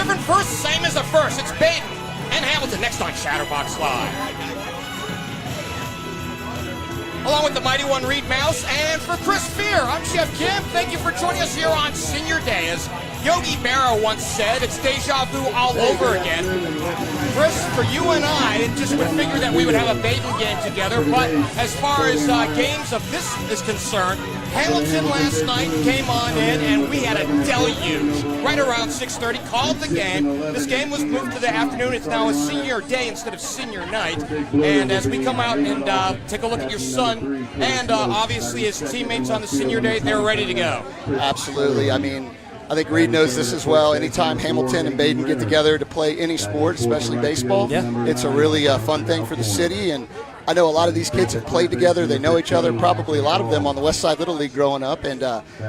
different first, same as the first. It's Badin and Hamilton next on Chatterbox Live. Along with the mighty one, Reid Mouse, and for Chris Fiehrer, I'm Geoff Kim. Thank you for joining us here on Senior Day. As Yogi Berra once said, it's deja vu all over again. Chris, for you and I, just would figure that we would have a Badin game together, but as far as games of this is concerned, Hamilton last night came on in and we had a deluge. Right around 6:30, called the game. This game was moved to the afternoon. It's now a senior day instead of senior night. And as we come out and take a look at your son and obviously his teammates on the senior day, they're ready to go. Absolutely. I mean, I think Reid knows this as well. Anytime Hamilton and Badin get together to play any sport, especially baseball, it's a really fun thing for the city. And I know a lot of these kids have played together. They know each other, probably a lot of them on the West Side Little League growing up. And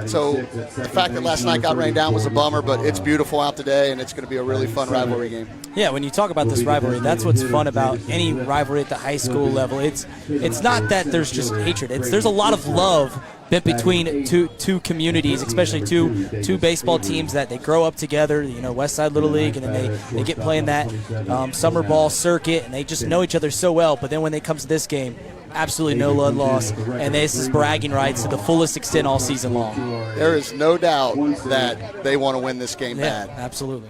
so the fact that last night got rained down was a bummer, but it's beautiful out today, and it's going to be a really fun rivalry game. Yeah, when you talk about this rivalry, that's what's fun about any rivalry at the high school level. It's not that there's just hatred. There's a lot of love between two communities, especially two baseball teams that they grow up together, West Side Little League, and then they get playing that summer ball circuit, and they just know each other so well. But then when it comes to this game, absolutely no blood loss, and this is bragging rights to the fullest extent all season long. There is no doubt that they want to win this game bad. Absolutely.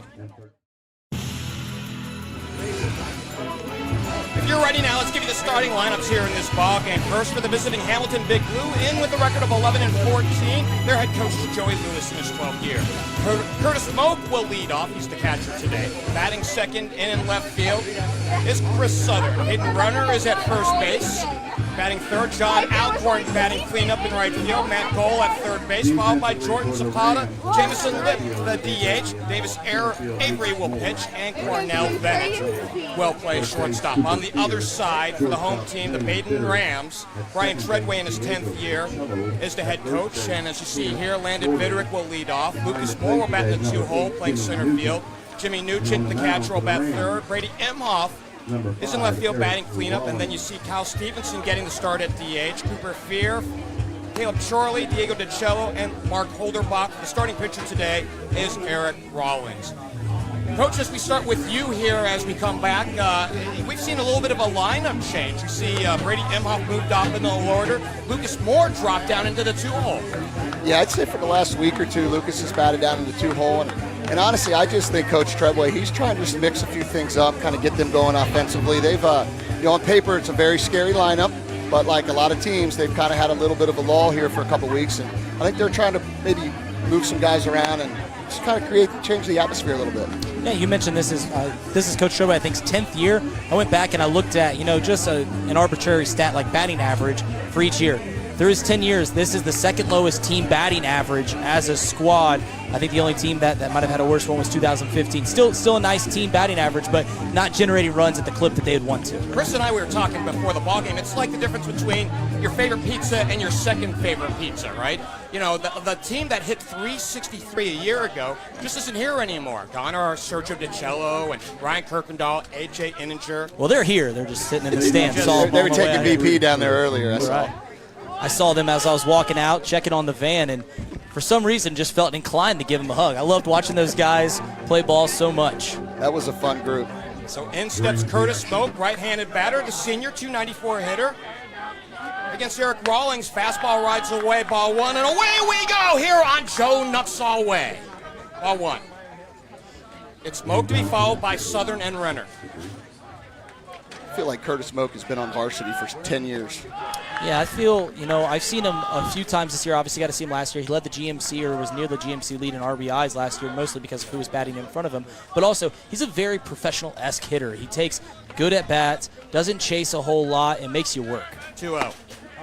If you're ready now, let's give you the starting lineups here in this ball game. First for the visiting Hamilton Big Blue, in with a record of 11-14. Their head coach is Joey Lewis in his 12th year. Curtis Moak will lead off. He's the catcher today. Batting second in left field is Chris Southern. Hayden Runner is at first base. Batting third, John Alcorn batting cleanup in right field. Matt Goal at third base, followed by Jordan Zapata, Jameson Lip, the DH. Davis Avery will pitch, and Cornell Bennett will play shortstop. On the other side, for the home team, the Badin Rams, Brian Treadway in his 10th year is the head coach. And as you see here, Landon Viderick will lead off. Lucas Moore will bat in the 2-hole, playing center field. Jimmy Nugent, the catcher, will bat third. Brady Emhoff is in left field batting cleanup, and then you see Kyle Stevenson getting the start at DH. Cooper Fiehrer, Caleb Chorley, Diego DiCello, and Mark Holderbach. The starting pitcher today is Eric Rawlings. Coach, as we start with you here as we come back, we've seen a little bit of a lineup change. You see Brady Emhoff moved up in the order. Lucas Moore dropped down into the 2-hole. Yeah, I'd say for the last week or two, Lucas has batted down in the 2-hole. And honestly, I just think Coach Treadway, he's trying to just mix a few things up, kind of get them going offensively. They've, on paper, it's a very scary lineup, but like a lot of teams, they've kind of had a little bit of a lull here for a couple weeks. And I think they're trying to maybe move some guys around and just kind of change the atmosphere a little bit. Yeah, you mentioned this is Coach Treadway, I think, 10th year. I went back and I looked at, just an arbitrary stat like batting average for each year. Through his 10 years, this is the second lowest team batting average as a squad. I think the only team that might have had a worse one was 2015. Still a nice team batting average, but not generating runs at the clip that they would want to. Chris and I were talking before the ballgame. It's like the difference between your favorite pizza and your second favorite pizza, right? The team that hit 363 a year ago just isn't here anymore. Gone are Sergio DiCello and Ryan Kirkendall, AJ Inninger. Well, they're here. They're just sitting in the stands. They were taking BP down there earlier, that's all. I saw them as I was walking out, checking on the van, and for some reason just felt inclined to give them a hug. I loved watching those guys play ball so much. That was a fun group. So in steps Curtis Moak, right-handed batter, the senior, 294 hitter. Against Eric Rawlings, fastball rides away, ball one, and away we go here on Joe Nuxall Way. Ball one. It's Moak to be followed by Southern and Renner. I feel like Curtis Moak has been on varsity for 10 years. Yeah, I feel, I've seen him a few times this year. Obviously got to see him last year. He led the GMC or was near the GMC lead in RBIs last year, mostly because of who was batting in front of him. But also, he's a very professional-esque hitter. He takes good at-bats, doesn't chase a whole lot, and makes you work. 2-0.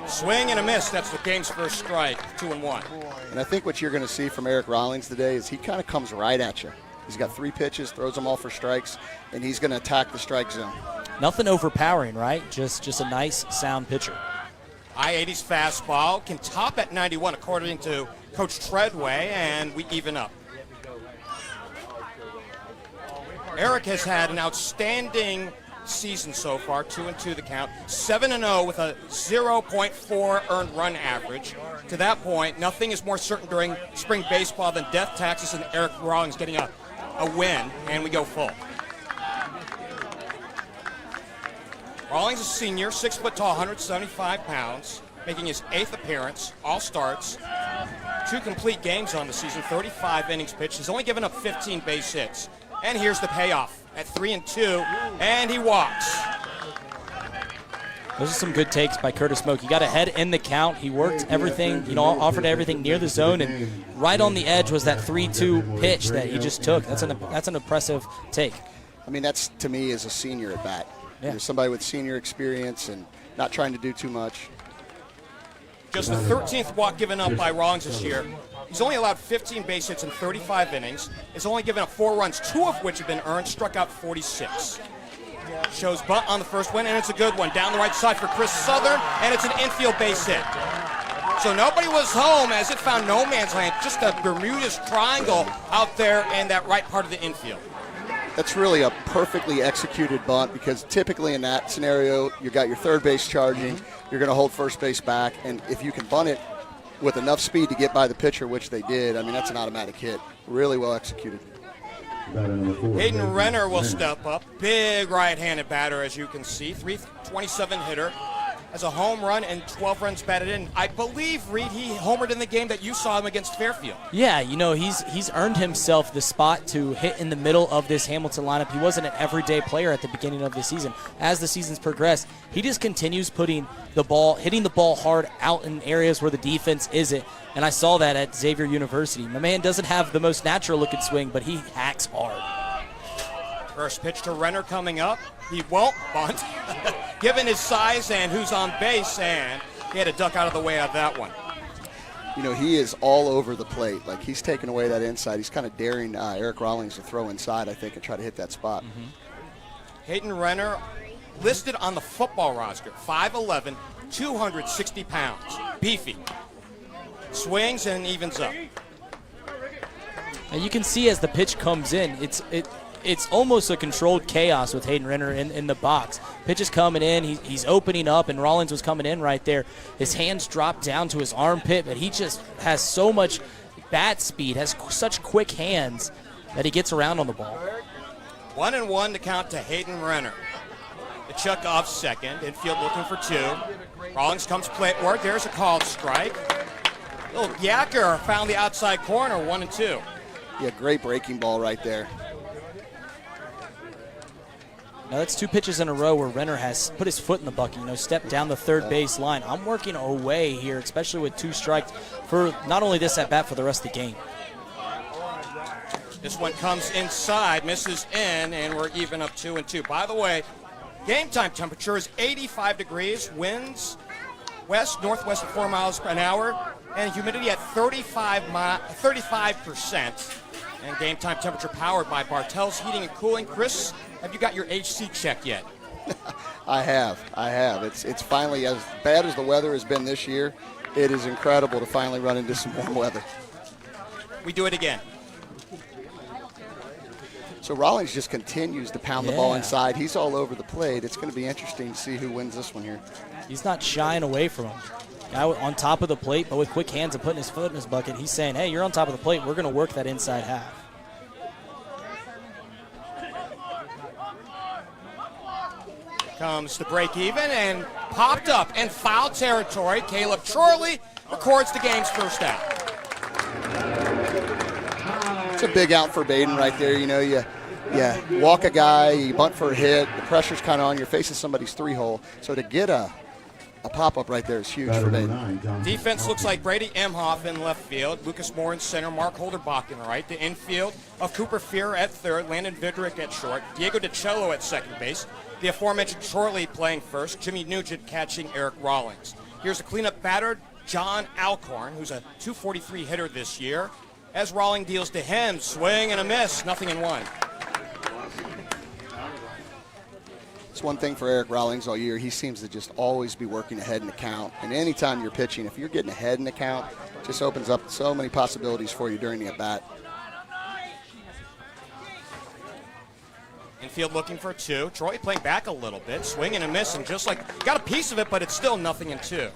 Swing and a miss. That's the game's first strike, 2-1. And I think what you're going to see from Eric Rawlings today is he kind of comes right at you. He's got 3 pitches, throws them all for strikes, and he's going to attack the strike zone. Nothing overpowering, right? Just a nice, sound pitcher. I-80's fastball can top at 91, according to Coach Treadway, and we even up. Eric has had an outstanding season so far, 2-2 the count, 7-0 with a 0.4 earned run average. To that point, nothing is more certain during spring baseball than death taxes and Eric Rawlings getting a a win, and we go full. Rawlings is a senior, 6 foot tall, 175 pounds, making his 8th appearance, all starts, 2 complete games on the season, 35 innings pitched. He's only given up 15 base hits. And here's the payoff at 3-2, and he walks. Those are some good takes by Curtis Smoke. He got ahead in the count. He worked everything, offered everything near the zone, and right on the edge was that 3-2 pitch that he just took. That's an impressive take. I mean, that's, to me, is a senior at bat. Yeah. You're somebody with senior experience and not trying to do too much. Just the 13th walk given up by Rawlings this year. He's only allowed 15 base hits in 35 innings. He's only given up 4 runs, 2 of which have been earned, struck out 46. Shows bunt on the first one, and it's a good one. Down the right side for Chris Southern, and it's an infield base hit. So nobody was home as it found no man's land, just a Bermuda's Triangle out there in that right part of the infield. That's really a perfectly executed bunt, because typically in that scenario, you got your third base charging, you're going to hold first base back, and if you can bunt it with enough speed to get by the pitcher, which they did, I mean, that's an automatic hit. Really well executed. Hayden Renner will step up. Big right-handed batter, as you can see. 327 hitter. Has a home run and 12 runs batted in. I believe, Reid, he homered in the game that you saw him against Fairfield. Yeah, he's earned himself the spot to hit in the middle of this Hamilton lineup. He wasn't an everyday player at the beginning of the season. As the season's progressed, he just continues hitting the ball hard out in areas where the defense isn't. And I saw that at Xavier University. My man doesn't have the most natural-looking swing, but he hacks hard. First pitch to Renner coming up. He won't bunt, given his size and who's on base, and he had to duck out of the way of that one. He is all over the plate. Like, he's taking away that inside. He's kind of daring Eric Rawlings to throw inside, I think, and try to hit that spot. Hayden Renner, listed on the football roster, 5'11", 260 pounds, beefy. Swings and evens up. And you can see as the pitch comes in, it's almost a controlled chaos with Hayden Renner in the box. Pitch is coming in, he's opening up, and Rawlings was coming in right there. His hands drop down to his armpit, but he just has so much bat speed, has such quick hands that he gets around on the ball. 1-1 to count to Hayden Renner. The chuck off second, infield looking for 2. Rawlings comes plateward, there's a called strike. Little yacker found the outside corner, 1-2. Yeah, great breaking ball right there. Now that's 2 pitches in a row where Renner has put his foot in the bucket, stepped down the third base line. I'm working away here, especially with 2 strikes for not only this at bat, for the rest of the game. This one comes inside, misses in, and we're even up 2-2. By the way, game time temperature is 85 degrees, winds northwest at 4 miles an hour, and humidity at 35%. And game time temperature powered by Bartell's Heating and Cooling. Chris, have you got your HC check yet? I have. It's finally, as bad as the weather has been this year, it is incredible to finally run into some warm weather. We do it again. So Rawlings just continues to pound the ball inside. He's all over the plate. It's going to be interesting to see who wins this one here. He's not shying away from him. Guy on top of the plate, but with quick hands and putting his foot in his bucket, he's saying, hey, you're on top of the plate. We're going to work that inside half. Comes the break even and popped up in foul territory. Caleb Chorley records the game's first out. It's a big out for Badin right there. You walk a guy, you bunt for a hit, the pressure's kind of on, you're facing somebody's 3-hole. So to get a pop-up right there is huge for Badin. Defense looks like Brady Emhoff in left field, Lucas Moore in center, Mark Holderbach in right. The infield of Cooper Fiehrer at third, Landon Vidrick at short, Diego DiCello at second base, the aforementioned Chorley playing first, Jimmy Nugent catching Eric Rawlings. Here's a cleanup batter, John Alcorn, who's a .243 hitter this year. As Rawlings deals to him, swing and a miss, 0-1. It's one thing for Eric Rawlings all year. He seems to just always be working ahead in the count. And anytime you're pitching, if you're getting ahead in the count, it just opens up so many possibilities for you during the at-bat. Infield looking for 2. Troy playing back a little bit, swing and a miss, and just like got a piece of it, but it's still 0-2.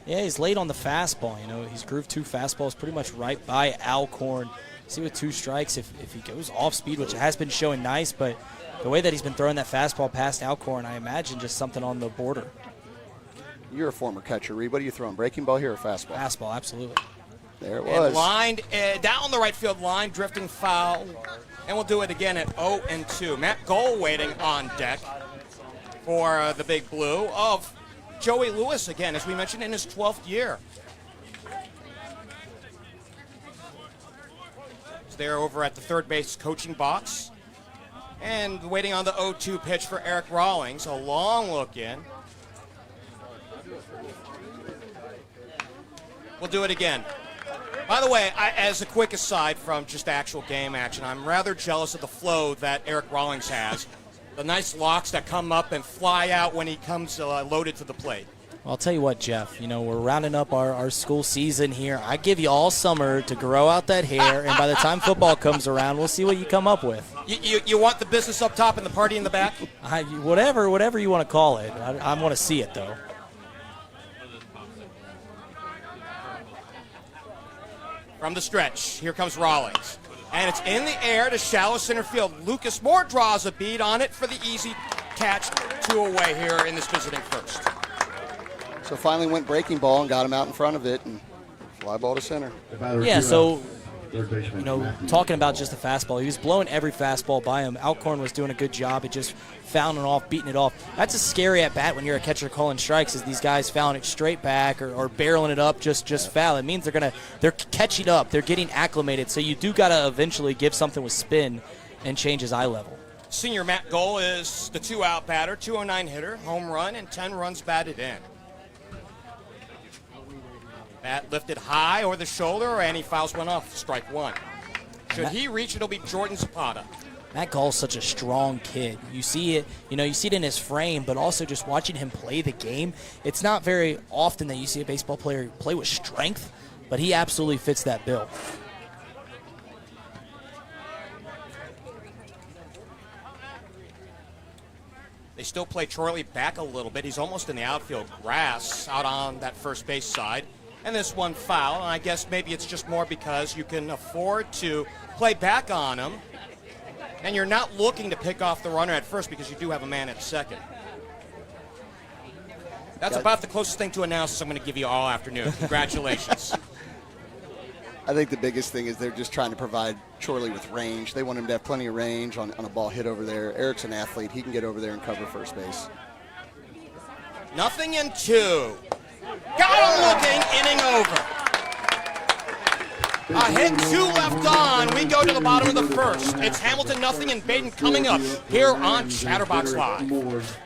Yeah, he's late on the fastball. He's grooved 2 fastballs pretty much right by Alcorn. See with 2 strikes, if he goes off speed, which has been showing nice, but the way that he's been throwing that fastball past Alcorn, I imagine just something on the border. You're a former catcher, Reid. What are you throwing, breaking ball here or fastball? Fastball, absolutely. There it was. And lined down the right field line, drifting foul. And we'll do it again at 0-2. Matt Goal waiting on deck for the Big Blue of Joey Lewis, again, as we mentioned, in his 12th year. So they're over at the third base coaching box. And waiting on the 0-2 pitch for Eric Rawlings. A long look in. We'll do it again. By the way, as a quick aside from just actual game action, I'm rather jealous of the flow that Eric Rawlings has. The nice locks that come up and fly out when he comes loaded to the plate. Well, I'll tell you what, Geoff, we're rounding up our school season here. I give you all summer to grow out that hair, and by the time football comes around, we'll see what you come up with. You want the business up top and the party in the back? Whatever you want to call it. I want to see it, though. From the stretch, here comes Rawlings. And it's in the air to shallow center field. Lucas Moore draws a bead on it for the easy catch, 2 away here in this visiting first. So finally went breaking ball and got him out in front of it and fly ball to center. Yeah, so, talking about just the fastball, he was blowing every fastball by him. Alcorn was doing a good job at just fouling it off, beating it off. That's a scary at bat when you're a catcher calling strikes, is these guys fouling it straight back or barreling it up just foul. It means they're catching up, they're getting acclimated. So you do gotta eventually give something with spin and change his eye level. Senior Matt Goal is the 2-out batter, 209 hitter, home run, and 10 runs batted in. Bat lifted high over the shoulder, and he fouls one off, strike 1. Should he reach, it'll be Jordan Zapata. Matt Gall's such a strong kid. You see it, you see it in his frame, but also just watching him play the game. It's not very often that you see a baseball player play with strength, but he absolutely fits that bill. They still play Chorley back a little bit. He's almost in the outfield grass out on that first base side. And this one foul, and I guess maybe it's just more because you can afford to play back on him, and you're not looking to pick off the runner at first because you do have a man at second. That's about the closest thing to analysis I'm going to give you all afternoon. Congratulations. I think the biggest thing is they're just trying to provide Chorley with range. They want him to have plenty of range on a ball hit over there. Eric's an athlete. He can get over there and cover first base. 0-2. Got him looking, inning over. A hit, 2 left on. We go to the bottom of the first. It's Hamilton 0 and Badin coming up here on Chatterbox Live.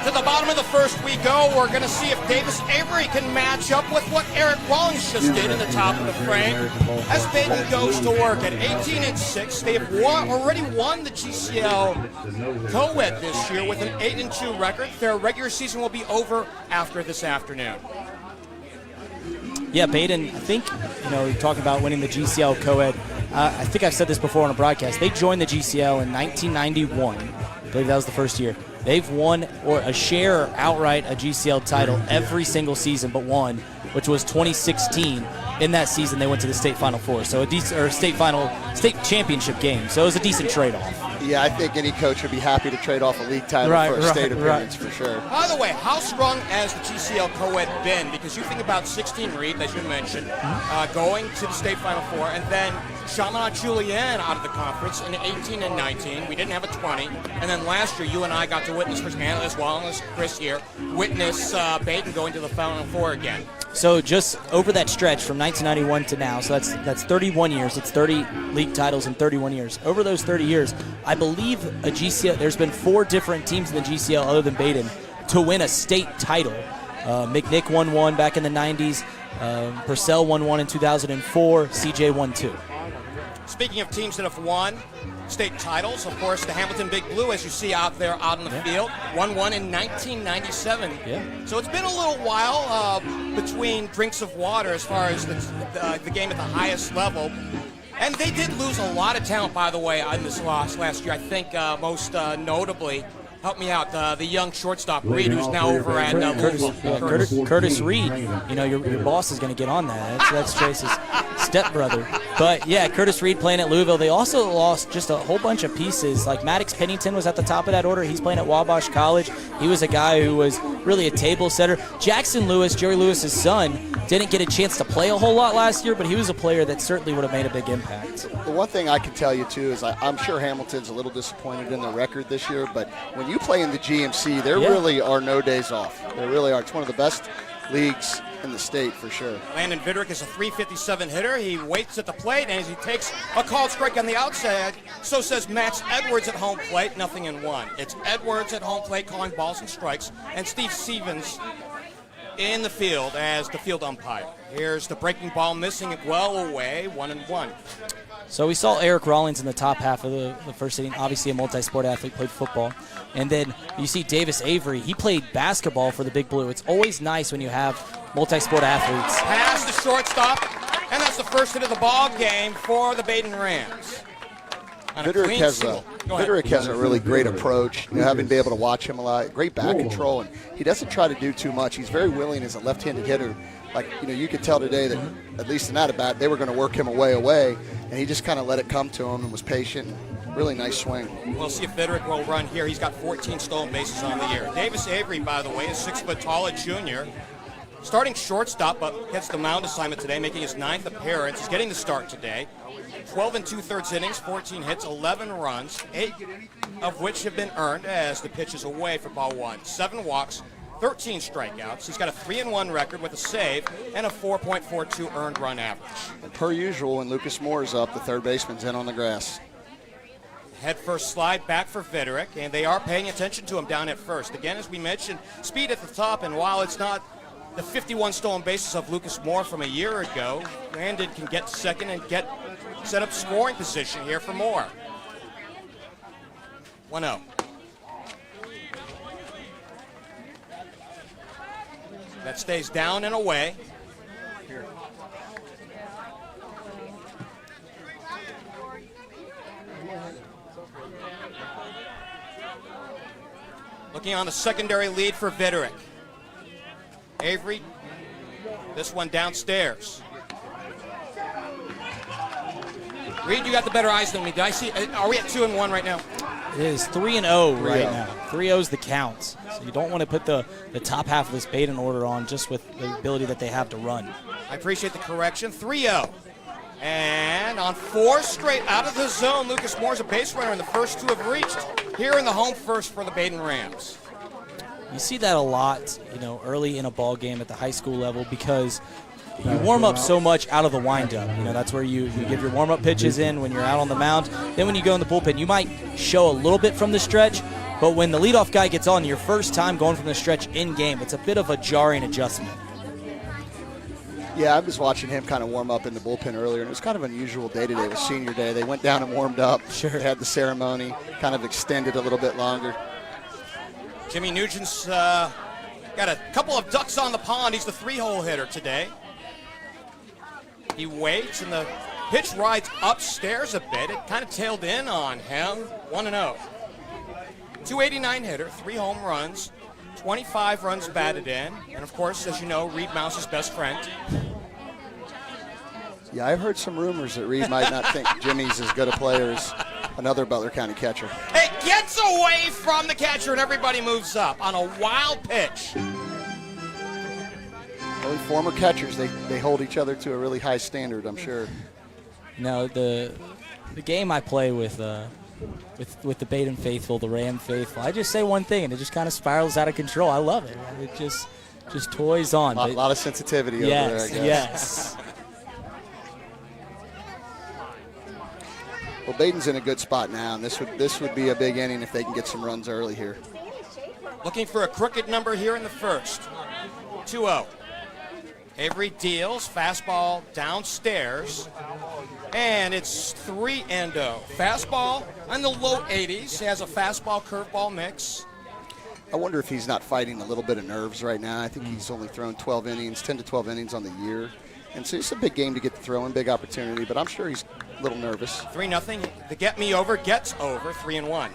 To the bottom of the first we go. We're going to see if Davis Avery can match up with what Eric Rawlings just did in the top of the frame. As Badin goes to work at 18-6, they have already won the GCL co-ed this year with an 8-2 record. Their regular season will be over after this afternoon. Yeah, Badin, I think, talking about winning the GCL co-ed, I think I've said this before on a broadcast. They joined the GCL in 1991. I believe that was the first year. They've won a share outright a GCL title every single season but one, which was 2016. In that season, they went to the state Final Four, so state championship game. So it was a decent trade-off. Yeah, I think any coach would be happy to trade off a league title for a state appearance for sure. By the way, how strong has the GCL co-ed been? Because you think about 16 Reid, as you mentioned, going to the state Final Four, and then Chaminade Julienne out of the conference in 18 and 19. We didn't have a 20. And then last year, you and I got to witness, firsthand, as well as Chris here, witness Badin going to the Final Four again. So just over that stretch from 1991 to now, so that's 31 years. It's 30 league titles in 31 years. Over those 30 years, I believe a GCL, there's been 4 different teams in the GCL other than Badin to win a state title. McNick won one back in the 90s. Purcell won one in 2004. CJ won 2. Speaking of teams that have won state titles, of course, the Hamilton Big Blue, as you see out there out in the field, won one in 1997. Yeah. So it's been a little while between drinks of water as far as the game at the highest level. And they did lose a lot of talent, by the way, in this loss last year. I think most notably Help me out. The young shortstop, Reid, who's now over at Louisville. Curtis Reid. You know, your boss is going to get on that. That's Trace's stepbrother. But, yeah, Curtis Reid playing at Louisville. They also lost just a whole bunch of pieces. Like Maddox Pennington was at the top of that order. He's playing at Wabash College. He was a guy who was really a table setter. Jackson Lewis, Jerry Lewis's son, didn't get a chance to play a whole lot last year, but he was a player that certainly would have made a big impact. The one thing I can tell you, too, is I'm sure Hamilton's a little disappointed in their record this year, but when you play in the GMC, there really are no days off. There really are. It's one of the best leagues in the state for sure. Landon Viderick is a .357 hitter. He waits at the plate, and as he takes a called strike on the outside, so says Max Edwards at home plate, 0-1. It's Edwards at home plate calling balls and strikes, and Steve Stevens in the field as the field umpire. Here's the breaking ball missing it well away, 1-1. So we saw Eric Rawlings in the top half of the first inning, obviously a multi-sport athlete, played football. And then you see Davis Avery, he played basketball for the Big Blue. It's always nice when you have multi-sport athletes. Pass the shortstop, and that's the first hit of the ball game for the Badin Rams. Viderick has a really great approach, having been able to watch him a lot. Great back control, and he doesn't try to do too much. He's very willing as a left-handed hitter. Like, you could tell today that, at least in that at-bat, they were going to work him away, and he just kind of let it come to him and was patient. Really nice swing. We'll see if Viderick will run here. He's got 14 stolen bases on the year. Davis Avery, by the way, is 6 foot tall, a junior. Starting shortstop, but gets the mound assignment today, making his 9th appearance. He's getting the start today. 12 2/3 innings, 14 hits, 11 runs, 8 of which have been earned as the pitch is away for ball 1. 7 walks, 13 strikeouts. He's got a 3-1 record with a save and a 4.42 earned run average. And per usual, when Lucas Moore's up, the third baseman's in on the grass. Head first slide back for Viderick, and they are paying attention to him down at first. Again, as we mentioned, speed at the top, and while it's not the 51 stolen bases of Lucas Moore from a year ago, Landon can get to second and set up scoring position here for Moore. 1-0. That stays down and away. Looking on the secondary lead for Viderick. Avery, this one downstairs. Reid, you got the better eyes than me. Did I see? Are we at 2-1 right now? It is 3-0 right now. 3-0 is the count. So you don't want to put the top half of this Badin order on just with the ability that they have to run. I appreciate the correction. 3-0. And on 4 straight out of the zone, Lucas Moore's a base runner, and the first 2 have reached here in the home first for the Badin Rams. You see that a lot, early in a ball game at the high school level because you warm up so much out of the windup. That's where you give your warm-up pitches in when you're out on the mound. Then when you go in the bullpen, you might show a little bit from the stretch, but when the leadoff guy gets on your first time going from the stretch in game, it's a bit of a jarring adjustment. Yeah, I was watching him kind of warm up in the bullpen earlier, and it was kind of an unusual day today. It was senior day. They went down and warmed up. Sure. They had the ceremony, kind of extended a little bit longer. Jimmy Nugent's got a couple of ducks on the pond. He's the 3-hole hitter today. He waits, and the pitch rides upstairs a bit. It kind of tailed in on him. 1-0. 289 hitter, 3 home runs, 25 runs batted in, and of course, as you know, Reid Mouse's best friend. Yeah, I've heard some rumors that Reid might not think Jimmy's as good a player as another Butler County catcher. It gets away from the catcher, and everybody moves up on a wild pitch. Well, former catchers, they hold each other to a really high standard, I'm sure. The game I play with the Badin faithful, the Ram faithful, I just say one thing, and it just kind of spirals out of control. I love it. It just toys on. A lot of sensitivity over there, I guess. Yes. Well, Badin's in a good spot now, and this would be a big inning if they can get some runs early here. Looking for a crooked number here in the first. 2-0. Avery deals, fastball downstairs, and it's 3-0. Fastball in the low 80s. He has a fastball curveball mix. I wonder if he's not fighting a little bit of nerves right now. I think he's only thrown 12 innings, 10 to 12 innings on the year. And so it's a big game to get to throw in, big opportunity, but I'm sure he's a little nervous. 3-0. The get me over gets over, 3-1.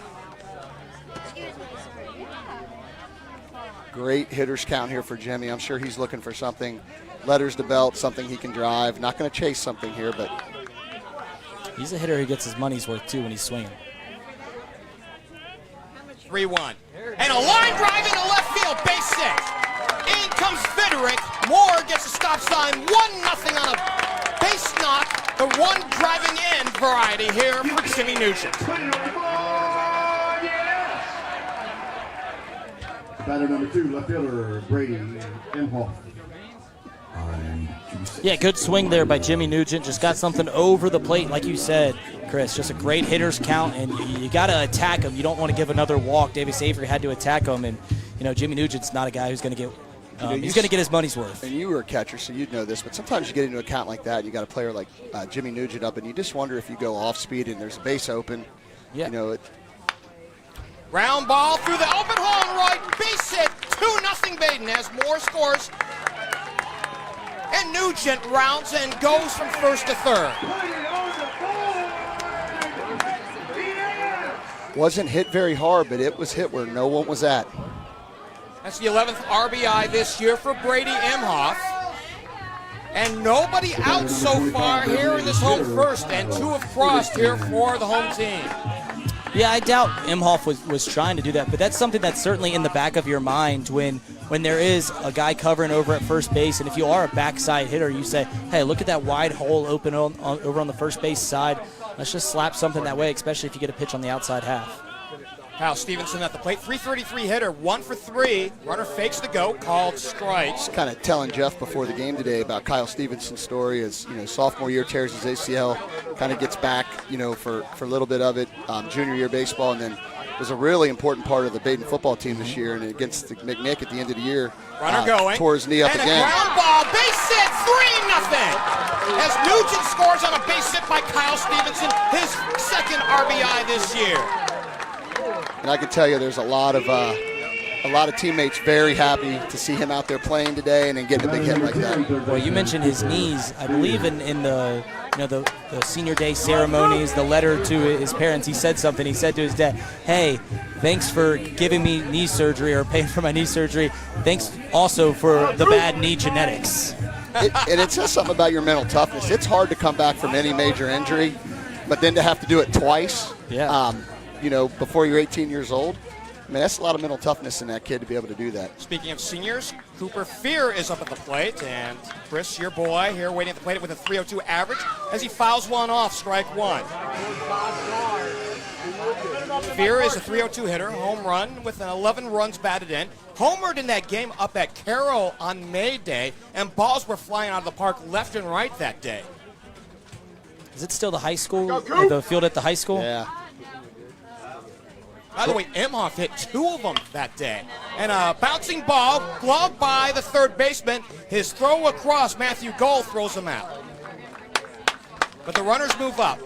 Great hitters count here for Jimmy. I'm sure he's looking for something, letters to belt, something he can drive. Not going to chase something here, but he's a hitter who gets his money's worth, too, when he's swinging. 3-1. And a line drive into left field, base hit. In comes Fiehrer. Moore gets a stop sign, 1-0 on a base knock. The one driving in variety here for Jimmy Nugent. Batter number 2, left fielder, Brady Imhoff. Yeah, good swing there by Jimmy Nugent. Just got something over the plate, like you said, Chris. Just a great hitter's count, and you got to attack him. You don't want to give another walk. Davis Avery had to attack him, and Jimmy Nugent's not a guy who's going to get. He's going to get his money's worth. And you were a catcher, so you'd know this, but sometimes you get into a count like that, and you got a player like Jimmy Nugent up, and you just wonder if you go off speed and there's a base open. Yeah. Ground ball through the open hole and right, base hit, 2-0 Badin as Moore scores. And Nugent rounds and goes from first to third. Wasn't hit very hard, but it was hit where no one was at. That's the 11th RBI this year for Brady Imhoff. And nobody out so far here in this home first, and 2 have crossed here for the home team. Yeah, I doubt Imhoff was trying to do that, but that's something that's certainly in the back of your mind when there is a guy covering over at first base, and if you are a backside hitter, you say, hey, look at that wide hole open over on the first base side. Let's just slap something that way, especially if you get a pitch on the outside half. Kyle Stevenson at the plate, 333 hitter, 1 for 3. Runner fakes the go, called strikes. Kind of telling Geoff before the game today about Kyle Stevenson's story. As sophomore year tears his ACL, kind of gets back, for a little bit of it. Junior year baseball, and then was a really important part of the Badin football team this year. And against the McNick at the end of the year, runner going, tore his knee up and again. And a ground ball, base hit, 3-0. As Nugent scores on a base hit by Kyle Stevenson, his second RBI this year. And I can tell you, there's a lot of teammates very happy to see him out there playing today and then getting a big hit like that. Well, you mentioned his knees. I believe in the the senior day ceremonies, the letter to his parents, he said something. He said to his dad, "Hey, thanks for giving me knee surgery or paying for my knee surgery. Thanks also for the bad knee genetics." And it says something about your mental toughness. It's hard to come back from any major injury, but then to have to do it twice. Yeah. Before you're 18 years old. I mean, that's a lot of mental toughness in that kid to be able to do that. Speaking of seniors, Cooper Fiehrer is up at the plate, and Chris, your boy, here waiting at the plate with a 302 average as he fouls one off, strike one. Fiehrer is a 302 hitter, home run with an 11 runs batted in. Homered in that game up at Carroll on May Day, and balls were flying out of the park left and right that day. Is it still the high school, the field at the high school? Yeah. By the way, Imhoff hit 2 of them that day. And a bouncing ball, gloved by the third baseman. His throw across, Matthew Gold throws him out. But the runners move up.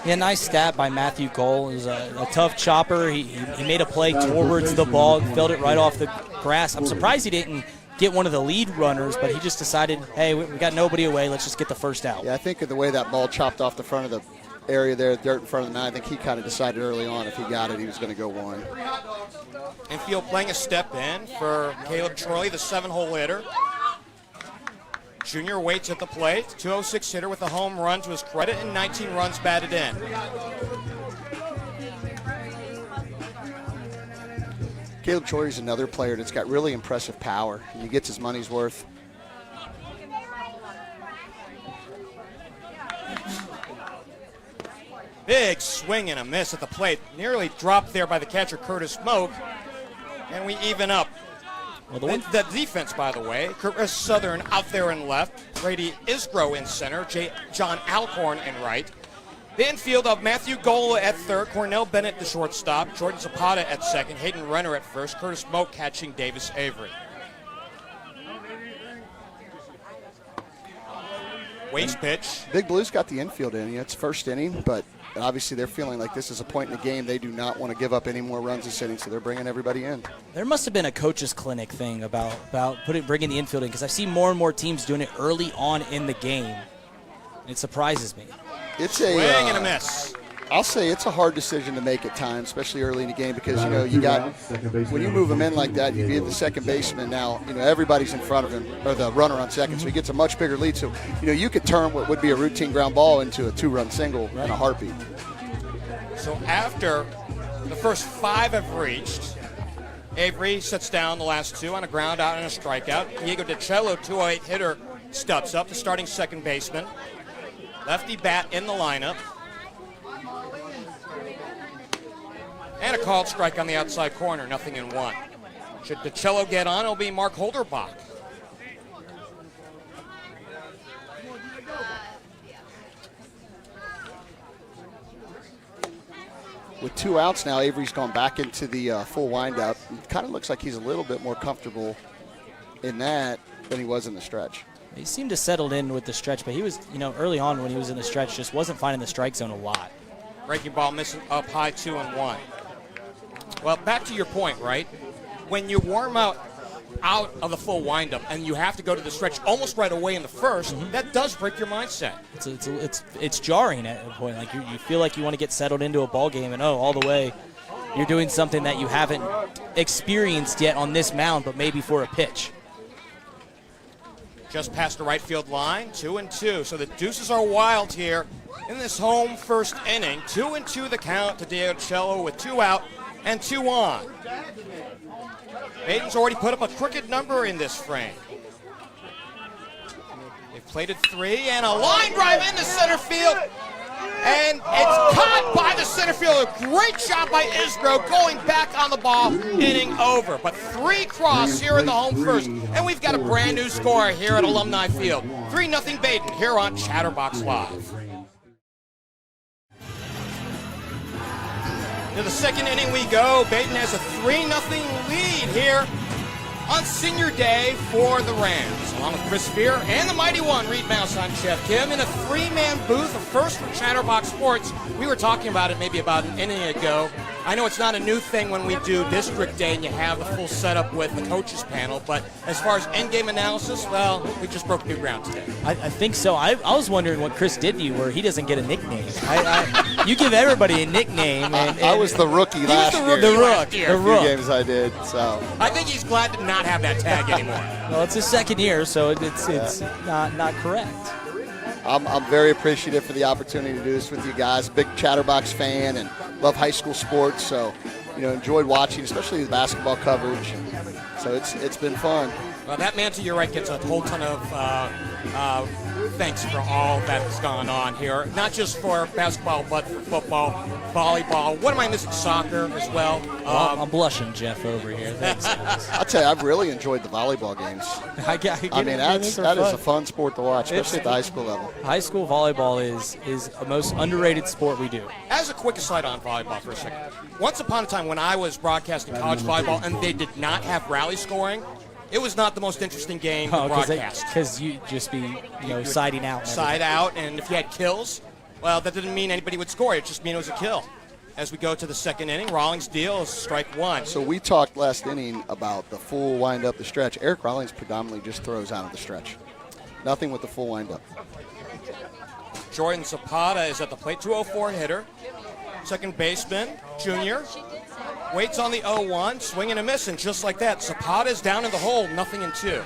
Yeah, nice stat by Matthew Gold. It was a tough chopper. He made a play towards the ball, filled it right off the grass. I'm surprised he didn't get one of the lead runners, but he just decided, hey, we got nobody away. Let's just get the first out. Yeah, I think of the way that ball chopped off the front of the area there, dirt in front of the nine. I think he kind of decided early on if he got it, he was going to go one. Infield playing a step in for Caleb Troy, the 7-hole hitter. Junior waits at the plate, 206 hitter with a home run to his credit and 19 runs batted in. Caleb Troy is another player that's got really impressive power. He gets his money's worth. Big swing and a miss at the plate. Nearly dropped there by the catcher, Curtis Smoke. And we even up. Well, the defense, by the way, Chris Southern out there in left. Brady Isgro in center. John Alcorn in right. The infield of Matthew Gola at third. Cornell Bennett, the shortstop. Jordan Zapata at second. Hayden Renner at first. Curtis Smoke catching Davis Avery. Waste pitch. Big Blue's got the infield in. It's first inning, but obviously they're feeling like this is a point in the game. They do not want to give up any more runs this inning, so they're bringing everybody in. There must have been a coach's clinic thing about bringing the infield in, because I see more and more teams doing it early on in the game. It surprises me. It's a swing and a miss. I'll say it's a hard decision to make at times, especially early in the game, because you got when you move him in like that, you be the second baseman. Now everybody's in front of him, or the runner on second, so he gets a much bigger lead. So you could turn what would be a routine ground ball into a 2-run single in a heartbeat. So after the first 5 have reached, Avery sets down the last 2 on a ground out and a strikeout. Diego DiCello, 208 hitter, steps up, the starting second baseman. Lefty bat in the lineup. And a called strike on the outside corner, 0-1. Should DiCello get on, it'll be Mark Holderbach. With 2 outs now, Avery's gone back into the full windup. It kind of looks like he's a little bit more comfortable in that than he was in the stretch. He seemed to settle in with the stretch, but he was, early on when he was in the stretch, just wasn't finding the strike zone a lot. Breaking ball missing up high, 2-1. Well, back to your point, right? When you warm out of the full windup and you have to go to the stretch almost right away in the first, that does break your mindset. It's jarring at a point. Like you feel like you want to get settled into a ball game, and all the way you're doing something that you haven't experienced yet on this mound, but maybe for a pitch. Just past the right field line, 2-2. So the deuces are wild here in this home first inning. 2-2 the count to Diego DiCello with 2 out and 2 on. Badin's already put up a crooked number in this frame. They've plated 3 and a line drive into center field. And it's caught by the center fielder. Great job by Isbro going back on the ball, inning over. But 3 cross here in the home first. And we've got a brand new score here at Alumni Field. 3-0 Badin here on Chatterbox Live. To the second inning we go. Badin has a 3-0 lead here on senior day for the Rams. Along with Chris Fiehrer and the mighty one, Reid Mouse on Geoff Kim in a 3-man booth, a first for Chatterbox Sports. We were talking about it maybe about an inning ago. I know it's not a new thing when we do District Day and you have the full setup with the coaches panel, but as far as end-game analysis, well, we just broke new ground today. I think so. I was wondering what Chris did to you where he doesn't get a nickname. You give everybody a nickname. And I was the rookie last year. The rook. A few games I did. So I think he's glad to not have that tag anymore. Well, it's his second year, so it's not correct. I'm very appreciative for the opportunity to do this with you guys. Big Chatterbox fan and love high school sports, so enjoyed watching, especially the basketball coverage. So it's been fun. Well, that man to your right gets a whole ton of thanks for all that's gone on here. Not just for basketball, but for football, volleyball. What am I missing? Soccer as well. I'm blushing, Geoff, over here. Thanks. I'll tell you, I've really enjoyed the volleyball games. That is a fun sport to watch, especially at the high school level. High school volleyball is the most underrated sport we do. As a quick aside on volleyball for a second, once upon a time when I was broadcasting college volleyball and they did not have rally scoring, it was not the most interesting game to broadcast. Because you just be, siding out. Side out, and if you had kills, well, that didn't mean anybody would score. It just mean it was a kill. As we go to the second inning, Rawlings deals strike 1. So we talked last inning about the full wind up the stretch. Eric Rawlings predominantly just throws out of the stretch. Nothing with the full wind up. Jordan Zapata is at the plate, 204 hitter. Second baseman, junior. Waits on the 0-1, swing and a miss, and just like that, Zapata's down in the hole, 0-2.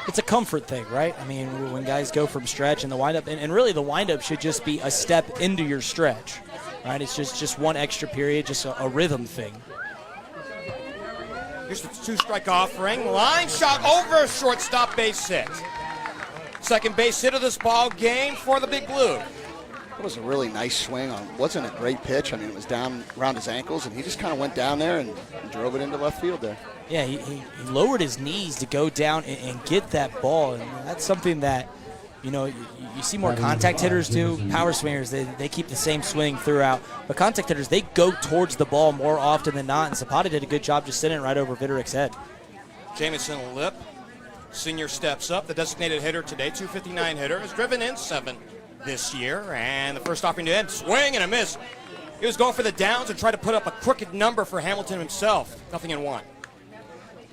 It's a comfort thing, right? I mean, when guys go from stretch and the windup, and really the windup should just be a step into your stretch, right? It's just one extra period, just a rhythm thing. Here's the 2-strike offering, line shot over shortstop, base hit. Second base hit of this ball game for the Big Blue. It was a really nice swing. Wasn't a great pitch. I mean, it was down around his ankles, and he just kind of went down there and drove it into left field there. Yeah, he lowered his knees to go down and get that ball, and that's something that, you see more contact hitters do. Power swingers, they keep the same swing throughout, but contact hitters, they go towards the ball more often than not, and Zapata did a good job just sitting right over Vitterick's head. Jamison Lip, senior, steps up. The designated hitter today, 259 hitter, has driven in 7 this year, and the first offering to end, swing and a miss. He was going for the downs and tried to put up a crooked number for Hamilton himself. 0-1.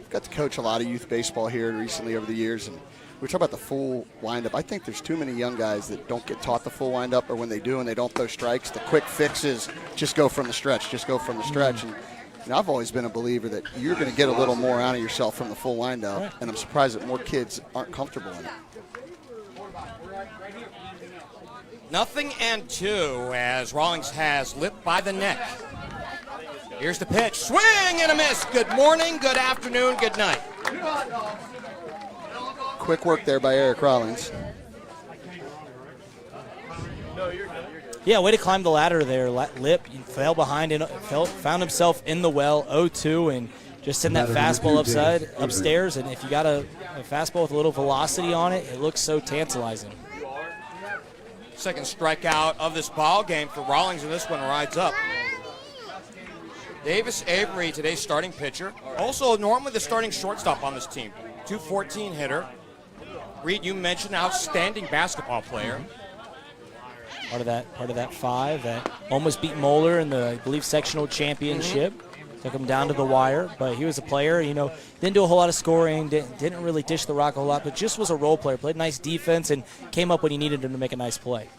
Got to coach a lot of youth baseball here recently over the years, and we talk about the full windup. I think there's too many young guys that don't get taught the full windup, or when they do and they don't throw strikes, the quick fix is just go from the stretch, just go from the stretch. And I've always been a believer that you're going to get a little more out of yourself from the full windup, and I'm surprised that more kids aren't comfortable in it. 0-2 as Rawlings has Lip by the neck. Here's the pitch. Swing and a miss. Good morning, good afternoon, good night. Quick work there by Eric Rawlings. Yeah, way to climb the ladder there. Lip fell behind and found himself in the well, 0-2, and just send that fastball upstairs. And if you got a fastball with a little velocity on it, it looks so tantalizing. Second strikeout of this ball game for Rawlings, and this one rides up. Davis Avery, today's starting pitcher. Also, normally the starting shortstop on this team. 214 hitter. Reid, you mentioned outstanding basketball player. Part of that five that almost beat Moeller in the, I believe, sectional championship. Took him down to the wire, but he was a player, didn't do a whole lot of scoring, didn't really dish the rock a whole lot, but just was a role player, played nice defense, and came up when he needed him to make a nice play.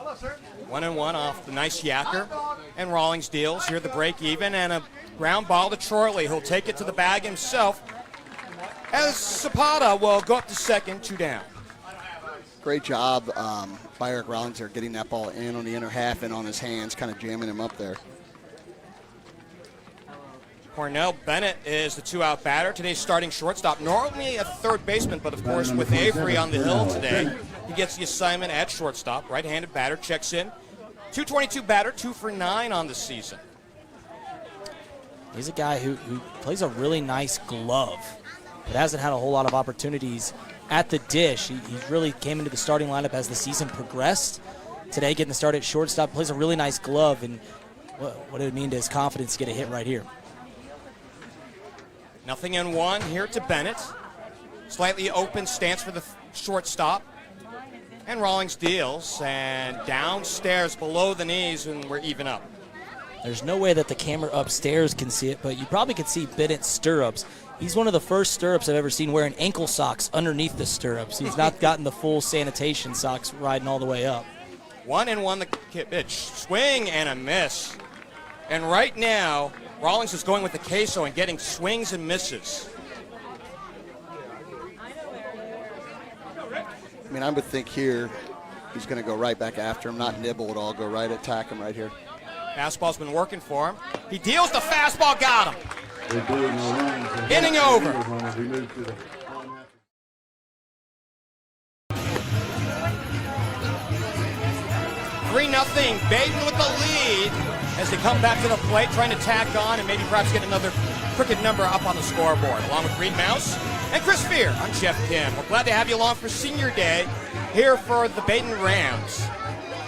1-1 off the nice yacker, and Rawlings deals here the break even, and a ground ball to Chorley. He'll take it to the bag himself, as Zapata will go up to second, 2 down. Great job by Eric Rawlings there, getting that ball in on the inner half and on his hands, kind of jamming him up there. Cornell Bennett is the 2-out batter. Today's starting shortstop. Normally a third baseman, but of course with Avery on the hill today, he gets the assignment at shortstop. Right-handed batter, checks in. 222 batter, 2 for 9 on the season. He's a guy who plays a really nice glove, but hasn't had a whole lot of opportunities at the dish. He really came into the starting lineup as the season progressed. Today, getting the start at shortstop, plays a really nice glove, and what it would mean to his confidence to get a hit right here. 0-1 here to Bennett. Slightly open stance for the shortstop. And Rawlings deals, and downstairs below the knees, and we're even up. There's no way that the camera upstairs can see it, but you probably could see Bennett's stirrups. He's one of the first stirrups I've ever seen wearing ankle socks underneath the stirrups. He's not gotten the full sanitation socks riding all the way up. 1-1 the pitch. Swing and a miss. And right now, Rawlings is going with the queso and getting swings and misses. I mean, I would think here he's going to go right back after him, not nibble at all, go right attack him right here. Fastball's been working for him. He deals the fastball, got him. Inning over. 3-0, Badin with the lead as they come back to the plate, trying to tack on and maybe perhaps get another crooked number up on the scoreboard. Along with Reid Mouse and Chris Fiehrer, I'm Geoff Kim. We're glad to have you along for Senior Day here for the Badin Rams.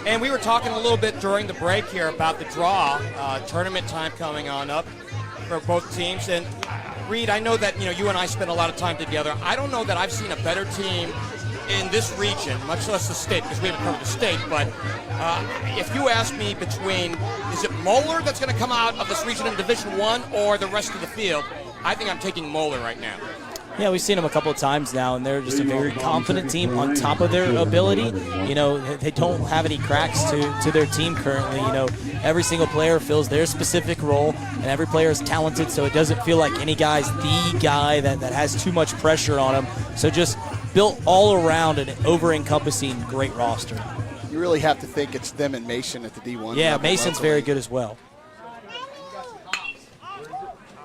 And we were talking a little bit during the break here about the draw, tournament time coming on up for both teams. And Reid, I know that you and I spend a lot of time together. I don't know that I've seen a better team in this region, much less the state, because we haven't covered the state. But if you ask me between, is it Moeller that's going to come out of this region in Division I or the rest of the field, I think I'm taking Moeller right now. Yeah, we've seen them a couple of times now, and they're just a very confident team on top of their ability. They don't have any cracks to their team currently. Every single player fills their specific role, and every player is talented, so it doesn't feel like any guy's the guy that has too much pressure on him. So just built all around an over-encompassing great roster. You really have to think it's them and Mason at the D1. Yeah, Mason's very good as well.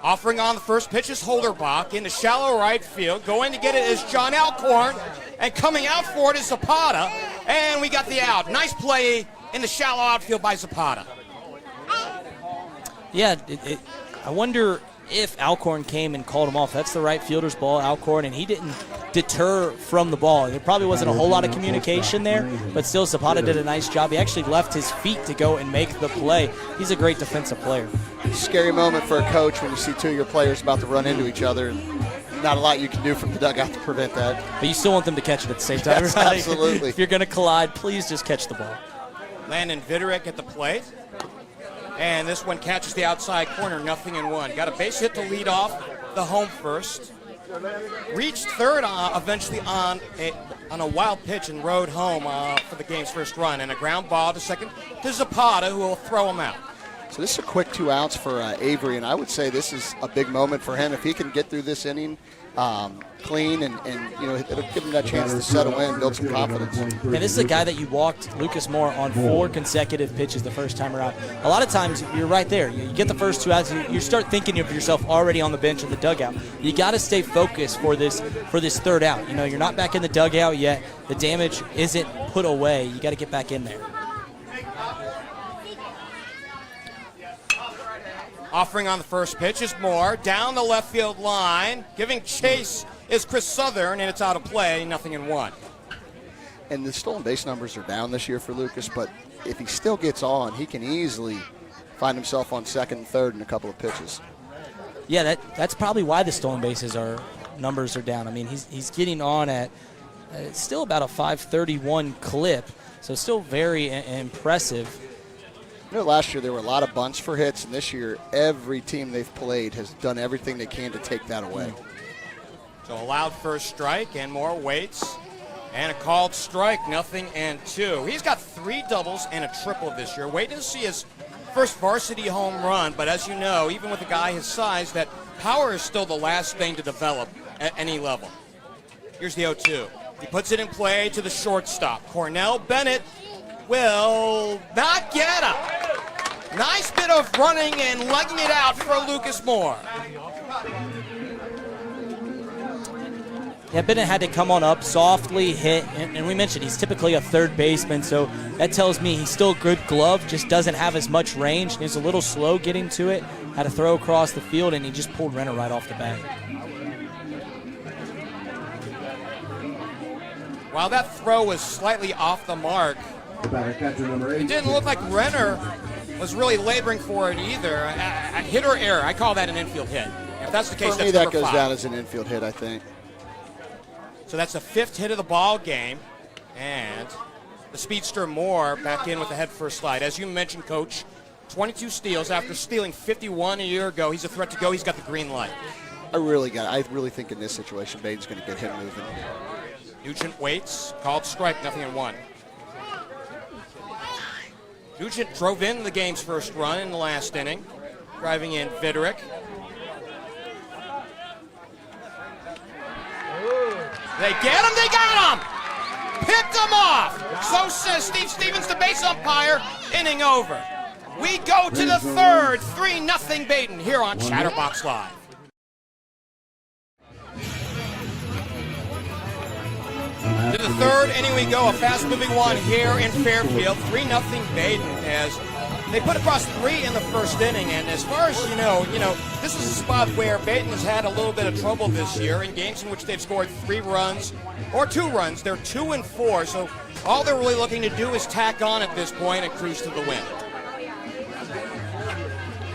Offering on the first pitch is Holderbach in the shallow right field. Going to get it is John Alcorn, and coming out for it is Zapata, and we got the out. Nice play in the shallow outfield by Zapata. Yeah, I wonder if Alcorn came and called him off. That's the right fielder's ball, Alcorn, and he didn't deter from the ball. There probably wasn't a whole lot of communication there, but still Zapata did a nice job. He actually left his feet to go and make the play. He's a great defensive player. Scary moment for a coach when you see two of your players about to run into each other. Not a lot you can do from the dugout to prevent that. But you still want them to catch it at the same time. Yes, right? absolutely. If you're going to collide, please just catch the ball. Landon Viderek at the plate. And this one catches the outside corner, 0-1. Got a base hit to lead off the home first. reached third eventually on a wild pitch and rode home for the game's first run, and a ground ball to second to Zapata, who will throw him out. So this is a quick 2 outs for Avery, and I would say this is a big moment for him. If he can get through this inning clean and it'll give him that chance to settle in, build some confidence. And this is a guy that you walked, Lucas Moore, on 4 consecutive pitches the first time around. A lot of times you're right there. You get the first 2 outs, you start thinking of yourself already on the bench in the dugout. You got to stay focused for this third out. You're not back in the dugout yet. The damage isn't put away. You got to get back in there. Offering on the first pitch is Moore, down the left field line. Giving chase is Chris Southern, and it's out of play, 0-1. And the stolen base numbers are down this year for Lucas, but if he still gets on, he can easily find himself on second and third in a couple of pitches. Yeah, that's probably why the stolen bases numbers are down. I mean, he's getting on at still about a 531 clip, so still very impressive. Last year there were a lot of bunts for hits, and this year every team they've played has done everything they can to take that away. So allowed first strike, and Moore waits. And a called strike, 0-2. He's got 3 doubles and a triple this year. Waiting to see his first varsity home run, but as you know, even with a guy his size, that power is still the last thing to develop at any level. Here's the 0-2. He puts it in play to the shortstop. Cornell Bennett will not get him. Nice bit of running and legging it out for Lucas Moore. Yeah, Badin had to come on up, softly hit, and we mentioned he's typically a third baseman, so that tells me he's still a good glove, just doesn't have as much range. He's a little slow getting to it, had to throw across the field, and he just pulled Renner right off the bat. While that throw was slightly off the mark, it didn't look like Renner was really laboring for it either. A hit or error, I call that an infield hit. If that's the case, for me, that's that goes 5. down as an infield hit, I think. So that's the 5th hit of the ball game, and the speedster Moore back in with the head first slide. As you mentioned, Coach, 22 steals after stealing 51 a year ago. He's a threat to go. He's got the green light. I really think in this situation, Badin's going to get him moving. Nugent waits, called strike, 0-1. Nugent drove in the game's first run in the last inning, driving in Fiehrer. They get him, they got him! Picked him off! So says Steve Stevens, the base umpire. Inning over. We go to the third, 3-0 Badin here on Chatterbox Live. To the third inning we go, a fast-moving one here in Fairfield. 3-0 Badin as they put across 3 in the first inning. And as far as you know, this is a spot where Badin has had a little bit of trouble this year in games in which they've scored 3 runs or 2 runs. They're 2-4, so all they're really looking to do is tack on at this point and cruise to the win.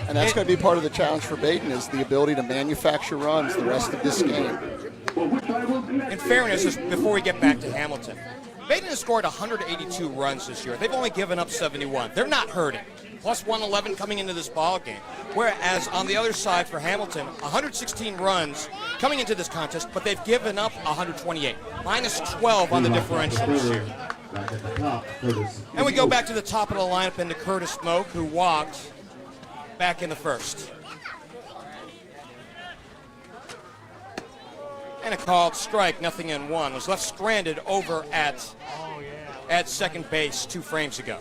And that's going to be part of the challenge for Badin, is the ability to manufacture runs the rest of this game. In fairness, just before we get back to Hamilton, Badin has scored 182 runs this year. They've only given up 71. They're not hurting. Plus 111 coming into this ball game. Whereas on the other side for Hamilton, 116 runs coming into this contest, but they've given up 128. Minus 12 on the differential this year. And we go back to the top of the lineup into Curtis Smoke, who walked back in the first. And a called strike, 0-1. Was left stranded over at second base 2 frames ago.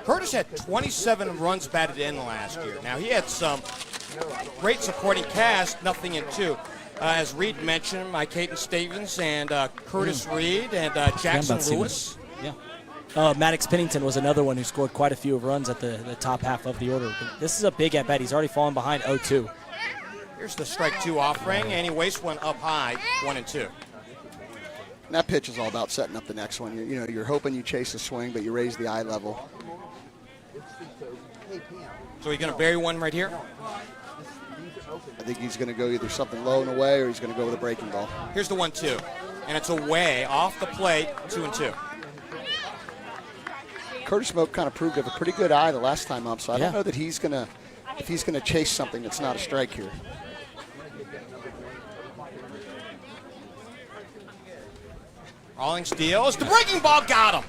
Curtis had 27 runs batted in last year. Now, he had some great supporting cast, 0-2. As Reid mentioned, Caden Stevens and Curtis Reid and Jackson Lewis. Yeah. Maddox Pennington was another one who scored quite a few runs at the top half of the order. This is a big at bat. He's already fallen behind 0-2. Here's the strike 2 offering, and he wastes one up high, 1-2. And that pitch is all about setting up the next one. You're hoping you chase a swing, but you raise the eye level. So he's going to bury one right here? I think he's going to go either something low and away, or he's going to go with a breaking ball. Here's the 1-2, and it's away off the plate, 2-2. Curtis Smoke kind of proved to have a pretty good eye the last time up, so I don't know that if he's going to chase something that's not a strike here. Rawlings deals. The breaking ball got him.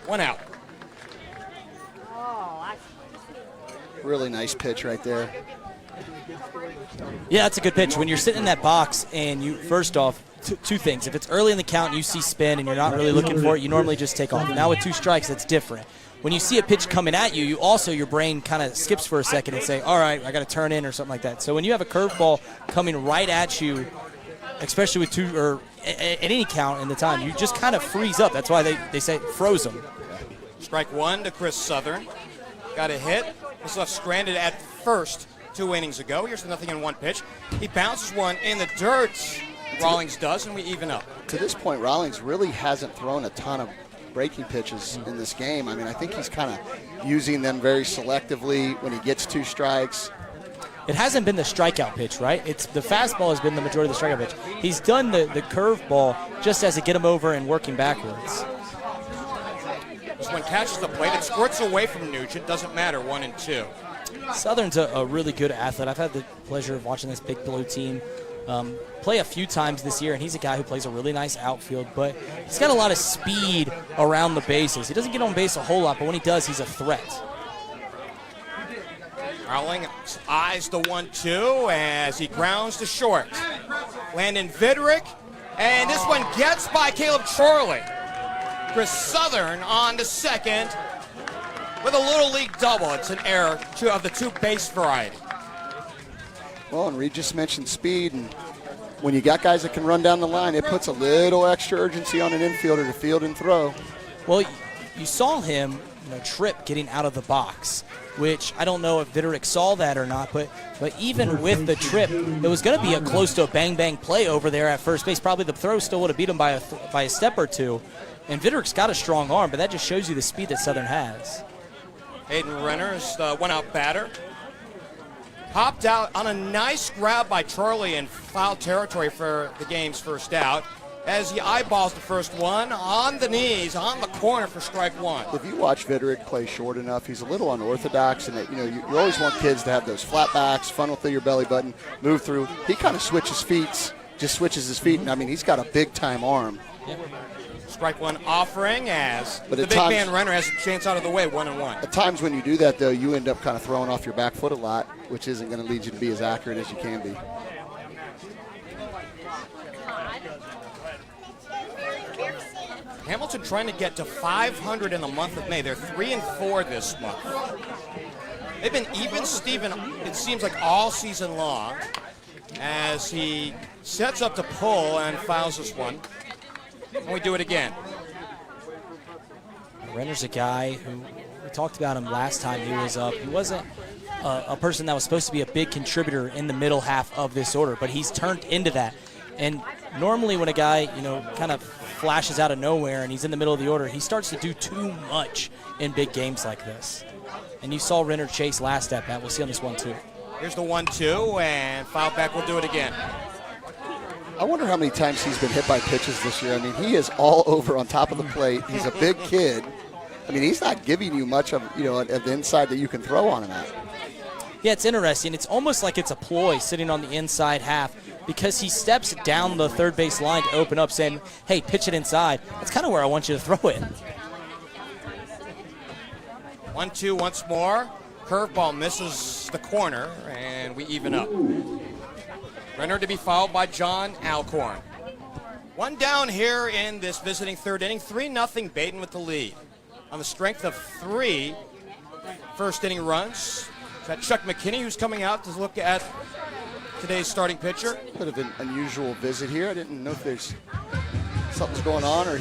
1 out. Really nice pitch right there. Yeah, that's a good pitch. When you're sitting in that box and you, first off, two things. If it's early in the count and you see spin and you're not really looking for it, you normally just take off. Now with 2 strikes, that's different. When you see a pitch coming at you, you also, your brain kind of skips for a second and say, all right, I got to turn in or something like that. So when you have a curveball coming right at you, especially with 2 or at any count in the time, you just kind of freeze up. That's why they say froze them. Strike 1 to Chris Southern. Got a hit. Was left stranded at first 2 innings ago. Here's the 0-1 pitch. He bounces one in the dirt. Rawlings does, and we even up. To this point, Rawlings really hasn't thrown a ton of breaking pitches in this game. I mean, I think he's kind of using them very selectively when he gets 2 strikes. It hasn't been the strikeout pitch, right? It's the fastball has been the majority of the strikeout pitch. He's done the curveball just as to get him over and working backwards. This one catches the plate. It squirts away from Nugent. Doesn't matter, 1 and 2. Southern's a really good athlete. I've had the pleasure of watching this Big Blue team play a few times this year, and he's a guy who plays a really nice outfield, but he's got a lot of speed around the bases. He doesn't get on base a whole lot, but when he does, he's a threat. Rawlings eyes the 1-2 as he grounds to short. Landon Vidrick, and this one gets by Caleb Chorley. Chris Southern on to second with a little league double. It's an error of the 2 base variety. Well, and Reid just mentioned speed, and when you got guys that can run down the line, it puts a little extra urgency on an infielder to field and throw. Well, you saw him trip getting out of the box, which I don't know if Vidrick saw that or not, but even with the trip, it was going to be a close to a bang-bang play over there at first base. Probably the throw still would have beat him by a step or 2. And Vidrick's got a strong arm, but that just shows you the speed that Southern has. Hayden Renner is the 1-out batter. Popped out on a nice grab by Charlie in foul territory for the game's first out as he eyeballs the first one on the knees, on the corner for strike 1. If you watch Vidrick play short enough, he's a little unorthodox, and you always want kids to have those flat backs, funnel through your belly button, move through. He kind of switches his feet, and I mean, he's got a big-time arm. Yeah. Strike 1 offering as but the big man Renner has a chance out of the way, 1-1. At times when you do that, though, you end up kind of throwing off your back foot a lot, which isn't going to lead you to be as accurate as you can be. Hamilton trying to get to 500 in the month of May. They're 3-4 this month. They've been even Steven, it seems like, all season long as he sets up to pull and fouls this one. And we do it again. Renner's a guy who, we talked about him last time he was up. He wasn't a person that was supposed to be a big contributor in the middle half of this order, but he's turned into that. And normally when a guy, kind of flashes out of nowhere and he's in the middle of the order, he starts to do too much in big games like this. And you saw Renner chase last at bat. We'll see on this one, too. Here's the 1-2, and foul back. We'll do it again. I wonder how many times he's been hit by pitches this year. I mean, he is all over on top of the plate. He's a big kid. I mean, he's not giving you much of, of the inside that you can throw on him at. Yeah, it's interesting. It's almost like it's a ploy sitting on the inside half because he steps down the third base line to open up saying, hey, pitch it inside. That's kind of where I want you to throw it. 1-2 once more. Curveball misses the corner, and we even up. Renner to be fouled by John Alcorn. 1 down here in this visiting third inning. 3-0 Badin with the lead. On the strength of 3 first inning runs. Got Chuck McKinney, who's coming out to look at today's starting pitcher. Bit of an unusual visit here. I didn't know if there's something's going on or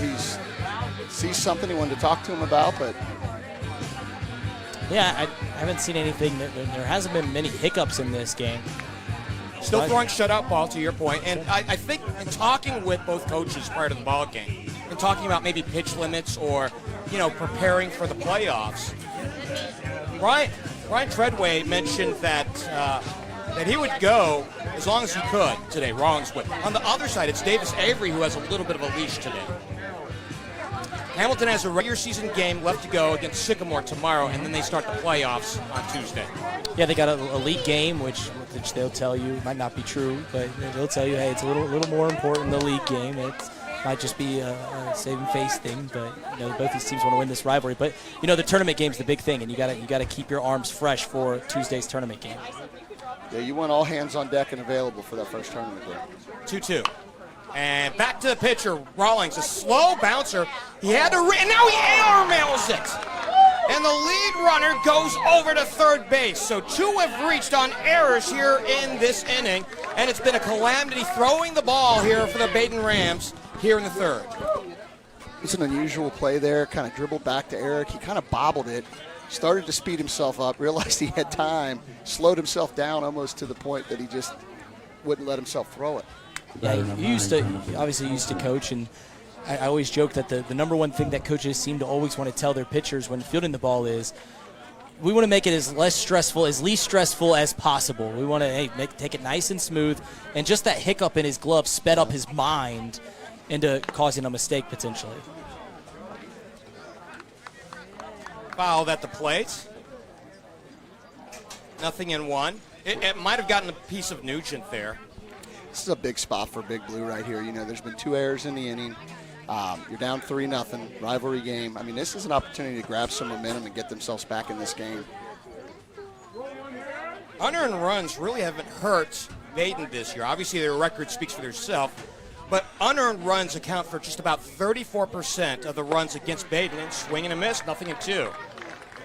sees something he wanted to talk to him about, but yeah, I haven't seen anything. There hasn't been many hiccups in this game. Still throwing shutout ball, to your point. And I think in talking with both coaches prior to the ball game, and talking about maybe pitch limits or, preparing for the playoffs, Ryan Treadway mentioned that he would go as long as he could today. Rawlings would. On the other side, it's Davis Avery who has a little bit of a leash today. Hamilton has a regular season game left to go against Sycamore tomorrow, and then they start the playoffs on Tuesday. Yeah, they got a league game, which they'll tell you might not be true, but they'll tell you, hey, it's a little more important than the league game. It might just be a saving face thing, but both these teams want to win this rivalry. But the tournament game's the big thing, and you got to keep your arms fresh for Tuesday's tournament game. Yeah, you want all hands on deck and available for that first tournament game. 2-2. And back to the pitcher, Rawlings, a slow bouncer. He had to, and now he airmails it. And the lead runner goes over to third base. So 2 have reached on errors here in this inning, and it's been a calamity throwing the ball here for the Badin Rams here in the third. It's an unusual play there, kind of dribbled back to Eric. He kind of bobbled it, started to speed himself up, realized he had time, slowed himself down almost to the point that he just wouldn't let himself throw it. Yeah, you obviously used to coach, and I always joke that the number one thing that coaches seem to always want to tell their pitchers when fielding the ball is, we want to make it as least stressful as possible. We want to take it nice and smooth, and just that hiccup in his glove sped up his mind into causing a mistake potentially. Fouled at the plate. 0-1. It might have gotten a piece of Nugent there. This is a big spot for Big Blue right here. There's been 2 errors in the inning. You're down 3-0, rivalry game. I mean, this is an opportunity to grab some momentum and get themselves back in this game. Unearned runs really haven't hurt Badin this year. Obviously, their record speaks for themselves, but unearned runs account for just about 34% of the runs against Badin, and swing and a miss, 0-2.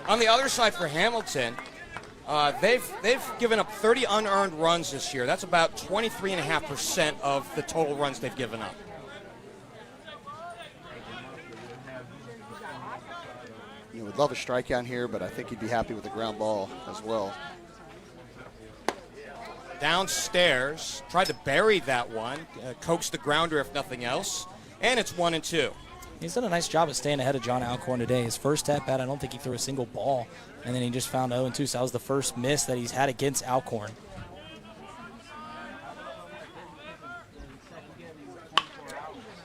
On the other side for Hamilton, they've given up 30 unearned runs this year. That's about 23.5% of the total runs they've given up. Would love a strikeout here, but I think he'd be happy with a ground ball as well. Downstairs, tried to bury that one, coaxed the grounder if nothing else, and it's 1-2. He's done a nice job of staying ahead of John Alcorn today. His first at-bat, I don't think he threw a single ball, and then he just found 0-2, so that was the first miss that he's had against Alcorn.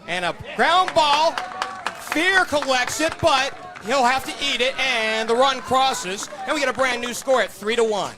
And a ground ball. Fiehrer collects it, but he'll have to eat it, and the run crosses, and we get a brand new score at 3-1.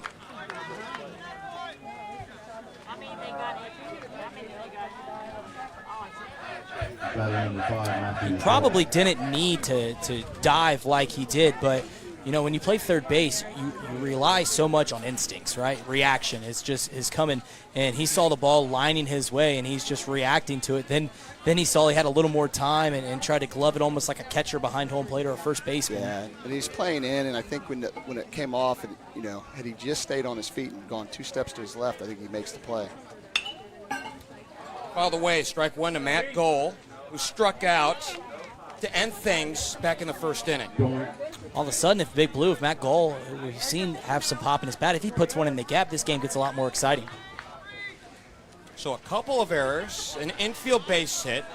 He probably didn't need to dive like he did, but when you play third base, you rely so much on instincts, right? Reaction is coming, and he saw the ball lining his way, and he's just reacting to it. Then he saw he had a little more time and tried to glove it almost like a catcher behind home plate or a first baseman. Yeah, and he's playing in, and I think when it came off, and, had he just stayed on his feet and gone 2 steps to his left, I think he makes the play. By the way, strike 1 to Matt Goal, who struck out to end things back in the first inning. All of a sudden, if Matt Goal, we've seen have some pop in his bat, if he puts one in the gap, this game gets a lot more exciting. So a couple of errors, an infield base hit,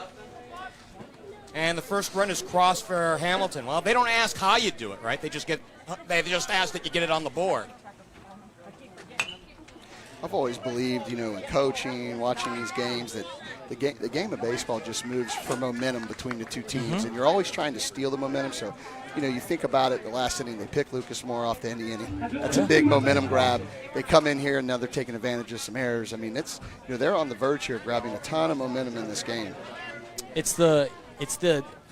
and the first run is crossed for Hamilton. Well, they don't ask how you do it, right? They just ask that you get it on the board. I've always believed, in coaching, watching these games, that the game of baseball just moves for momentum between the 2 teams, and you're always trying to steal the momentum. So, you think about it, the last inning, they pick Lucas Moore off the end of the inning. That's a big momentum grab. They come in here, and now they're taking advantage of some errors. I mean, it's they're on the verge here of grabbing a ton of momentum in this game. It's the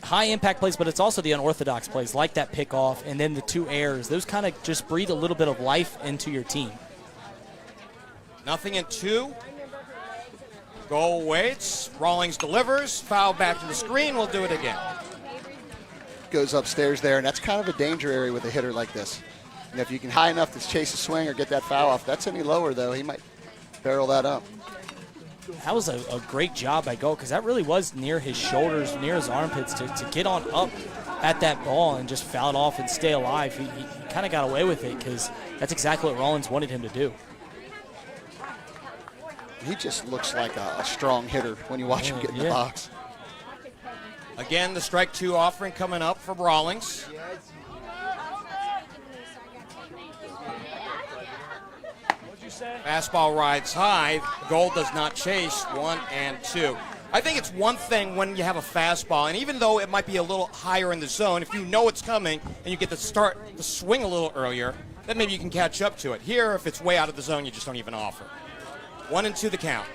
high-impact plays, but it's also the unorthodox plays, like that pickoff and then the 2 errors. Those kind of just breathe a little bit of life into your team. 0-2. Goal waits. Rawlings delivers. Foul back to the screen. We'll do it again. Goes upstairs there, and that's kind of a danger area with a hitter like this. If you can high enough to chase a swing or get that foul off, that's any lower, though, he might barrel that up. That was a great job by Goal, because that really was near his shoulders, near his armpits, to get on up at that ball and just foul it off and stay alive. He kind of got away with it, because that's exactly what Rawlings wanted him to do. He just looks like a strong hitter when you watch him get in the box. Again, the strike 2 offering coming up for Rawlings. Fastball rides high. Goal does not chase. 1-2. I think it's one thing when you have a fastball, and even though it might be a little higher in the zone, if you know it's coming and you get to start the swing a little earlier, then maybe you can catch up to it. Here, if it's way out of the zone, you just don't even offer. 1-2 the count.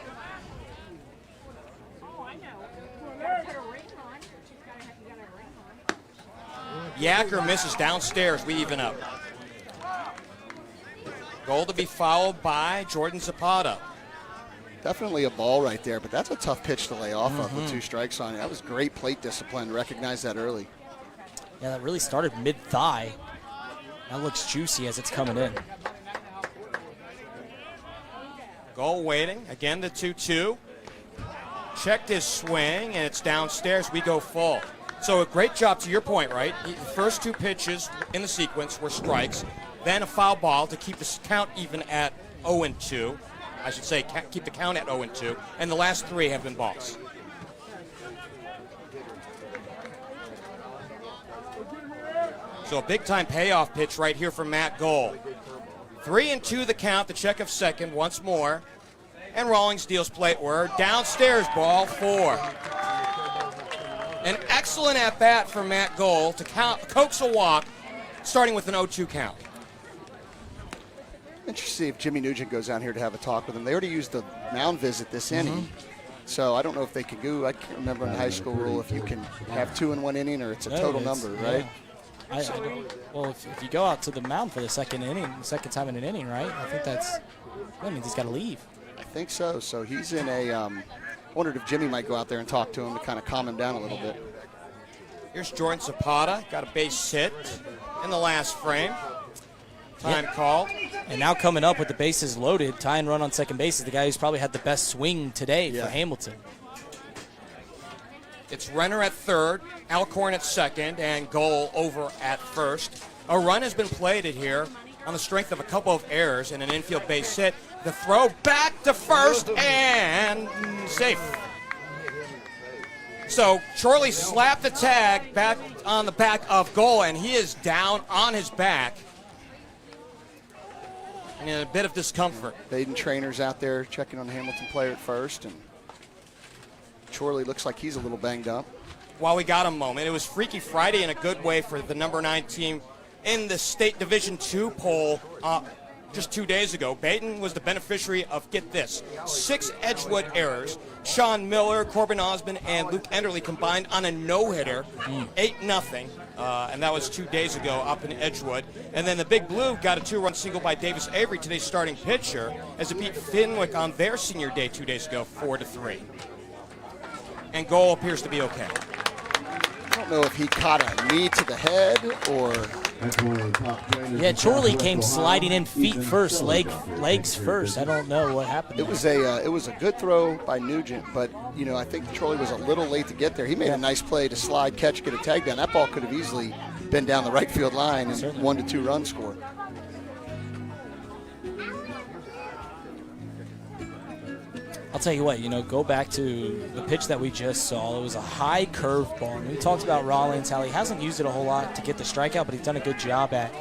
Yacker misses downstairs. We even up. Goal to be fouled by Jordan Zapata. Definitely a ball right there, but that's a tough pitch to lay off of with 2 strikes on it. That was great plate discipline. Recognize that early. Yeah, that really started mid-thigh. That looks juicy as it's coming in. Goal waiting. Again, the 2-2. Checked his swing, and it's downstairs. We go full. So a great job to your point, right? The first 2 pitches in the sequence were strikes, then a foul ball to keep the count even at 0-2. I should say keep the count at 0-2, and the last 3 have been balls. So a big-time payoff pitch right here from Matt Goal. 3-2 the count, the check of second once more, and Rawlings deals plate word. Downstairs, ball 4. An excellent at-bat for Matt Goal to coax a walk, starting with an 0-2 count. Interesting to see if Jimmy Nugent goes down here to have a talk with him. They already used the mound visit this inning, so I don't know if they can go. I can't remember in the high school rule if you can have 2 in 1 inning or it's a total number, right? Yeah. Well, if you go out to the mound for the second time in an inning, right? I think that means he's got to leave. I think so. So he's in a. Wondered if Jimmy might go out there and talk to him to kind of calm him down a little bit. Here's Jordan Zapata, got a base hit in the last frame. Time called. And now coming up with the bases loaded, tying run on second base is the guy who's probably had the best swing today for Hamilton. It's Renner at third, Alcorn at second, and Goal over at first. A run has been plated here on the strength of a couple of errors and an infield base hit. The throw back to first and safe. So Chorley slapped the tag back on the back of Goal, and he is down on his back and in a bit of discomfort. Badin trainers out there checking on the Hamilton player at first, and Chorley looks like he's a little banged up. While we got a moment, it was Freaky Friday in a good way for the number 9 team in the State Division II poll just 2 days ago. Badin was the beneficiary of, get this, 6 Edgewood errors. Sean Miller, Corbin Osmond, and Luke Enderle combined on a no-hitter, 8-0, and that was 2 days ago up in Edgewood. And then the Big Blue got a 2-run single by Davis Avery, today's starting pitcher, as it beat Fenwick on their senior day 2 days ago, 4-3. And Goal appears to be okay. I don't know if he caught a knee to the head or... Yeah, Chorley came sliding in feet first, legs first. I don't know what happened. It was a good throw by Nugent, but I think Chorley was a little late to get there. He made a nice play to slide, catch, get a tag down. That ball could have easily been down the right field line and 1-2 run score. I'll tell you what, go back to the pitch that we just saw. It was a high curveball. We talked about Rawlings, how he hasn't used it a whole lot to get the strikeout, but he's done a good job at,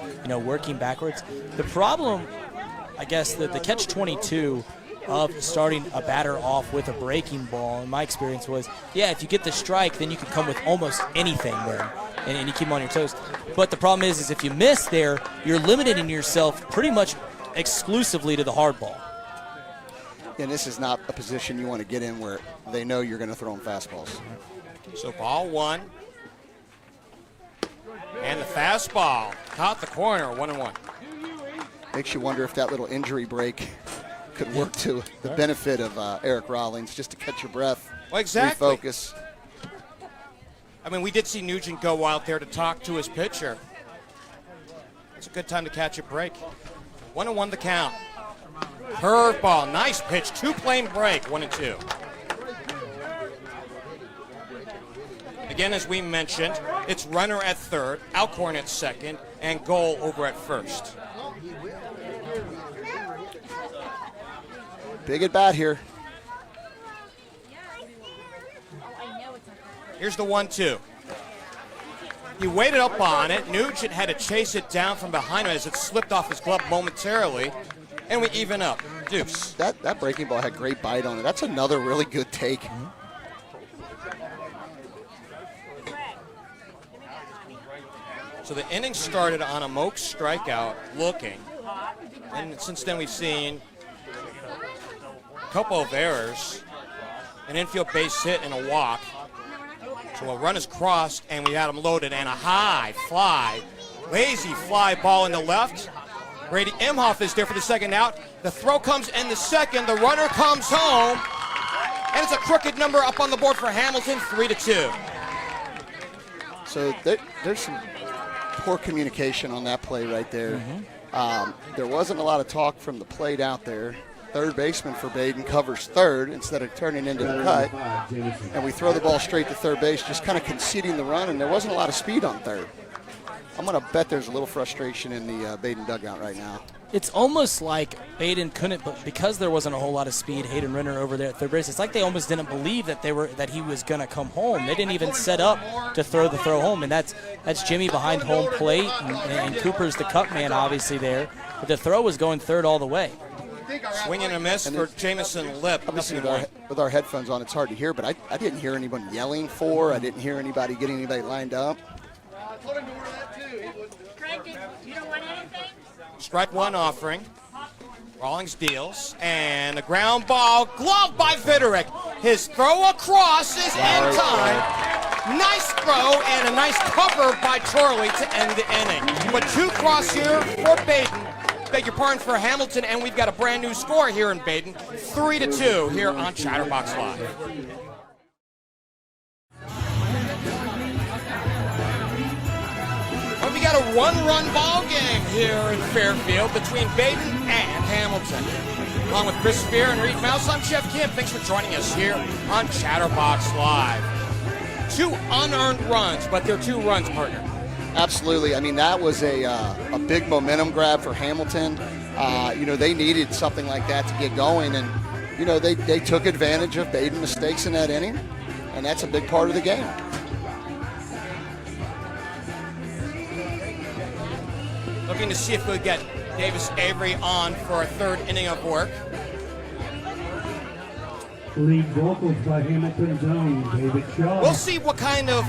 working backwards. The problem, I guess, the catch-22 of starting a batter off with a breaking ball, in my experience was, if you get the strike, then you can come with almost anything there, and you keep them on your toes. But the problem is if you miss there, you're limiting yourself pretty much exclusively to the hard ball. And this is not a position you want to get in where they know you're going to throw them fastballs. So ball 1. And the fastball caught the corner, 1-1. Makes you wonder if that little injury break could work to the benefit of Eric Rawlings, just to catch your breath, exactly. Refocus. I mean, we did see Nugent go out there to talk to his pitcher. It's a good time to catch a break. 1-1 the count. Curveball, nice pitch, 2-plane break, 1-2. Again, as we mentioned, it's Runner at third, Alcorn at second, and Goal over at first. Big at bat here. Here's the 1-2. He waited up on it. Nugent had to chase it down from behind him as it slipped off his glove momentarily. And we even up. Deuce. That breaking ball had great bite on it. That's another really good take. So the inning started on a Moak strikeout looking. And since then we've seen a couple of errors, an infield base hit and a walk. So a run is crossed and we had him loaded and a high fly, lazy fly ball in the left. Brady Imhoff is there for the second out. The throw comes in the second, the runner comes home, and it's a crooked number up on the board for Hamilton, 3-2. So there's some poor communication on that play right there. There wasn't a lot of talk from the plate out there. Third baseman for Badin covers third instead of turning into the cut. And we throw the ball straight to third base, just kind of conceding the run, and there wasn't a lot of speed on third. I'm going to bet there's a little frustration in the Badin dugout right now. It's almost like Badin couldn't, but because there wasn't a whole lot of speed, Hayden Renner over there at third base, it's like they almost didn't believe that he was going to come home. They didn't even set up to throw the throw home, and that's Jimmy behind home plate, and Cooper's the cut man obviously there. But the throw was going third all the way. Swing and a miss for Jamison Lip. Obviously, with our headphones on, it's hard to hear, but I didn't hear anyone yelling I didn't hear anybody getting anybody lined up. You don't want anything? Strike one offering. Rawlings deals, and the ground ball, glove by Fiehrer. His throw across is in time. Nice throw and a nice cover by Charlie to end the inning. But two cross here for Badin. Beg your pardon, for Hamilton, and we've got a brand new score here in Badin, 3-2 here on Chatterbox Live. Well, we got a one-run ball game here in Fairfield between Badin and Hamilton. Along with Chris Fiehrer and Reid Mouse, I'm Geoff Kim. Thanks for joining us here on Chatterbox Live. Two unearned runs, but they're 2 runs, partner. Absolutely. I mean, that was a big momentum grab for Hamilton. They needed something like that to get going, and, they took advantage of Badin mistakes in that inning, and that's a big part of the game. Looking to see if we'll get Davis Avery on for a third inning of work. Lead vocals by Hamilton's own David Shaw. We'll see what kind of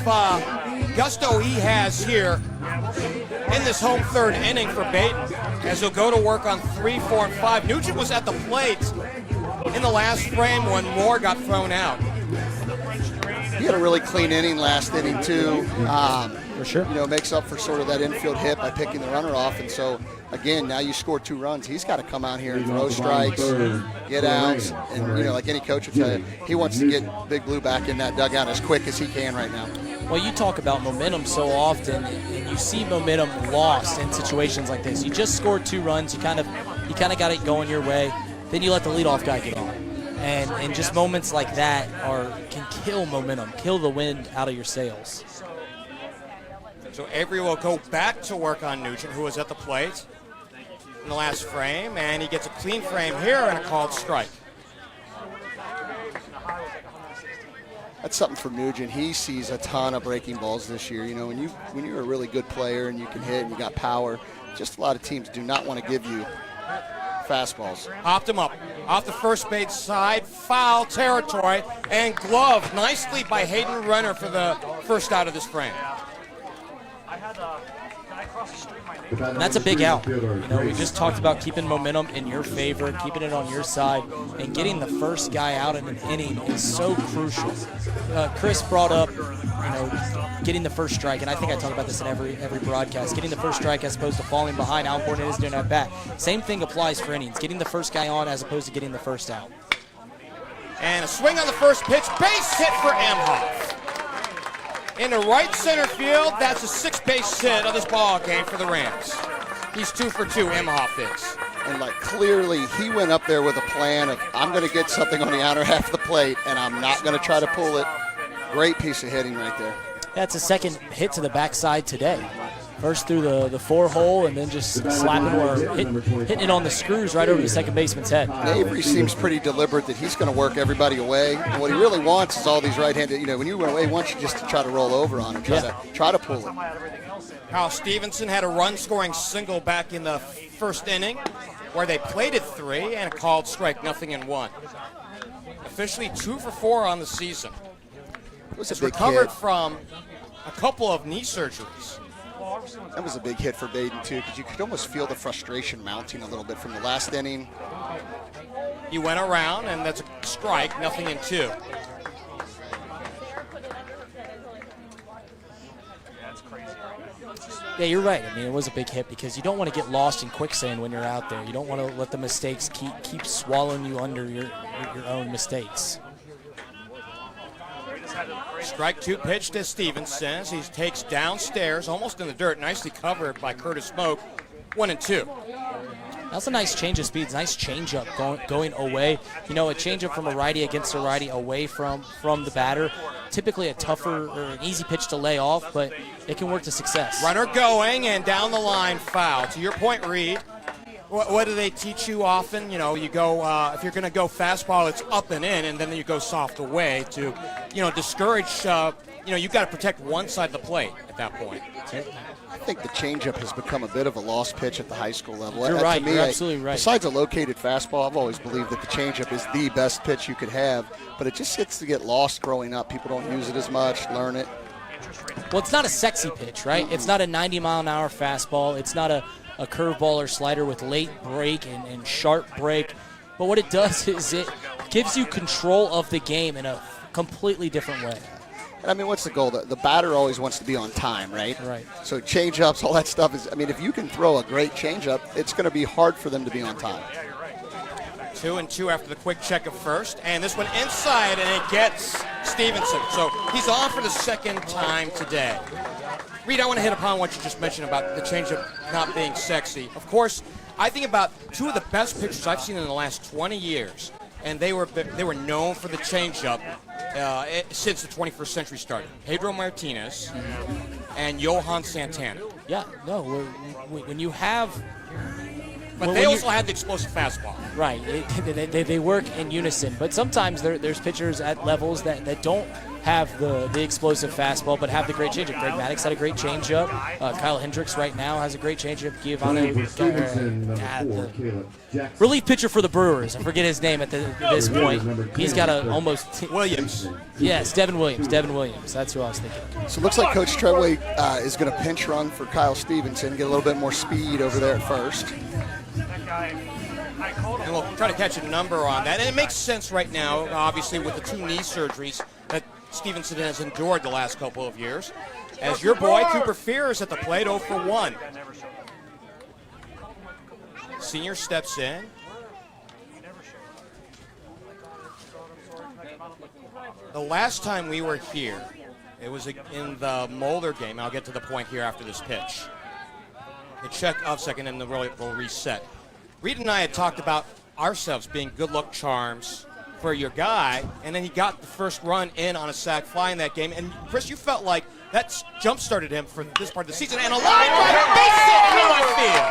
gusto he has here in this home third inning for Badin as he'll go to work on 3, 4, and 5. Nugent was at the plate in the last frame when Moore got thrown out. He had a really clean inning last inning, too. For sure. Makes up for sort of that infield hit by picking the runner off. And so, again, now you score 2 runs. He's got to come out here and throw strikes, get outs. And, like any coach would tell you, he wants to get Big Blue back in that dugout as quick as he can right now. Well, you talk about momentum so often, and you see momentum lost in situations like this. You just scored 2 runs. You kind of got it going your way. Then you let the leadoff guy get on. And just moments like that can kill momentum, kill the wind out of your sails. So Avery will go back to work on Nugent, who was at the plate in the last frame, and he gets a clean frame here and a called strike. That's something for Nugent. He sees a ton of breaking balls this year. When you're a really good player and you can hit and you got power, just a lot of teams do not want to give you fastballs. Hopped him up off the first base side, foul territory, and glove nicely by Hayden Renner for the first out of this frame. And that's a big out. We just talked about keeping momentum in your favor, keeping it on your side, and getting the first guy out in an inning is so crucial. Chris brought up, getting the first strike, and I think I talk about this in every broadcast. Getting the first strike as opposed to falling behind, how important it is doing at bat. Same thing applies for innings. Getting the first guy on as opposed to getting the first out. And a swing on the first pitch, base hit for Imhoff. In the right center field, that's a 6th base hit of this ball game for the Rams. He's 2 for 2, Imhoff is. And clearly he went up there with a plan of, I'm going to get something on the outer half of the plate, and I'm not going to try to pull it. Great piece of hitting right there. That's a second hit to the backside today. First through the 4-hole, and then just slapping or hitting it on the screws right over the second baseman's head. Avery seems pretty deliberate that he's going to work everybody away. And what he really wants is all these right-handed, when you run away, he wants you just to try to roll over on him, try to pull it. Kyle Stevenson had a run-scoring single back in the first inning where they plated 3 and a called strike, 0-1. Officially 2 for 4 on the season. It was He's a big recovered hit. from a couple of knee surgeries. That was a big hit for Badin, too, because you could almost feel the frustration mounting a little bit from the last inning. He went around, and that's a strike, 0-2. Yeah, you're right. I mean, it was a big hit because you don't want to get lost in quicksand when you're out there. You don't want to let the mistakes keep swallowing you under your own mistakes. Strike 2 pitch to Stevenson. He takes downstairs, almost in the dirt, nicely covered by Curtis Smoke. 1-2. That's a nice change of speeds, nice changeup going away. You know, a changeup from a righty against a righty away from the batter. Typically a tougher or an easy pitch to lay off, but it can work to success. Runner going and down the line, foul. To your point, Reid, what do they teach you often? You know, you go, if you're going to go fastball, it's up and in, and then you go soft away to, discourage, you've got to protect one side of the plate at that point. I think the changeup has become a bit of a lost pitch at the high school level. You're right. You're absolutely right. Besides a located fastball, I've always believed that the changeup is the best pitch you could have, but it just gets to get lost growing up. People don't use it as much, learn it. Well, it's not a sexy pitch, right? It's not a 90-mile-an-hour fastball. It's not a curveball or slider with late break and sharp break. But what it does is it gives you control of the game in a completely different way. I mean, what's the goal? The batter always wants to be on time, right? Right. So change-ups, all that stuff is, if you can throw a great change-up, it's going to be hard for them to be on time. 2-2 after the quick check of first. And this one inside, and it gets Stevenson. So he's on for the second time today. Reid, I want to hit upon what you just mentioned about the changeup not being sexy. Of course, I think about two of the best pitchers I've seen in the last 20 years. And they were known for the changeup since the 21st century started. Pedro Martinez and Johan Santana. Yeah, no, when you have... But they also had the explosive fastball. Right, they work in unison. But sometimes there's pitchers at levels that don't have the explosive fastball, but have the great changeup. Greg Maddux had a great changeup. Kyle Hendricks right now has a great changeup. Relief pitcher for the Brewers. I forget his name at this point. He's got a almost... Williams. Yes, Devin Williams. That's who I was thinking of. So it looks like Coach Treadway is going to pinch run for Kyle Stevenson, get a little bit more speed over there at first. And we'll try to catch a number on that. And it makes sense right now, obviously, with the 2 knee surgeries that Stevenson has endured the last couple of years. As your boy, Cooper Fiehrer, is at the plate, 0 for 1. Senior steps in. The last time we were here, it was in the Mulder game. I'll get to the point here after this pitch. The check of second, and we'll reset. Reid and I had talked about ourselves being good luck charms for your guy, and then he got the first run in on a sac fly in that game. And Chris, you felt like that jump-started him for this part of the season. And a line drive, base hit into right field.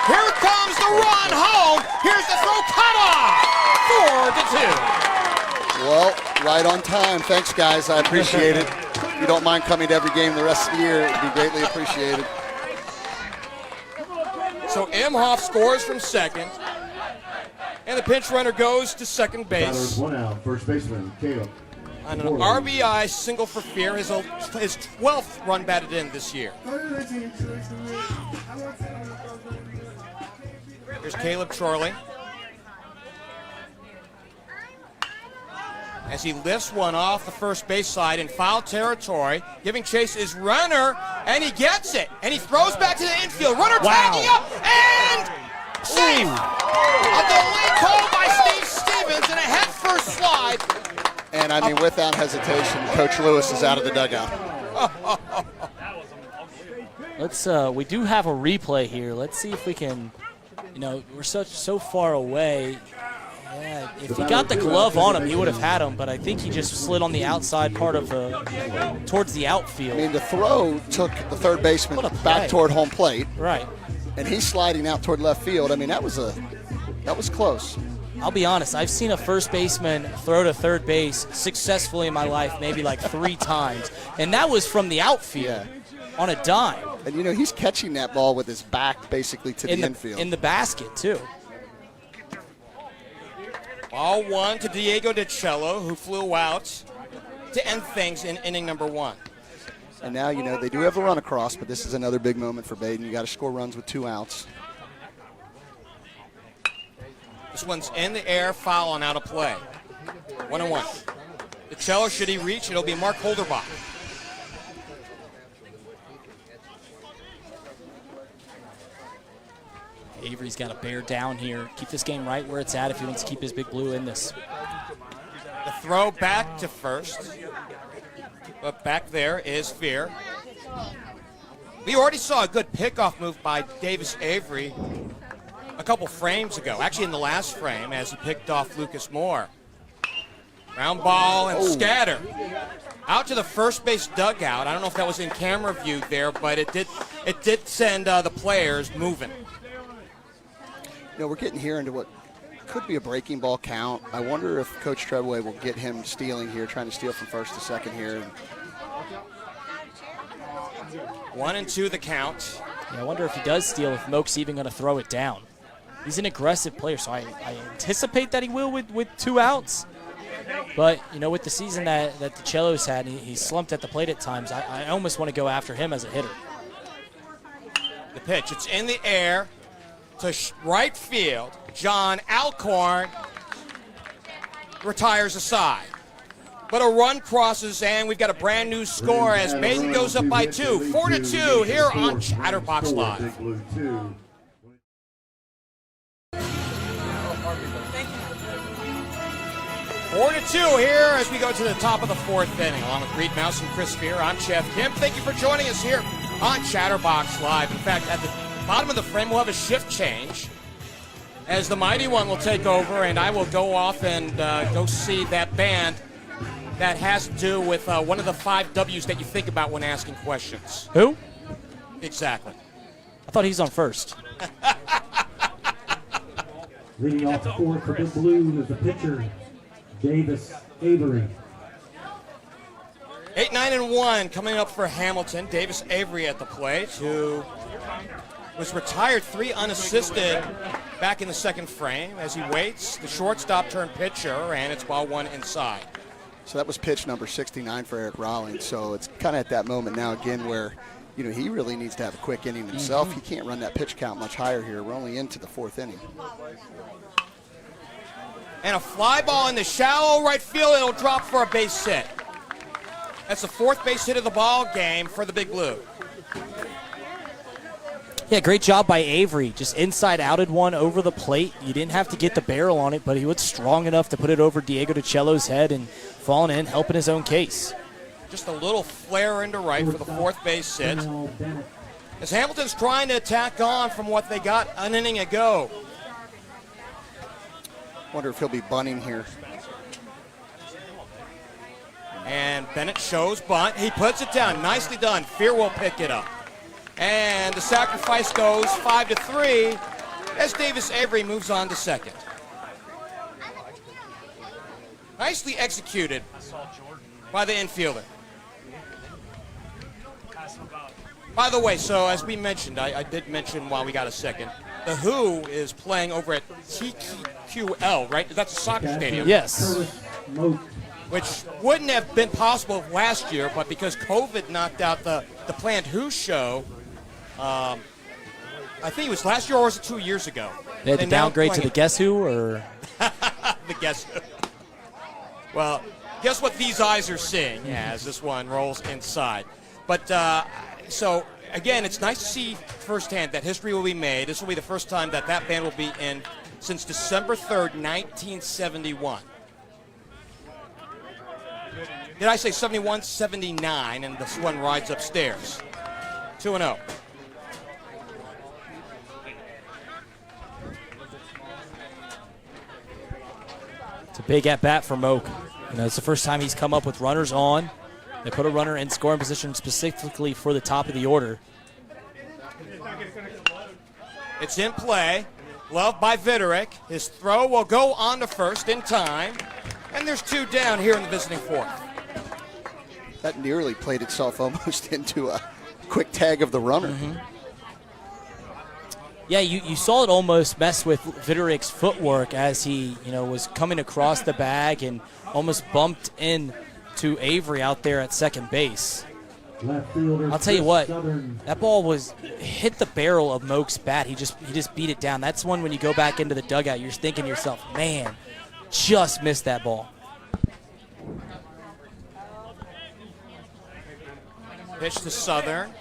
Here comes the run home. Here's the throw, cut off. 4-2. Well, right on time. Thanks, guys. I appreciate it. If you don't mind coming to every game the rest of the year, it would be greatly appreciated. So Imhoff scores from second, and the pinch runner goes to second base. 1 out, first baseman, Caleb. On an RBI single for Fiehrer, his 12th run batted in this year. Here's Caleb Chorley. As he lifts one off the first base side in foul territory, giving chase his runner, and he gets it. And he throws back to the infield. Runner tagging up, and safe! A delay call by Steve Stevens and a head-first slide. And, without hesitation, Coach Lewis is out of the dugout. We do have a replay here. Let's see if we can, we're so far away. Yeah, if he got the glove on him, he would have had him, but I think he just slid on the outside part of towards the outfield. The throw took the third baseman back toward home plate. Right. And he's sliding out toward left field. That was close. I'll be honest, I've seen a first baseman throw to third base successfully in my life maybe like 3 times, and that was from the outfield on a dime. And, he's catching that ball with his back basically to the infield. In the basket, too. Ball 1 to Diego DiCello, who flew out to end things in inning number 1. And now, they do have a run across, but this is another big moment for Badin. You got to score runs with 2 outs. This one's in the air, foul and out of play. 1-1. The cello, should he reach, it'll be Mark Holderbach. Avery's got to bear down here, keep this game right where it's at if he wants to keep his Big Blue in this. The throw back to first. But back there is Fiehrer. We already saw a good pickoff move by Davis Avery a couple frames ago, actually in the last frame, as he picked off Lucas Moore. Ground ball and scatter. Out to the first base dugout. I don't know if that was in camera view there, but it did send the players moving. We're getting here into what could be a breaking ball count. I wonder if Coach Treadway will get him stealing here, trying to steal from first to second here. 1-2 the count. Yeah, I wonder if he does steal, if Moak's even going to throw it down. He's an aggressive player, so I anticipate that he will with 2 outs. But, with the season that the Cello's had, he slumped at the plate at times. I almost want to go after him as a hitter. The pitch, it's in the air to right field. John Alcorn retires aside. But a run crosses, and we've got a brand new score as Badin goes up by 2. 4-2 here on Chatterbox Live. 4-2 here as we go to the top of the 4th inning. Along with Reid Mouse and Chris Fiehrer, I'm Geoff Kim. Thank you for joining us here on Chatterbox Live. In fact, at the bottom of the frame, we'll have a shift change as the Mighty One will take over, and I will go off and go see that band that has to do with one of the 5 W's that you think about when asking questions. Who? Exactly. I thought he's on first. Leading off the 4th for Big Blue is the pitcher, Davis Avery. 8-9-1 coming up for Hamilton. Davis Avery at the plate, who was retired 3 unassisted back in the 2nd frame as he waits. The shortstop turned pitcher, and it's ball 1 inside. So that was pitch number 69 for Eric Rawlings. So it's kind of at that moment now again where, he really needs to have a quick inning himself. He can't run that pitch count much higher here. We're only into the 4th inning. And a fly ball in the shallow right field. It'll drop for a base hit. That's the 4th base hit of the ball game for the Big Blue. Yeah, great job by Avery. Just inside outed one over the plate. You didn't have to get the barrel on it, but he was strong enough to put it over Diego DiCello's head and falling in, helping his own case. Just a little flare into right for the 4th base hit. As Hamilton's trying to attack on from what they got an inning ago. Wonder if he'll be bunting here. And Bennett shows bunt. He puts it down. Nicely done. Fiehrer will pick it up. And the sacrifice goes 5-3 as Davis Avery moves on to second. Nicely executed by the infielder. By the way, so as we mentioned, I did mention while we got a second, the Who is playing over at TQL, right? That's a soccer stadium. Yes. Which wouldn't have been possible last year, but because COVID knocked out the planned Who show, I think it was last year or was it 2 years ago? They had to downgrade to the Guess Who, or? The Guess Who. Well, guess what these eyes are seeing as this one rolls inside. But so, again, it's nice to see firsthand that history will be made. This will be the first time that band will be in since December 3rd, 1971. Did I say 71? 79, and this one rides upstairs. 2-0. It's a big at-bat for Moak. It's the first time he's come up with runners on. They put a runner in scoring position specifically for the top of the order. It's in play. Love by Viderick. His throw will go on to first in time. And there's 2 down here in the visiting 4th. That nearly played itself almost into a quick tag of the runner. Yeah, you saw it almost mess with Viderick's footwork as he, was coming across the bag and almost bumped in to Avery out there at second base. Left fielder. I'll tell you what, Southern. that ball hit the barrel of Moak's bat. He just beat it down. That's one when you go back into the dugout, you're thinking to yourself, man, just missed that ball. Pitch to Southern,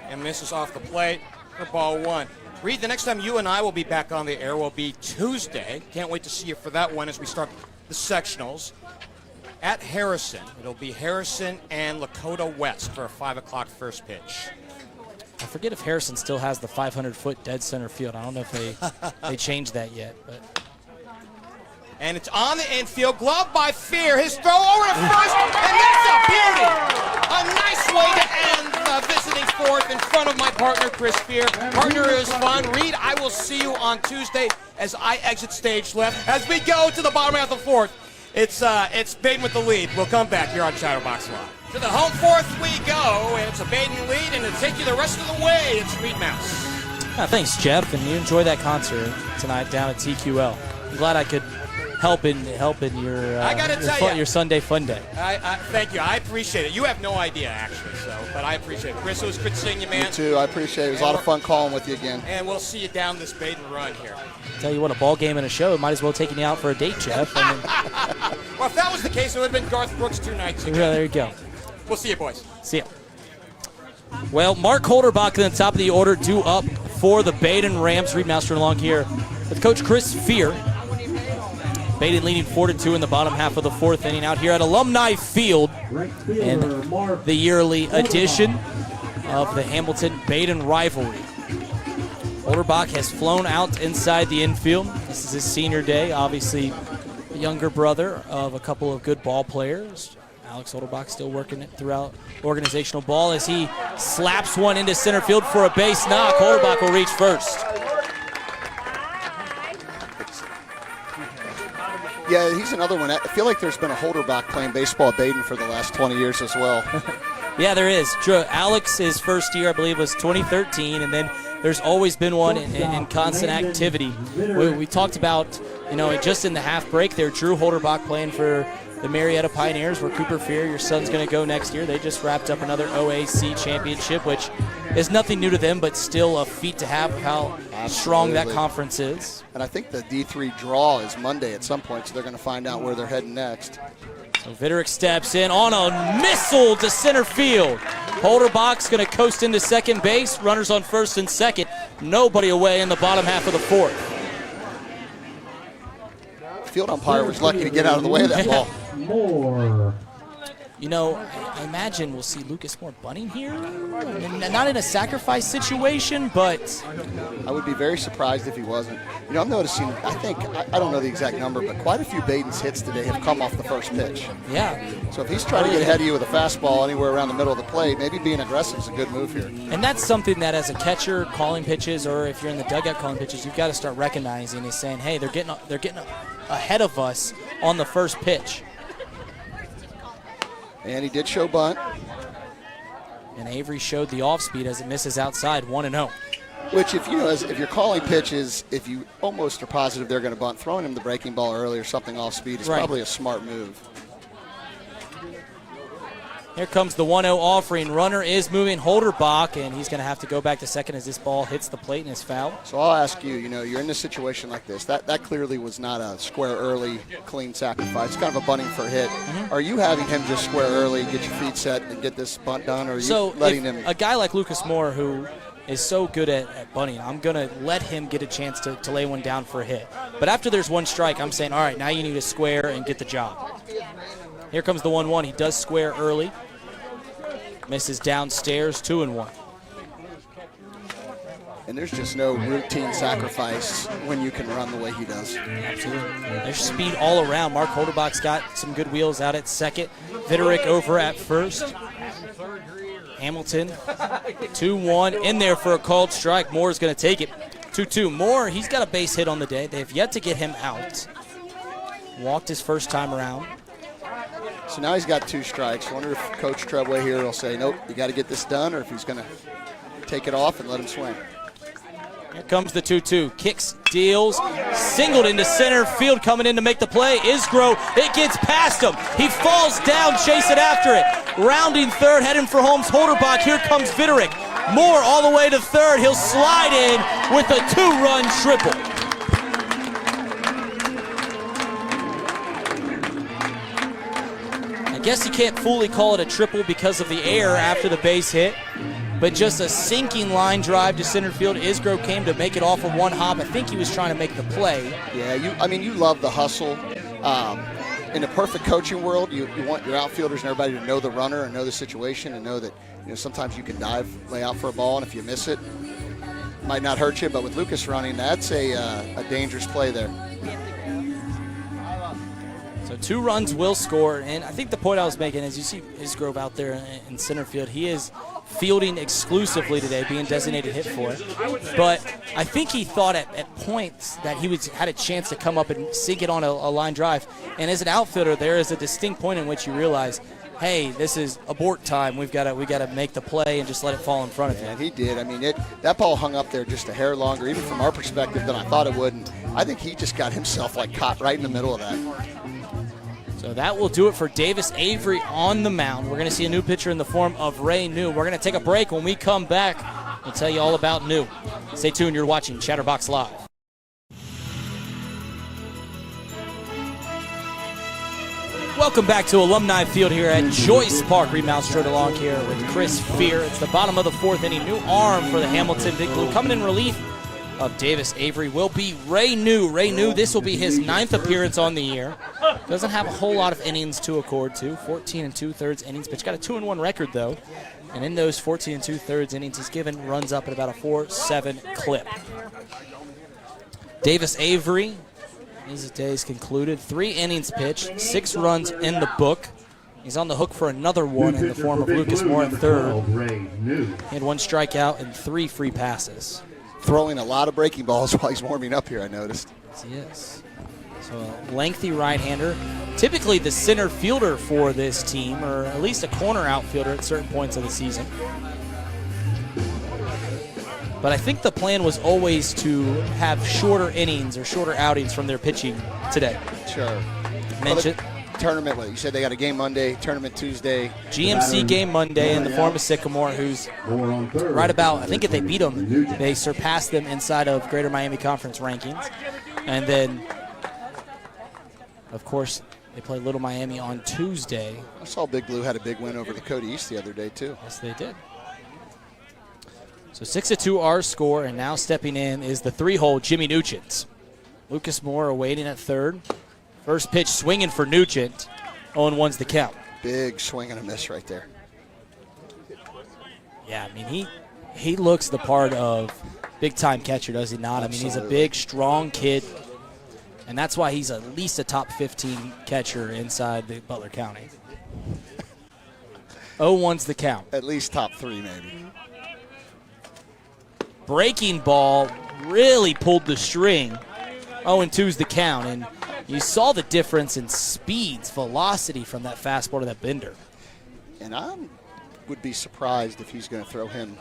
and misses off the plate for ball one. Reid, the next time you and I will be back on the air will be Tuesday. Can't wait to see you for that one as we start the sectionals at Harrison. It'll be Harrison and Lakota West for a 5 o'clock first pitch. I forget if Harrison still has the 500-foot dead center field. I don't know if they changed that yet. But. And it's on the infield, glove by Fiehrer. His throw over to first, and that's a beauty. A nice way to end the visiting fourth in front of my partner, Chris Fiehrer. Partner, it was fun. Reid, I will see you on Tuesday as I exit stage left. As we go to the bottom half of the fourth, it's Badin with the lead. We'll come back here on Chatterbox Live. To the home fourth we go, and it's a Badin lead, and to take you the rest of the way, it's Reid Mouse. Thanks, Geoff, and you enjoy that concert tonight down at TQL. I'm glad I could help in your Sunday fun day. Thank you. I appreciate it. You have no idea, actually, but I appreciate it. Chris, it was good seeing you, man. You too. I appreciate it. It was a lot of fun calling with you again. And we'll see you down this Badin run here. Tell you what, a ball game and a show might as well take you out for a date, Geoff. Well, if that was the case, it would have been Garth Brooks 2 nights ago. Yeah, there you go. We'll see you, boys. See ya. Well, Mark Holderbach in the top of the order, due up for the Badin Rams. Reid Mouse along here with Coach Chris Fiehrer. Badin leading 4-2 in the bottom half of the fourth inning out here at Alumni Field in the yearly edition of the Hamilton-Badin rivalry. Holderbach has flown out inside the infield. This is his senior day, obviously the younger brother of a couple of good ball players. Alex Holderbach still working it throughout organizational ball as he slaps one into center field for a base knock. Holderbach will reach first. Yeah, he's another one. I feel like there's been a Holderbach playing baseball at Badin for the last 20 years as well. Yeah, there is. Alex's first year, I believe, was 2013, and then there's always been one in constant activity. We talked about, just in the half break there, Drew Holderbach playing for the Marietta Pioneers, where Cooper Fiehrer, your son's going to go next year. They just wrapped up another OAC championship, which is nothing new to them, but still a feat to have how strong that conference is. And I think the D3 draw is Monday at some point, so they're going to find out where they're heading next. So Vitterick steps in on a missile to center field. Holderbach's going to coast into second base. Runners on first and second. Nobody away in the bottom half of the fourth. The field umpire was lucky to get out of the way of that ball. Moore. I imagine we'll see Lucas Moore bunting here. Not in a sacrifice situation, but I would be very surprised if he wasn't. I'm noticing, I don't know the exact number, but quite a few Badin's hits today have come off the first pitch. Yeah. So if he's trying to get ahead of you with a fastball anywhere around the middle of the plate, maybe being aggressive is a good move here. And that's something that as a catcher calling pitches, or if you're in the dugout calling pitches, you've got to start recognizing is saying, hey, they're getting ahead of us on the first pitch. And he did show bunt. And Avery showed the off speed as it misses outside, 1-0. Which, if you're calling pitches, if you almost are positive they're going to bunt, throwing him the breaking ball early or something off speed is probably a smart move. Here comes the 1-0 offering. Runner is moving Holderbach, and he's going to have to go back to second as this ball hits the plate and is fouled. So I'll ask you, you're in a situation like this. That clearly was not a square early, clean sacrifice. It's kind of a bunting for a hit. Mm-hmm. Are you having him just square early, get your feet set, and get this bunt done, or are you letting him? A guy like Lucas Moore, who is so good at bunting, I'm going to let him get a chance to lay one down for a hit. But after there's one strike, I'm saying, all right, now you need to square and get the job. Here comes the 1-1. He does square early. Misses downstairs, 2-1. And there's just no routine sacrifice when you can run the way he does. Absolutely. There's speed all around. Mark Holderbach's got some good wheels out at second. Vitterick over at first. Hamilton, 2-1 in there for a called strike. Moore's going to take it. 2-2. Moore, he's got a base hit on the day. They have yet to get him out. Walked his first time around. So now he's got 2 strikes. I wonder if Coach Treadway here will say, nope, you got to get this done, or if he's going to take it off and let him swing. Here comes the 2-2. Kicks, deals, singled into center field, coming in to make the play. Isgrove, it gets past him. He falls down, chasing after it. Rounding third, heading for Holmes. Holderbach, here comes Fiehrer. Moore all the way to third. He'll slide in with a 2-run triple. I guess you can't fully call it a triple because of the air after the base hit, but just a sinking line drive to center field. Isgrove came to make it off of one hop. I think he was trying to make the play. Yeah, you love the hustle. In a perfect coaching world, you want your outfielders and everybody to know the runner and know the situation and know that sometimes you can lay out for a ball, and if you miss it, it might not hurt you. But with Lucas running, that's a dangerous play there. So 2 runs will score, and I think the point I was making is you see Isgrove out there in center field. He is fielding exclusively today, being designated hit for it. But I think he thought at points that he had a chance to come up and sink it on a line drive. And as an outfielder, there is a distinct point in which you realize, hey, this is abort time. We got to make the play and just let it fall in front of him. And he did. I mean, that ball hung up there just a hair longer, even from our perspective, than I thought it would. And I think he just got himself caught right in the middle of that. So that will do it for Davis Avery on the mound. We're going to see a new pitcher in the form of Ray New. We're going to take a break. When we come back, we'll tell you all about New. Stay tuned. You're watching Chatterbox Live. Welcome back to Alumni Field here at Joyce Park. Reid straight along here with Chris Fiehrer. It's the bottom of the 4th inning. New arm for the Hamilton Big Blue. Coming in relief of Davis Avery will be Ray New. Ray New, this will be his 9th appearance on the year. Doesn't have a whole lot of innings to accord to. 14 2/3 innings pitched. Got a 2-1 record, though. And in those 14 2/3 innings, he's given runs up at about a 4.7 clip. Davis Avery, his days concluded. 3 innings pitched, 6 runs in the book. He's on the hook for another one in the form of Lucas Moore at third. He had 1 strikeout and 3 free passes. Throwing a lot of breaking balls while he's warming up here, I noticed. Yes, he is. So a lengthy right-hander. Typically the center fielder for this team, or at least a corner outfielder at certain points of the season. But I think the plan was always to have shorter innings or shorter outings from their pitching today. Sure. Mentioned. Tournament, you said they got a game Monday, tournament Tuesday. GMC game Monday in the form of Sycamore, who's right about, I think if they beat them, they surpassed them inside of Greater Miami Conference rankings. And then, of course, they play Little Miami on Tuesday. I saw Big Blue had a big win over Dakota East the other day, too. Yes, they did. So 6-2 our score, and now stepping in is the 3-hole Jimmy Nugent. Lucas Moore awaiting at third. First pitch swinging for Nugent. 0-1's the count. Big swing and a miss right there. Yeah, I mean, he looks the part of big-time catcher, does he not? Absolutely. I mean, he's a big, strong kid, and that's why he's at least a top 15 catcher inside the Butler County. 0-1's the count. At least top 3, maybe. Breaking ball really pulled the string. 0-2's the count, and you saw the difference in speeds, velocity from that fastball to that bender. And I would be surprised if he's going to throw him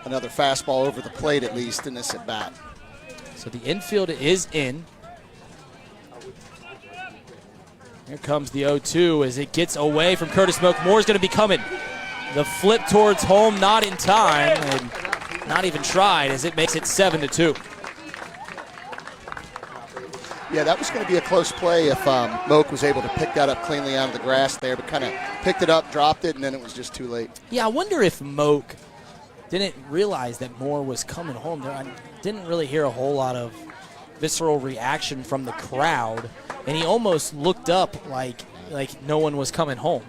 another fastball over the plate at least in this at bat. So the infield is in. Here comes the 0-2 as it gets away from Curtis Moak. Moore's going to be coming. The flip towards home, not in time, and not even tried as it makes it 7-2. Yeah, that was going to be a close play if Moak was able to pick that up cleanly out of the grass there, but kind of picked it up, dropped it, and then it was just too late. Yeah, I wonder if Moak didn't realize that Moore was coming home there. I didn't really hear a whole lot of visceral reaction from the crowd, and he almost looked up like no one was coming home.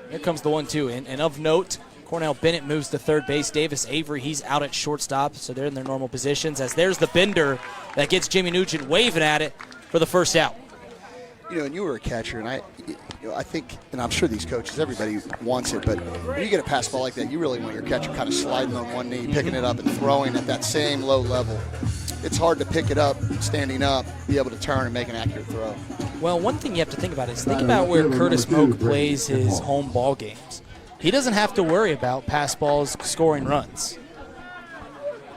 Here comes the 1-2, and of note, Cornell Bennett moves to third base. Davis Avery, he's out at shortstop, so they're in their normal positions. As there's the bender that gets Jimmy Nugent waving at it for the first out. And you were a catcher, and I think, and I'm sure these coaches, everybody wants it, but when you get a pass ball like that, you really want your catcher kind of sliding on one knee, picking it up and throwing at that same low level. It's hard to pick it up, standing up, be able to turn and make an accurate throw. Well, one thing you have to think about is think about where Curtis Moak plays his home ball games. He doesn't have to worry about pass balls scoring runs.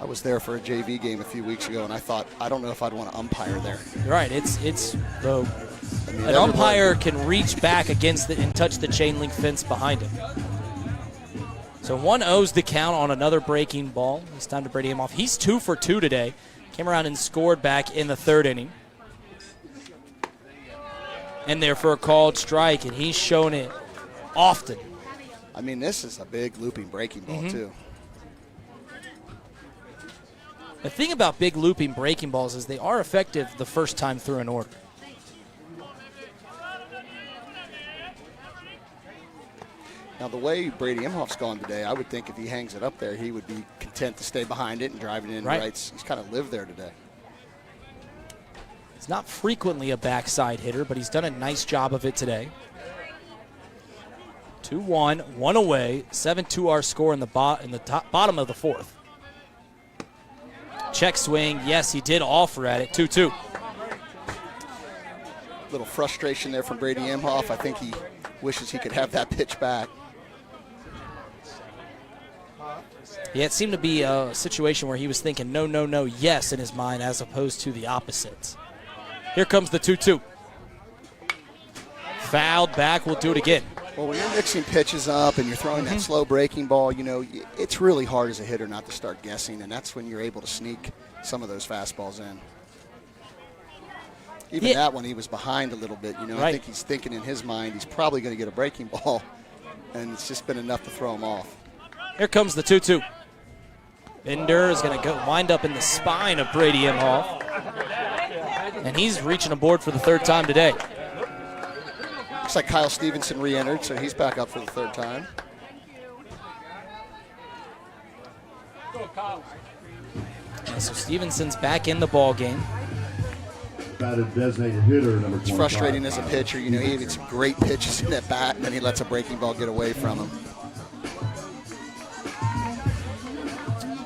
I was there for a JV game a few weeks ago, and I thought, I don't know if I'd want to umpire there. Right. An umpire can reach back against it and touch the chain link fence behind him. So 1-0's the count on another breaking ball. It's time to Brady Imhoff. He's 2 for 2 today. Came around and scored back in the third inning. And there for a called strike, and he's shown it often. I mean, this is a big looping breaking ball, too. The thing about big looping breaking balls is they are effective the first time through an order. Now, the way Brady Imhoff's gone today, I would think if he hangs it up there, he would be content to stay behind it and drive it in right. rights. He's kind of lived there today. He's not frequently a backside hitter, but he's done a nice job of it today. 2-1, 1 away, 7-2 our score in the bottom of the fourth. Check swing, yes, he did offer at it, 2-2. Little frustration there from Brady Imhoff. I think he wishes he could have that pitch back. Yeah, it seemed to be a situation where he was thinking no, no, no, yes in his mind as opposed to the opposite. Here comes the 2-2. Fouled back, we'll do it again. Well, when you're mixing pitches up and you're throwing that slow breaking ball, you know, it's really hard as a hitter not to start guessing, and that's when you're able to sneak some of those fastballs in. Even that one, he was behind a little bit. You know, right. I think he's thinking in his mind he's probably going to get a breaking ball, and it's just been enough to throw him off. Here comes the 2-2. Bender is going to wind up in the spine of Brady Imhoff, and he's reaching a board for the third time today. Looks like Kyle Stevenson re-entered, so he's back up for the third time. Yeah, so Stevenson's back in the ball game. Designated hitter, number 25. It's frustrating as a pitcher. You know, he gets some great pitches in that bat, and then he lets a breaking ball get away from him.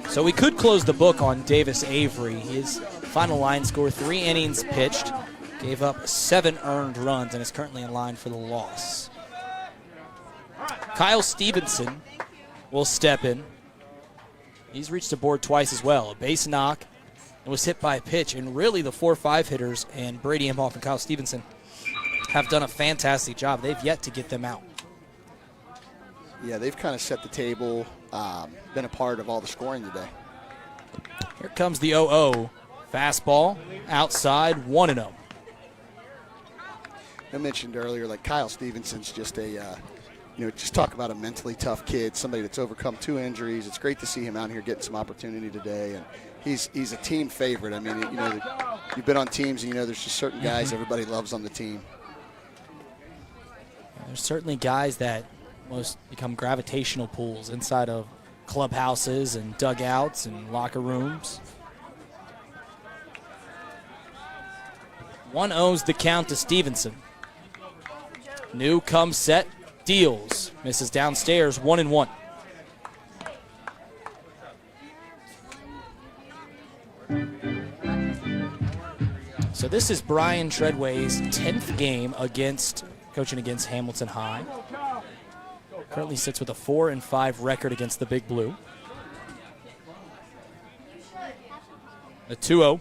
So we could close the book on Davis Avery. His final line score, 3 innings pitched, gave up 7 earned runs, and is currently in line for the loss. Kyle Stevenson will step in. He's reached the board twice as well. A base knock and was hit by a pitch. And really the 4-5 hitters and Brady Imhoff and Kyle Stevenson have done a fantastic job. They've yet to get them out. Yeah, they've kind of set the table, been a part of all the scoring today. Here comes the 0-0. Fastball outside, 1-0. I mentioned earlier, like Kyle Stevenson's just just talk about a mentally tough kid, somebody that's overcome 2 injuries. It's great to see him out here getting some opportunity today, and he's a team favorite. I mean, you know, you've been on teams, and you know there's just certain guys everybody loves on the team. There's certainly guys that most become gravitational pools inside of clubhouses and dugouts and locker rooms. 1-0's the count to Stevenson. New comes set, deals. Misses downstairs, 1-1. So this is Brian Treadway's 10th game coaching against Hamilton High. Currently sits with a 4-5 record against the Big Blue. The 2-0.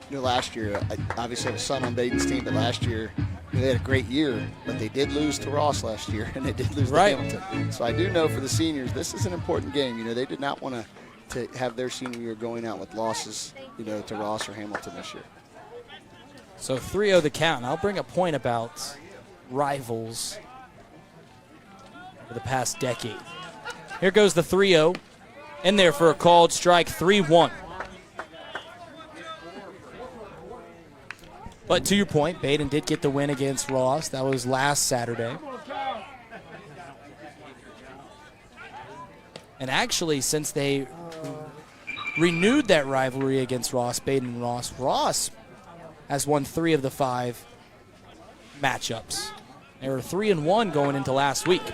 You know, last year, I obviously have a son on Badin's team, but last year they had a great year, but they did lose to Ross last year, and they did lose to Hamilton. So I do know for the seniors, this is an important game. You know, they did not want to have their senior year going out with losses, you know, to Ross or Hamilton this year. So 3-0 the count. And I'll bring a point about rivals over the past decade. Here goes the 3-0. In there for a called strike, 3-1. But to your point, Badin did get the win against Ross. That was last Saturday. And actually, since they renewed that rivalry against Ross, Badin and Ross has won 3 of the 5 matchups. They were 3-1 going into last week.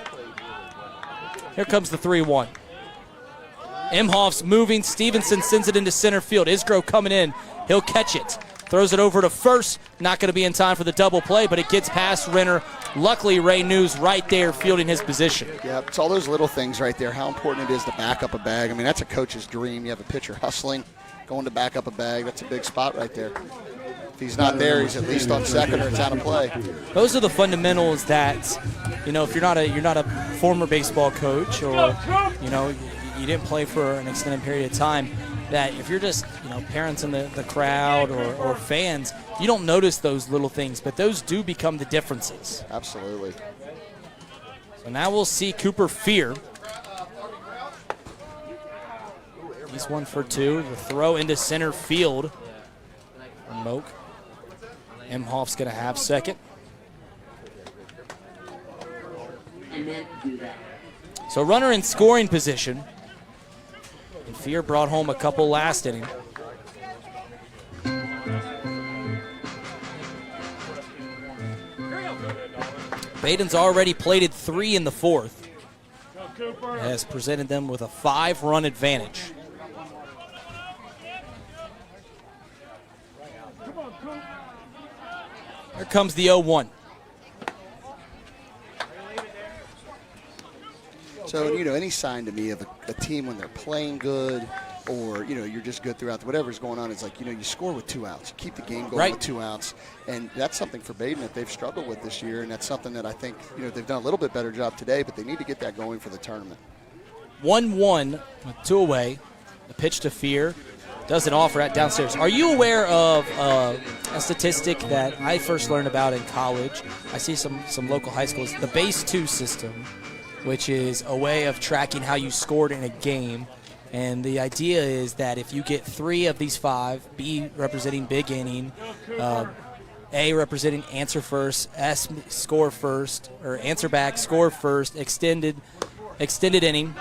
Here comes the 3-1. Imhoff's moving. Stevenson sends it into center field. Isgrove coming in. He'll catch it. throws it over to first. Not going to be in time for the double play, but it gets past Renner. Luckily, Ray News right there fielding his position. Yeah, it's all those little things right there, how important it is to back up a bag. I mean, that's a coach's dream. You have a pitcher hustling, going to back up a bag. That's a big spot right there. If he's not there, he's at least on second or it's out of play. Those are the fundamentals that, if you're not a former baseball coach or, you didn't play for an extended period of time, that if you're just, parents in the crowd or fans, you don't notice those little things, but those do become the differences. Absolutely. So now we'll see Cooper Fiehrer. He's 1 for 2. The throw into center field from Moak. Imhoff's going to have second. So runner in scoring position. And Fiehrer brought home a couple last inning. Badin's already plated 3 in the 4th. Has presented them with a 5-run advantage. Here comes the 0-1. So, any sign to me of a team when they're playing good or, you're just good throughout whatever's going on, it's like, you score with 2 outs. You keep the game going with 2 outs. And that's something for Badin that they've struggled with this year, and that's something that I think, they've done a little bit better job today, but they need to get that going for the tournament. 1-1 with 2 away. The pitch to Fiehrer. Doesn't offer at downstairs. Are you aware of a statistic that I first learned about in college? I see some local high schools. The base 2 system, which is a way of tracking how you scored in a game. And the idea is that if you get 3 of these 5, B representing big inning, A representing answer first, S score first, or answer back, score first, extended inning,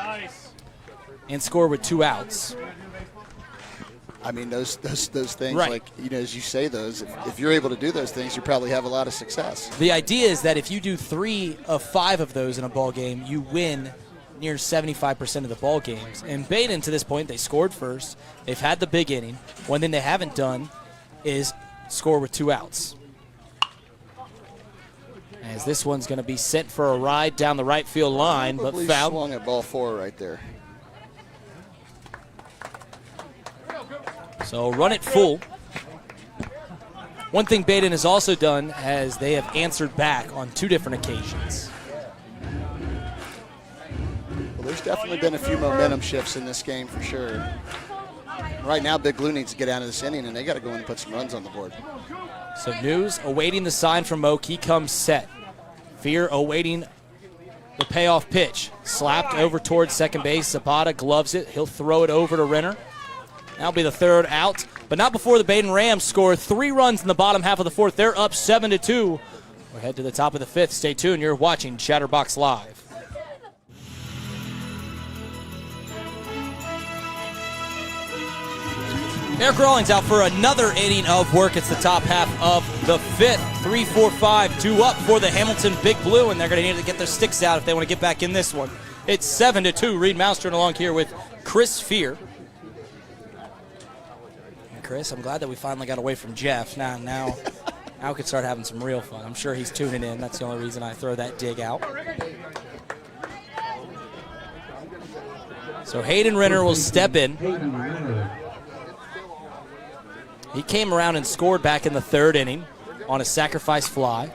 and score with 2 outs. I mean, those things, right. like, as you say those, if you're able to do those things, you probably have a lot of success. The idea is that if you do 3 of 5 of those in a ball game, you win near 75% of the ball games. And Badin, to this point, they scored first. They've had the big inning. One thing they haven't done is score with 2 outs. As this one's going to be sent for a ride down the right field line, but fouled. Swung at ball 4 right there. So run it full. One thing Badin has also done is they have answered back on 2 different occasions. Well, there's definitely been a few momentum shifts in this game for sure. Right now, Big Blue needs to get out of this inning, and they got to go in and put some runs on the board. So News awaiting the sign from Moak. He comes set. Fiehrer awaiting the payoff pitch. Slapped over towards second base. Zapata gloves it. He'll throw it over to Renner. That'll be the 3rd out, but not before the Badin Rams score 3 runs in the bottom half of the 4th. They're up 7-2. We'll head to the top of the 5th. Stay tuned. You're watching Chatterbox Live. Eric Rawlings out for another inning of work. It's the top half of the 5th. 3-4-5, 2 up for the Hamilton Big Blue, and they're going to need to get their sticks out if they want to get back in this one. It's 7-2. Reid Mouster along here with Chris Fiehrer. Chris, I'm glad that we finally got away from Geoff. Now we can start having some real fun. I'm sure he's tuning in. That's the only reason I throw that dig out. So Hayden Renner will step in. He came around and scored back in the 3rd inning on a sacrifice fly.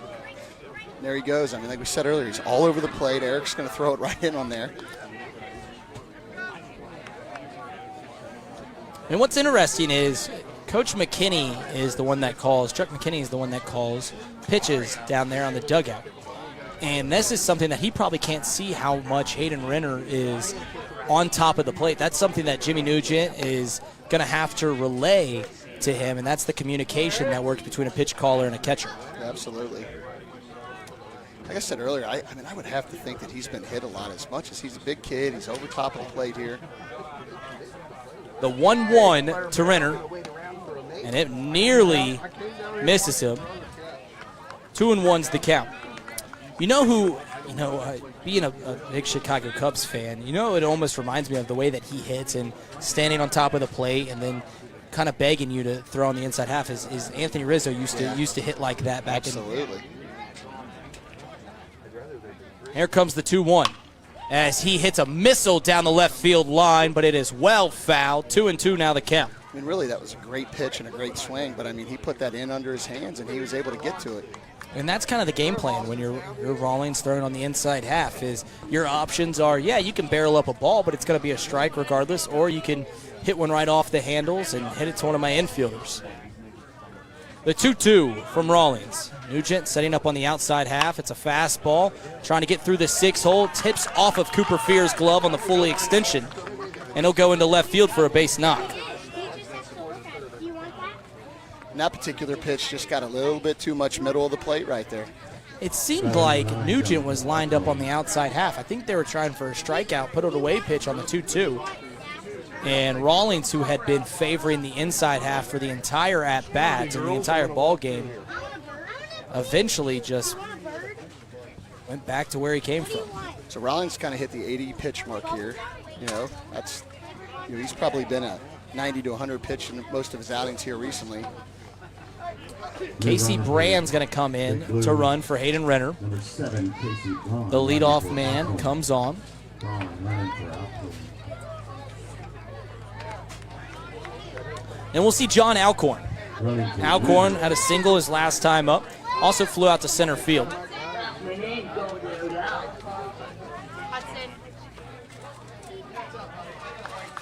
There he goes. I mean, like we said earlier, he's all over the plate. Eric's going to throw it right in on there. And what's interesting is Coach McKinney is the one that calls, Chuck McKinney is the one that calls pitches down there on the dugout. And this is something that he probably can't see how much Hayden Renner is on top of the plate. That's something that Jimmy Nugent is going to have to relay to him, and that's the communication that works between a pitch caller and a catcher. Absolutely. Like I said earlier, I mean, I would have to think that he's been hit a lot as much as he's a big kid. He's over top of the plate here. The 1-1 to Renner, and it nearly misses him. 2-1's the count. You know who, being a big Chicago Cubs fan, it almost reminds me of the way that he hits and standing on top of the plate and then kind of begging you to throw on the inside half. Is Anthony Rizzo used to hit like that back Absolutely. Here comes the 2-1 as he hits a missile down the left field line, but it is well fouled. 2-2 now the count. I mean, really, that was a great pitch and a great swing, but I mean, he put that in under his hands and he was able to get to it. And that's kind of the game plan when you're Rawlings throwing on the inside half. Is your options are, you can barrel up a ball, but it's going to be a strike regardless, or you can hit one right off the handles and hit it to one of my infielders. The 2-2 from Rawlings. Nugent setting up on the outside half. It's a fastball, trying to get through the 6-hole. Tips off of Cooper Fiehler's glove on the fully extension, and he'll go into left field for a base knock. And that particular pitch just got a little bit too much middle of the plate right there. It seemed like Nugent was lined up on the outside half. I think they were trying for a strikeout, put it away pitch on the 2-2. And Rawlings, who had been favoring the inside half for the entire at-bat and the entire ball game, eventually just went back to where he came from. So Rawlings kind of hit the 80 pitch mark here. He's probably been a 90 to 100 pitch in most of his outings here recently. Casey Brand's going to come in to run for Hayden Renner. Number 7, Casey Braun. The leadoff man comes on. Braun running for outfield. And we'll see John Alcorn. Running for Alcorn had a single his last time up. Also flew out to center field.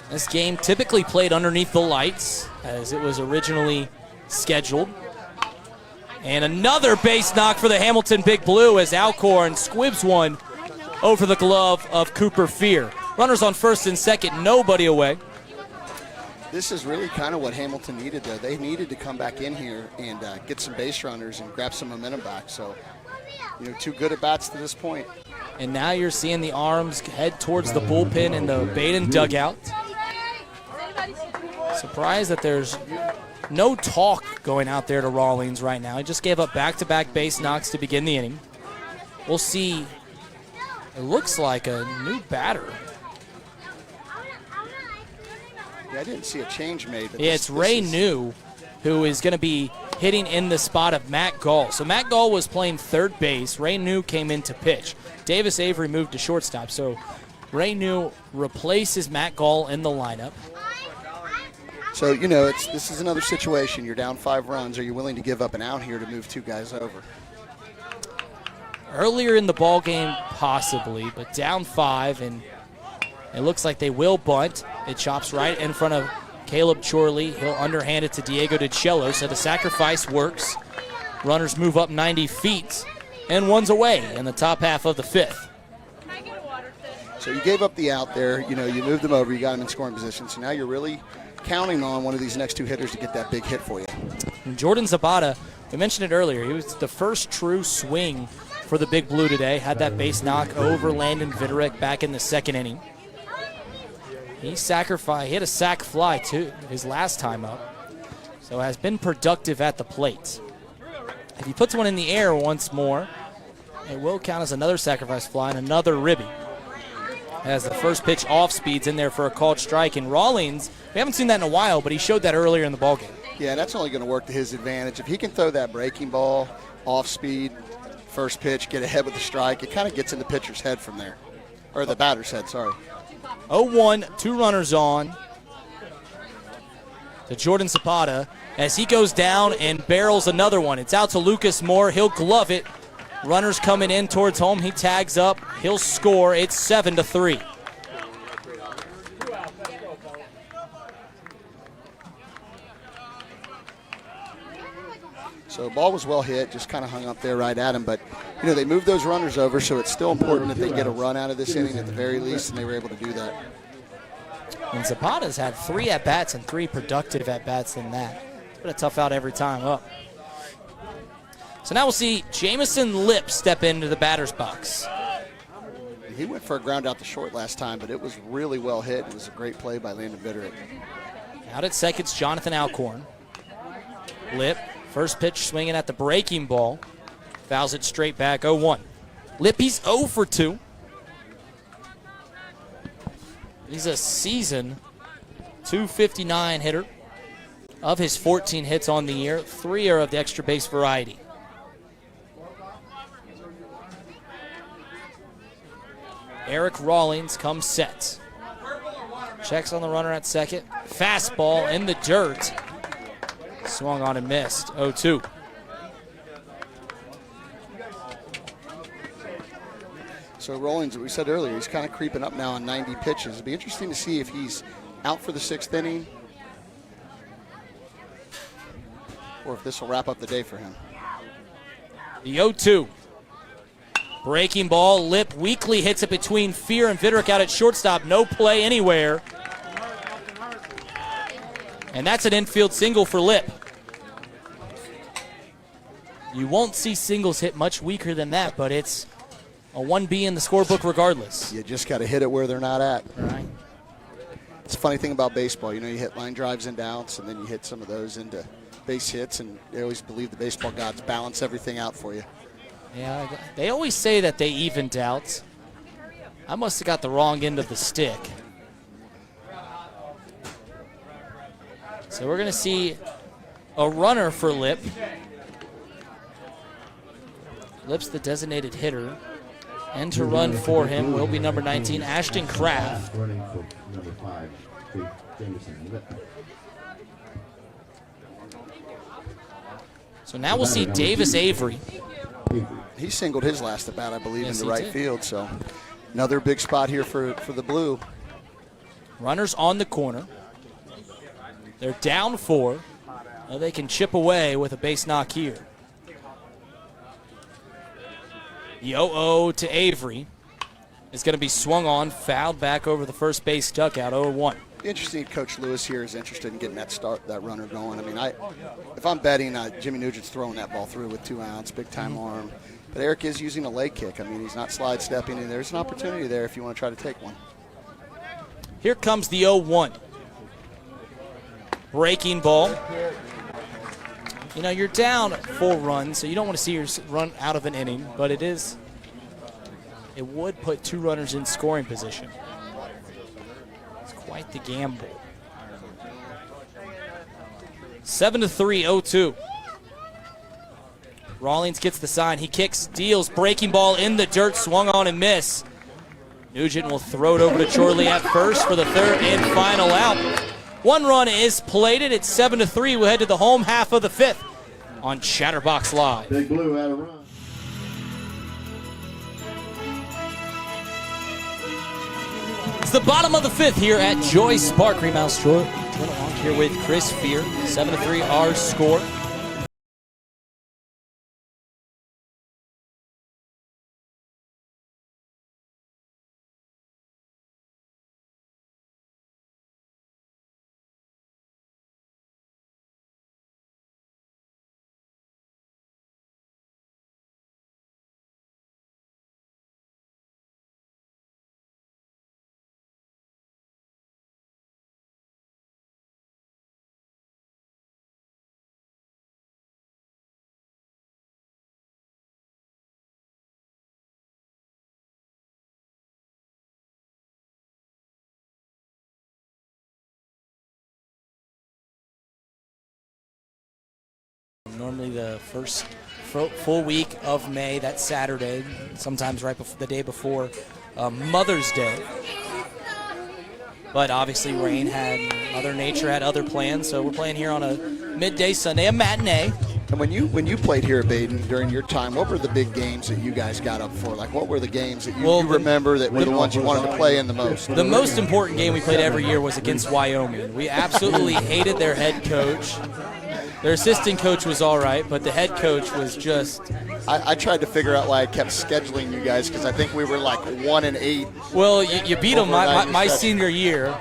This game typically played underneath the lights as it was originally scheduled. And another base knock for the Hamilton Big Blue as Alcorn squibs one over the glove of Cooper Fiehrer. Runners on first and second, nobody away. This is really kind of what Hamilton needed, though. They needed to come back in here and get some base runners and grab some momentum back. So, 2 good at-bats to this point. And now you're seeing the arms head towards the bullpen in the Badin dugout. Surprised that there's no talk going out there to Rawlings right now. He just gave up back-to-back base knocks to begin the inning. We'll see, it looks like a new batter. Yeah, I didn't see a change made. But It's Ray New, who is going to be hitting in the spot of Matt Gall. So Matt Gall was playing third base. Ray New came in to pitch. Davis Avery moved to shortstop. So Ray New replaces Matt Gall in the lineup. So, this is another situation. You're down 5 runs. Are you willing to give up an out here to move 2 guys over? Earlier in the ball game, possibly, but down 5, and it looks like they will bunt. It chops right in front of Caleb Chorley. He'll underhand it to Diego DiCello, so the sacrifice works. Runners move up 90 feet, and one's away in the top half of the 5th. So you gave up the out there. You moved them over. You got them in scoring position. So now you're really counting on one of these next 2 hitters to get that big hit for you. And Jordan Zapata, we mentioned it earlier, he was the first true swing for the Big Blue today. Had that base knock over Landon Viderek back in the 2nd inning. He had a sac fly too his last time up, so has been productive at the plate. If he puts one in the air once more, it will count as another sacrifice fly and another ribby. As the first pitch off speeds in there for a called strike. And Rawlings, we haven't seen that in a while, but he showed that earlier in the ballgame. Yeah, that's only going to work to his advantage. If he can throw that breaking ball, off speed, first pitch, get ahead with the strike, it kind of gets in the pitcher's head from there. Or the batter's head, sorry. 0-1, 2 runners on to Jordan Zapata as he goes down and barrels another one. It's out to Lucas Moore. He'll glove it. Runners coming in towards home. He tags up. He'll score. It's 7-3. So ball was well hit, just kind of hung up there right at him. But, they moved those runners over, so it's still important that they get a run out of this inning at the very least, and they were able to do that. And Zapata's had 3 at-bats and 3 productive at-bats in that. It's been a tough out every time up. So now we'll see Jamison Lipp step into the batter's box. He went for a ground out to short last time, but it was really well hit. It was a great play by Landon Viderek. Out at second, it's Jonathan Alcorn. Lipp, first pitch swinging at the breaking ball. Fouls it straight back, 0-1. Lipp, he's 0 for 2. He's a season .259 hitter. Of his 14 hits on the year, 3 are of the extra base variety. Eric Rawlings comes set. Checks on the runner at second. Fastball in the dirt. Swung on and missed. 0-2. So Rawlings, we said earlier, he's kind of creeping up now on 90 pitches. It'd be interesting to see if he's out for the 6th inning or if this will wrap up the day for him. The 0-2. Breaking ball, Lip weakly hits it between Fiehrer and Vidrick out at shortstop. No play anywhere. And that's an infield single for Lip. You won't see singles hit much weaker than that, but it's a 1B in the scorebook regardless. You just got to hit it where they're not at. Right. It's a funny thing about baseball. You know, you hit line drives and outs, and then you hit some of those into base hits, and they always believe the baseball gods balance everything out for you. Yeah, they always say that they evened out. I must have got the wrong end of the stick. So we're going to see a runner for Lip. Lip's the designated hitter. And to run for him will be number 19, Ashton Kraft. Running for number 5, Jameson Lip. So now we'll see Davis Avery. He singled his last at bat, I believe, Yes, in the right field. So another big spot here for the Blue. Runners on the corner. They're down 4. Now they can chip away with a base knock here. The 0-0 to Avery is going to be swung on, fouled back over the first base dugout, 0-1. Interesting, Coach Lewis here is interested in getting that runner going. I mean, if I'm betting, Jimmy Nugent's throwing that ball through with 2 outs, big-time arm. But Eric is using a leg kick. I mean, he's not slide stepping, and there's an opportunity there if you want to try to take one. Here comes the 0-1. Breaking ball. You know, you're down 4 runs, so you don't want to see your run out of an inning, but it would put 2 runners in scoring position. It's quite the gamble. 7-3, 0-2. Rawlings gets the sign. He kicks, deals, breaking ball in the dirt, swung on and miss. Nugent will throw it over to Chorley at first for the 3rd and final out. 1 run is plated. It's 7-3. We'll head to the home half of the 5th on Chatterbox Live. Big Blue had a run. It's the bottom of the 5th here at Joyce Park. Greenhouse Short. Along here with Chris Fiehrer. 7-3 our score. Normally the first full week of May, that's Saturday, sometimes right before the day before Mother's Day. But obviously Mother Nature had other plans, so we're playing here on a midday Sunday, a matinee. And when you played here at Badin during your time, what were the big games that you guys got up for? Like, what were the games that you remember that were the ones you wanted to play in the most? The most important game we played every year was against Wyoming. We absolutely hated their head coach. Their assistant coach was all right, but the head coach was just... I tried to figure out why I kept scheduling you guys, because I think we were like 1-8. Well, you beat them my senior year.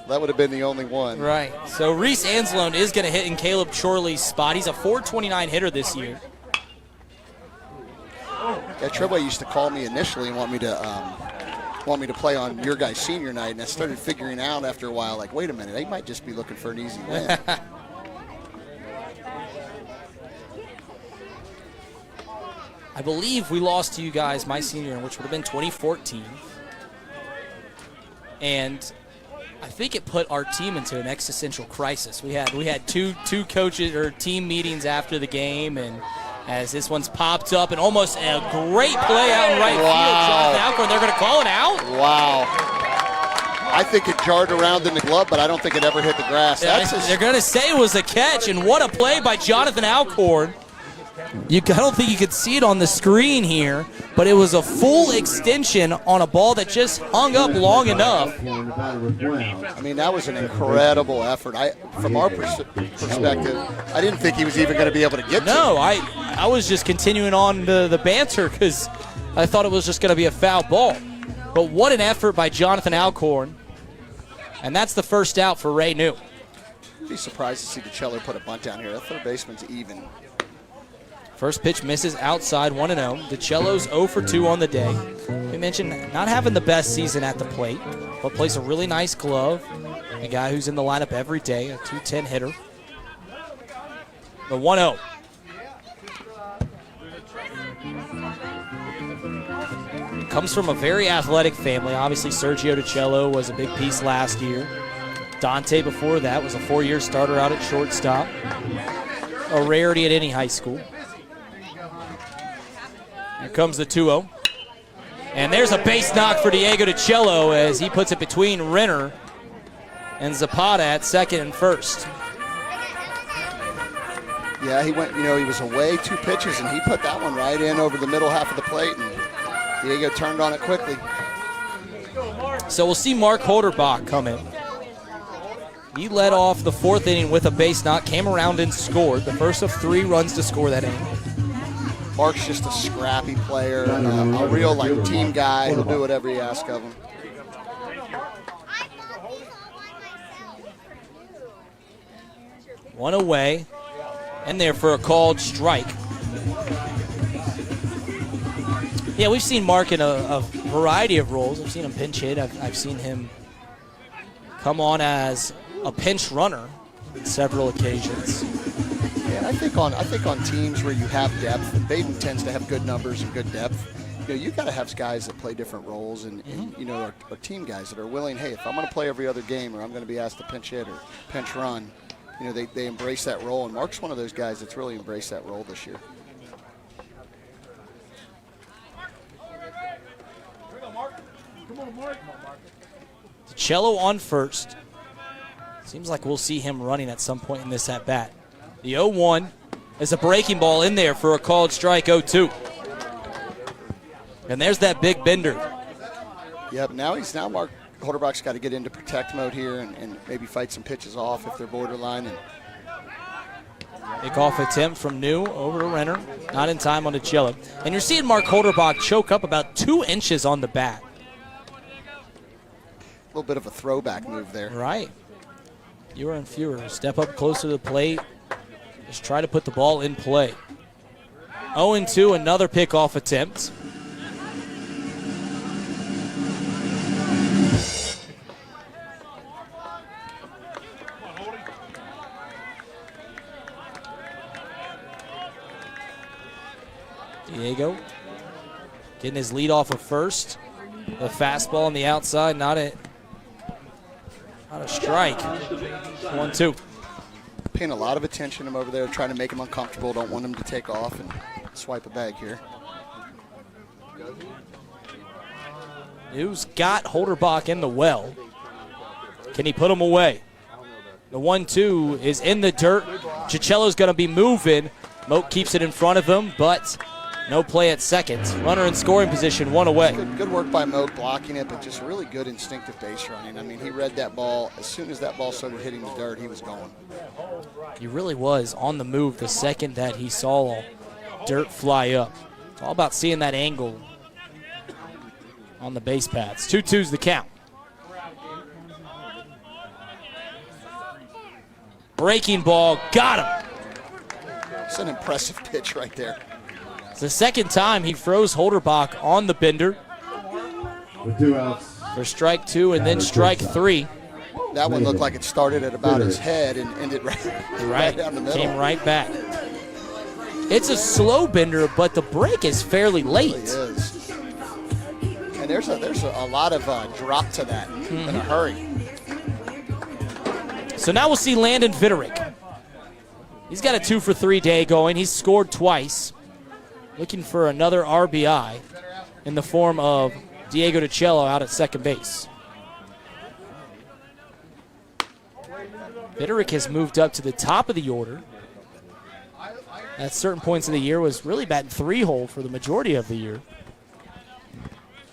That would have been the only one. Right. So Reese Anzalone is going to hit in Caleb Chorley's spot. He's a .429 hitter this year. Yeah, Treadway used to call me initially and want me to play on your guys' senior night, and I started figuring out after a while, like, wait a minute, they might just be looking for an easy win. I believe we lost to you guys my senior year, which would have been 2014. And I think it put our team into an existential crisis. We had two coaches or team meetings after the game, and as this one's popped up and almost a great play out in right field, Jonathan Alcorn, they're going to call it out. Wow. I think it jarred around in the glove, but I don't think it ever hit the grass. They're going to say it was a catch, and what a play by Jonathan Alcorn. I don't think you could see it on the screen here, but it was a full extension on a ball that just hung up long enough. I mean, that was an incredible effort. From our perspective, I didn't think he was even going to be able to get to it. No, I was just continuing on the banter because I thought it was just going to be a foul ball. But what an effort by Jonathan Alcorn. And that's the first out for Ray New. I'd be surprised to see DeCello put a bunt down here. That third baseman's even. First pitch misses outside, 1-0. DeCello's 0 for 2 on the day. We mentioned not having the best season at the plate, but plays a really nice glove. A guy who's in the lineup every day, a 210 hitter. The 1-0. Comes from a very athletic family. Obviously, Sergio DeCello was a big piece last year. Dante before that was a 4-year starter out at shortstop. A rarity at any high school. Here comes the 2-0. And there's a base knock for Diego DeCello as he puts it between Renner and Zapata at second and first. Yeah, he went, he was away 2 pitches, and he put that one right in over the middle half of the plate, and Diego turned on it quickly. So we'll see Mark Holderbach come in. He led off the 4th inning with a base knock, came around and scored. The first of 3 runs to score that inning. Mark's just a scrappy player, a real team guy. He'll do whatever you ask of him. One away, and there for a called strike. Yeah, we've seen Mark in a variety of roles. I've seen him pinch hit. I've seen him come on as a pinch runner on several occasions. Yeah, I think on teams where you have depth, and Badin tends to have good numbers and good depth. You got to have guys that play different roles, and are team guys that are willing. Hey, if I'm going to play every other game, or I'm going to be asked to pinch hit or pinch run, they embrace that role. And Mark's one of those guys that's really embraced that role this year. DeCello on first. Seems like we'll see him running at some point in this at-bat. The 0-1 is a breaking ball in there for a called strike, 0-2. And there's that big bender. Yeah, but now Mark Holderbach's got to get into protect mode here and maybe fight some pitches off if they're borderline. And Pick-off attempt from New over to Renner. Not in time on DeCello. And you're seeing Mark Holderbach choke up about 2 inches on the bat. A little bit of a throwback move there. Right. Fewer and fewer. Step up closer to the plate. Just try to put the ball in play. 0-2, another pickoff attempt. Diego getting his lead off of first. The fastball on the outside, not a strike. 1-2. Paying a lot of attention to him over there, trying to make him uncomfortable. Don't want him to take off and swipe a bag here. New's got Holderbach in the well. Can he put him away? The 1-2 is in the dirt. DeCello's going to be moving. Moak keeps it in front of him, but no play at second. Runner in scoring position, 1 away. Good work by Moak blocking it, but just really good instinctive base running. I mean, he read that ball. As soon as that ball started hitting the dirt, he was going. He really was on the move the second that he saw dirt fly up. It's all about seeing that angle on the base paths. 2-2's the count. Breaking ball, got him. It's an impressive pitch right there. It's the second time he froze Holderbach on the bender. With 2 outs. For strike 2 and then strike 3. That one looked like it started at about his head and ended right down the middle. Came right back. It's a slow bender, but the break is fairly late. It really is. And there's a lot of drop to that in a hurry. So now we'll see Landon Fiehrer. He's got a 2-for-3 day going. He's scored twice. Looking for another RBI in the form of Diego DiCello out at second base. Fiehrer has moved up to the top of the order. At certain points of the year was really batting 3-hole for the majority of the year.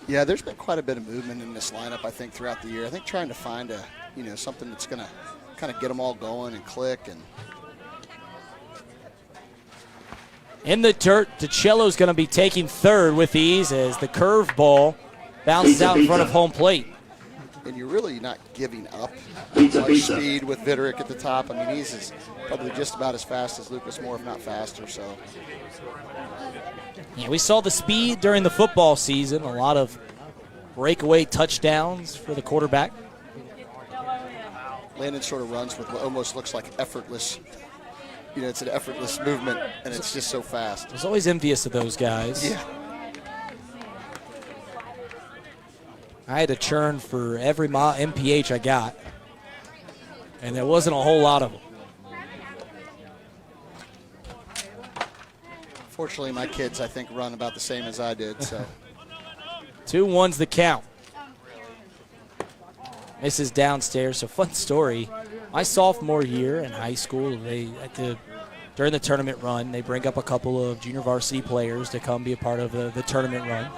Yeah, there's been quite a bit of movement in this lineup, I think, throughout the year. I think trying to find something that's going to kind of get them all going and click. And in the dirt, DiCello's going to be taking third with ease as the curveball bounces out in front of home plate. And you're really not giving up much speed with Fiehrer at the top. I mean, he's probably just about as fast as Lucas Moore, if not faster. So, yeah, we saw the speed during the football season. A lot of breakaway touchdowns for the quarterback. Landon sort of runs with what almost looks like effortless. It's an effortless movement, and it's just so fast. I was always envious of those guys. Yeah. I had to churn for every MPH I got, and there wasn't a whole lot of them. Fortunately, my kids, I think, run about the same as I did. So 2-1's the count. Misses downstairs. So fun story. My sophomore year in high school, during the tournament run, they bring up a couple of junior varsity players to come be a part of the tournament run.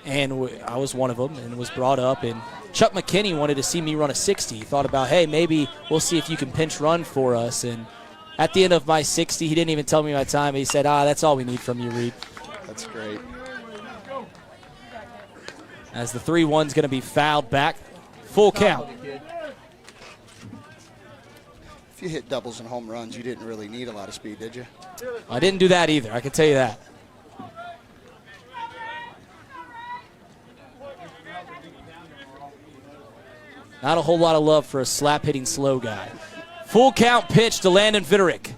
And I was one of them and was brought up. And Chuck McKinney wanted to see me run a 60. He thought about, hey, maybe we'll see if you can pinch run for us. And at the end of my 60, he didn't even tell me my time. He said, that's all we need from you, Reid. That's great. As the 3-1's going to be fouled back. Full count. If you hit doubles and home runs, you didn't really need a lot of speed, did you? I didn't do that either. I can tell you that. Not a whole lot of love for a slap-hitting slow guy. Full count pitch to Landon Fiehrer.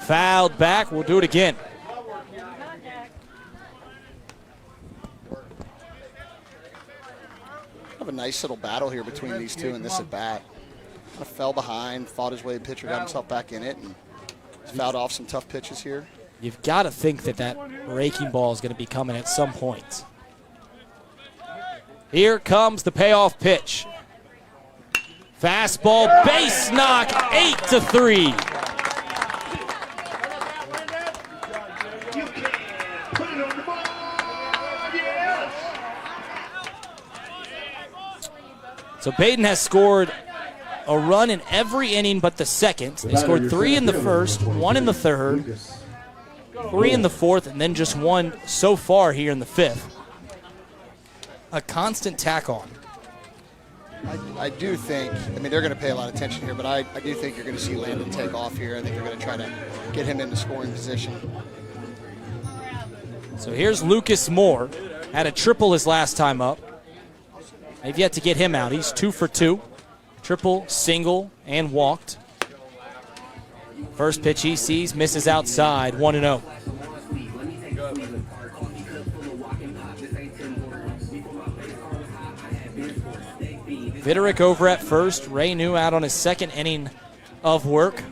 Fouled back. We'll do it again. Have a nice little battle here between these two in this at bat. Kind of fell behind, fought his way, the pitcher got himself back in it, and fouled off some tough pitches here. You've got to think that breaking ball is going to be coming at some point. Here comes the payoff pitch. Fastball, base knock, 8-3. So Badin has scored a run in every inning but the second. They scored 3 in the first, 1 in the third, 3 in the fourth, and then just 1 so far here in the fifth. A constant tack on. I do think, they're going to pay a lot of attention here, but I do think you're going to see Landon take off here. I think they're going to try to get him into scoring position. So here's Lucas Moore. Had a triple his last time up. They've yet to get him out. He's 2 for 2. Triple, single, and walked. First pitch he sees, misses outside, 1-0. Fiehrer over at first. Ray New out on his second inning of work.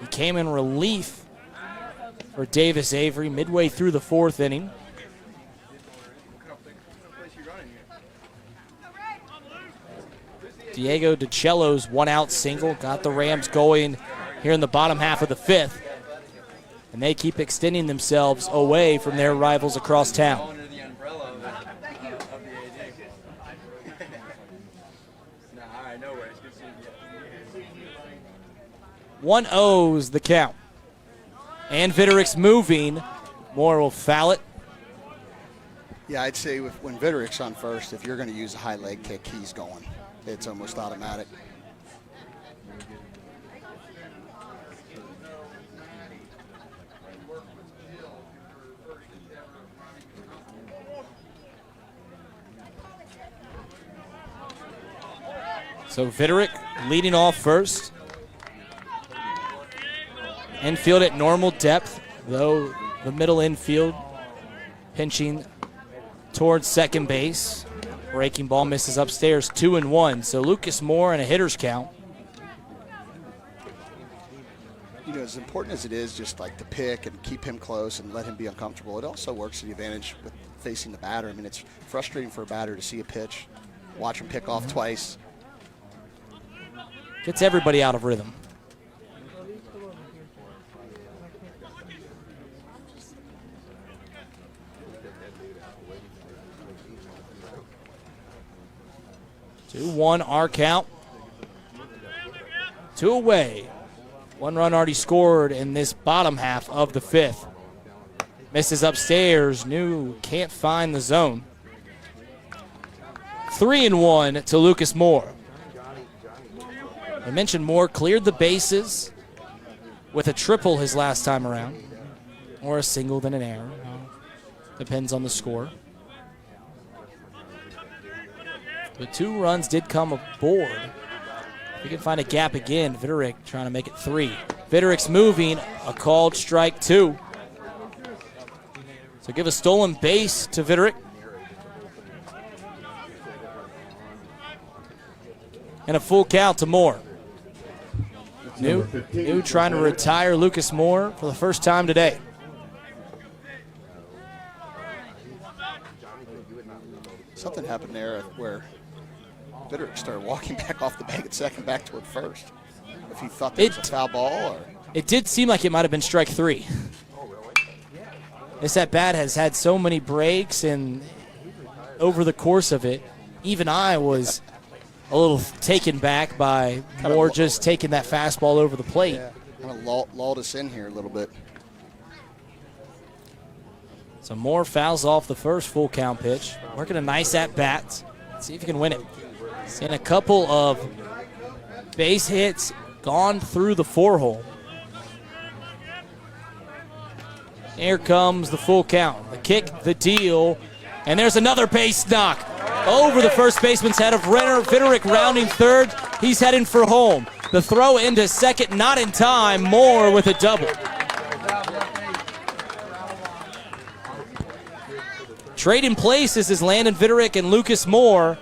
He came in relief for Davis Avery midway through the fourth inning. Diego DiCello's 1-out single got the Rams going here in the bottom half of the fifth. And they keep extending themselves away from their rivals across town. 1-0's the count. And Fiehrer moving. Moore will foul it. Yeah, I'd say when Fiehrer on first, if you're going to use a high leg kick, he's going. It's almost automatic. So Fiehrer leading off first. Infield at normal depth, though the middle infield pinching towards second base. Breaking ball misses upstairs, 2-1. So Lucas Moore and a hitter's count. You know, as important as it is just like to pick and keep him close and let him be uncomfortable, it also works to the advantage with facing the batter. I mean, it's frustrating for a batter to see a pitch, watch him pick off twice. Gets everybody out of rhythm. Two, 1, our count. 2 away. 1 run already scored in this bottom half of the 5th. Misses upstairs. New can't find the zone. 3-1 to Lucas Moore. I mentioned Moore cleared the bases with a triple his last time around, or a single, then an error. Depends on the score. The 2 runs did come aboard. We can find a gap again. Fiehrer trying to make it 3. Fiehler's moving, a called strike 2. So give a stolen base to Fiehrer. And a full count to Moore. New trying to retire Lucas Moore for the first time today. Something happened there where Fiehrer started walking back off the bag at second, back toward first. If he thought that was a foul ball, or it did seem like it might have been strike 3. This at bat has had so many breaks, and over the course of it, even I was a little taken back by Moore just taking that fastball over the plate. Yeah, kind of lulled us in here a little bit. So Moore fouls off the first full count pitch. Working a nice at bat. See if he can win it. Seeing a couple of base hits gone through the 4-hole. Here comes the full count. The kick, the deal, and there's another base knock over the first baseman's head of Renner. Fiehrer rounding third. He's heading for home. The throw into second, not in time. Moore with a double. Trading places is Landon Fiehrer and Lucas Moore.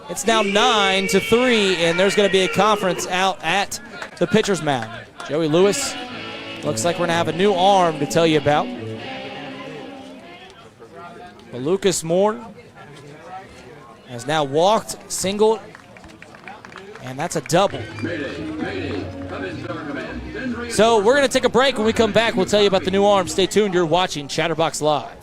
It's now 9-3, and there's going to be a conference out at the pitcher's mound. Joey Lewis, looks like we're going to have a new arm to tell you about. But Lucas Moore has now walked, singled, and that's a double. So we're going to take a break. When we come back, we'll tell you about the new arm. Stay tuned. You're watching Chatterbox Live.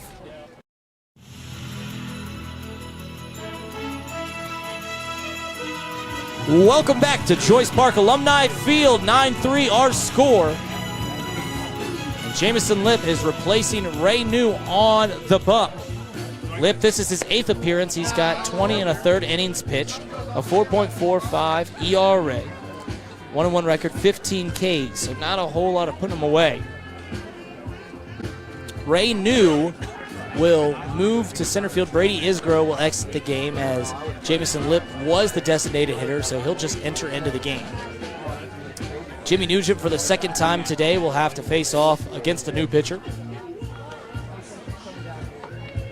Welcome back to Joyce Park Alumni Field. 9-3 our score. And Jamison Lip is replacing Ray New on the bump. Lip, this is his 8th appearance. He's got 20 1/3 innings pitched, a 4.45 ERA, 1-1 record, 15 Ks, so not a whole lot of putting him away. Ray New will move to center field. Brady Isgro will exit the game as Jamison Lip was the designated hitter, so he'll just enter into the game. Jimmy Nugent, for the second time today, will have to face off against a new pitcher.